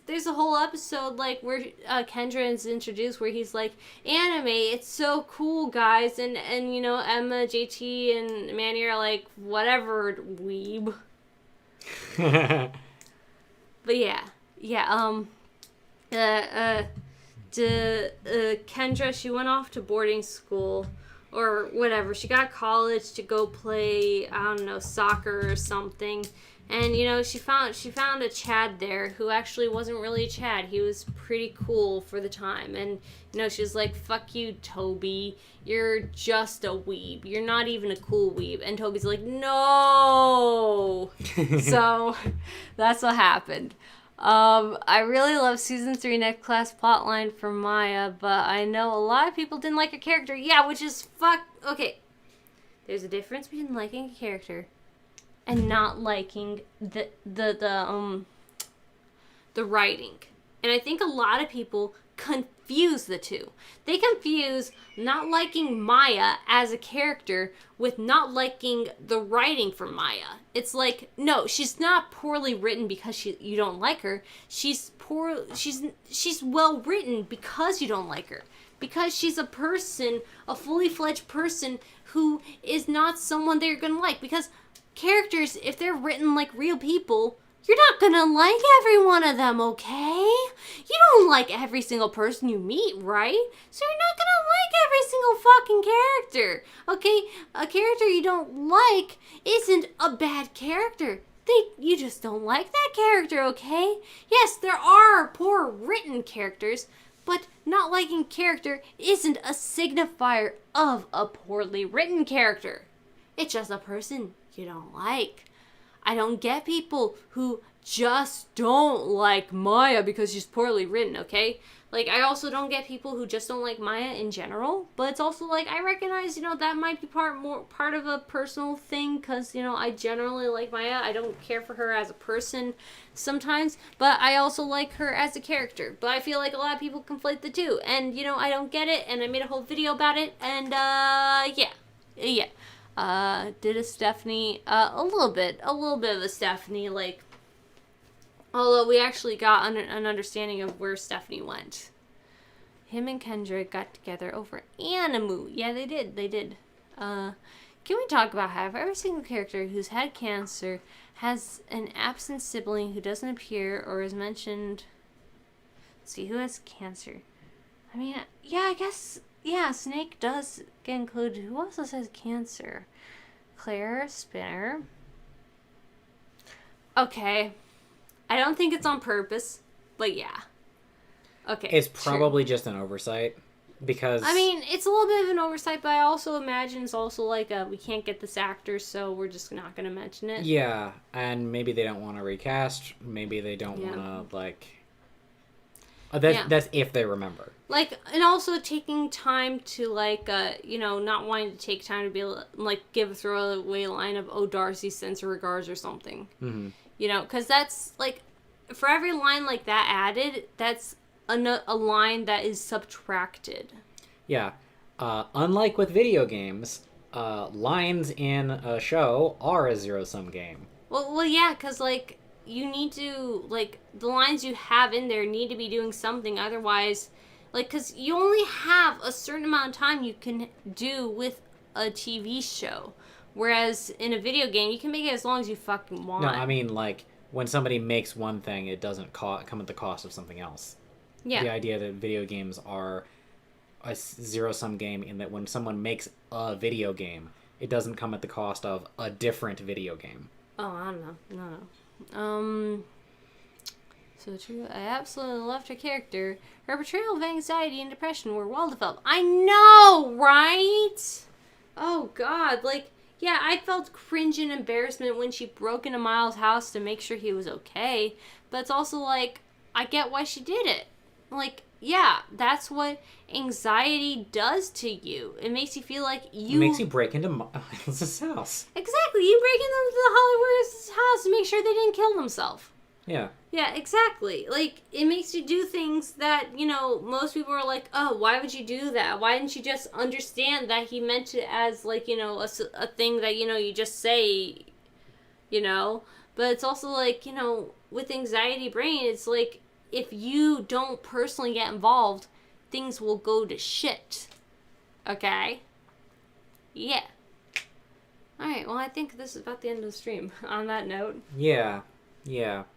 There's a whole episode like where Kendra is introduced where he's like, anime, it's so cool, guys, and Emma, JT, and Manny are like, whatever, weeb. But Kendra, she went off to boarding school or whatever. She got college to go play, I don't know, soccer or something. And, she found a Chad there who actually wasn't really a Chad. He was pretty cool for the time. And, she was like, fuck you, Toby. You're just a weeb. You're not even a cool weeb. And Toby's like, no! So, that's what happened. I really love season 3 next class plotline for Maya, but I know a lot of people didn't like her character. Yeah, which is okay. There's a difference between liking a character and not liking the writing. And I think a lot of people confuse the two. They confuse not liking Maya as a character with not liking the writing for Maya. It's like, no, she's not poorly written because you don't like her. She's well written because you don't like her. Because she's a person, a fully fledged person who is not someone that you're gonna like. Because characters, if they're written like real people, you're not gonna like every one of them, okay? You don't like every single person you meet, right? So you're not gonna like every single fucking character, okay? A character you don't like isn't a bad character. You just don't like that character, okay? Yes, there are poor written characters, but not liking character isn't a signifier of a poorly written character. It's just a person you don't like. I don't get people who just don't like Maya because she's poorly written, okay? Like, I also don't get people who just don't like Maya in general, but it's also like, I recognize, that might be part of a personal thing, because, I generally like Maya. I don't care for her as a person sometimes, but I also like her as a character. But I feel like a lot of people conflate the two, and, I don't get it, and I made a whole video about it, and, yeah. Did a Stephanie, a little bit of a Stephanie, like, although we actually got an understanding of where Stephanie went. Him and Kendra got together over Animu. Yeah, they did. Can we talk about how every single character who's had cancer has an absent sibling who doesn't appear or is mentioned? Let's see, who has cancer? I mean, yeah, I guess, yeah, Snake does get included. Who else has cancer? Claire, Spinner. Okay. I don't think it's on purpose, but yeah. Okay. It's probably just an oversight. Because I mean, it's a little bit of an oversight, but I also imagine it's also like we can't get this actor, so we're just not going to mention it. Yeah, and maybe they don't want to recast. Maybe they don't want to, like... That's if they remember. Like, and also taking time to, like, not wanting to take time to be, like, give a throwaway line of, oh, Darcy sends her regards or something. Mm-hmm. You know, because that's, like, for every line like that added, that's a line that is subtracted. Yeah. Unlike with video games, lines in a show are a zero-sum game. Well, yeah, because, like, you need to, like, the lines you have in there need to be doing something, otherwise, like, because you only have a certain amount of time you can do with a TV show, whereas in a video game, you can make it as long as you fucking want. No, I mean, like, when somebody makes one thing, it doesn't come at the cost of something else. Yeah. The idea that video games are a zero-sum game in that when someone makes a video game, it doesn't come at the cost of a different video game. Oh, I don't know. No. So true. I absolutely loved her character. Her portrayal of anxiety and depression were well developed. I know, right? Oh, God. Like, yeah, I felt cringe and embarrassment when she broke into Miles' house to make sure he was okay. But it's also like, I get why she did it. Like, yeah, that's what anxiety does to you. It makes you feel like you... It makes you break into Miles' house. Exactly. You break into the Hollywood's house to make sure they didn't kill themselves. Yeah. Yeah, exactly. Like, it makes you do things that, most people are like, oh, why would you do that? Why didn't you just understand that he meant it as, like, a thing that, you just say, But it's also like, with anxiety brain, it's like, if you don't personally get involved, things will go to shit. Okay? Yeah. Alright, well, I think this is about the end of the stream. On that note. Yeah.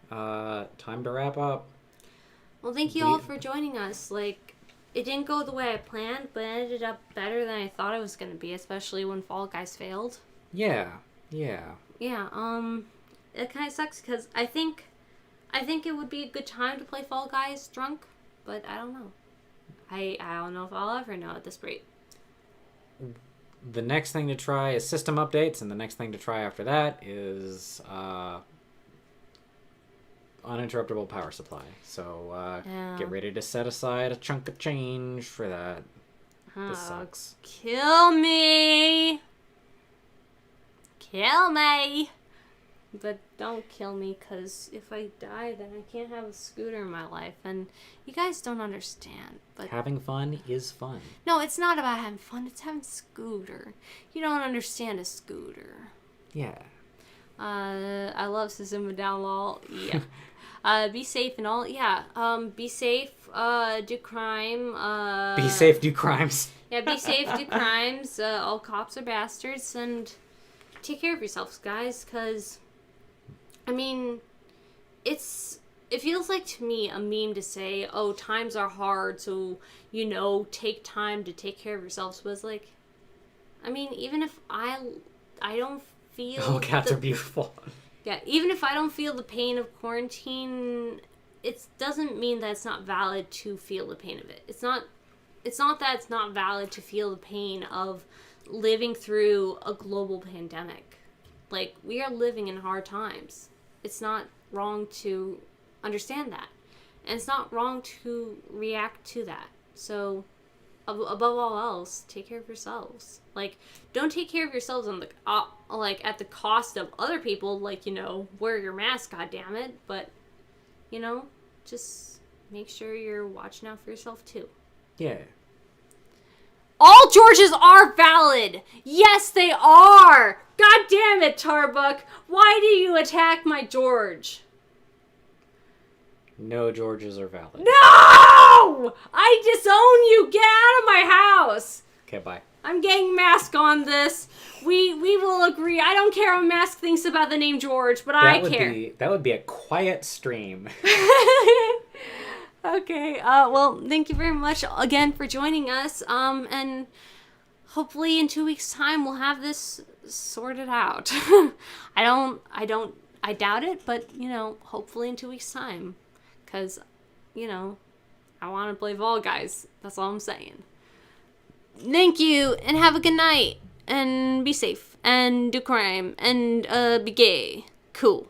Time to wrap up. Well, thank you all for joining us. Like, it didn't go the way I planned, but it ended up better than I thought it was going to be, especially when Fall Guys failed. Yeah. Yeah, it kind of sucks because I think it would be a good time to play Fall Guys drunk, but I don't know. I don't know if I'll ever know at this rate. The next thing to try is system updates, and the next thing to try after that is uninterruptible power supply. So get ready to set aside a chunk of change for that. This sucks. Kill me! Kill me! But don't kill me, because if I die, then I can't have a scooter in my life. And you guys don't understand. But having fun is fun. No, it's not about having fun. It's having a scooter. You don't understand a scooter. Yeah. I love System of Down lol. Yeah. Be safe and all. Yeah. Be safe. Do crime. Be safe, do crimes. Yeah, be safe, do crimes. All cops are bastards. And take care of yourselves, guys, because... I mean, it feels like to me a meme to say, oh, times are hard, so, take time to take care of yourselves. But it's like, I mean, even if I don't feel... Oh, cats are beautiful. Yeah, even if I don't feel the pain of quarantine, it doesn't mean that it's not valid to feel the pain of it. It's not that it's not valid to feel the pain of living through a global pandemic. Like, we are living in hard times. It's not wrong to understand that. And it's not wrong to react to that. So, above all else, take care of yourselves. Like, don't take care of yourselves on the, at the cost of other people. Like, wear your mask, goddammit. But, just make sure you're watching out for yourself, too. Yeah. All Georges are valid! Yes, they are! God damn it, Tarbuck! Why do you attack my George? No Georges are valid. No! I disown you! Get out of my house! Okay, bye. I'm getting Mask on this. We will agree. I don't care what Mask thinks about the name George, but I care. That would be a quiet stream. Okay. Well, thank you very much again for joining us. And hopefully in 2 weeks' time we'll have this sorted out. I doubt it, but hopefully in 2 weeks' time, because I want to play FallGuys. That's all I'm saying. Thank you, and have a good night, and be safe, and do crime, and be gay. Cool.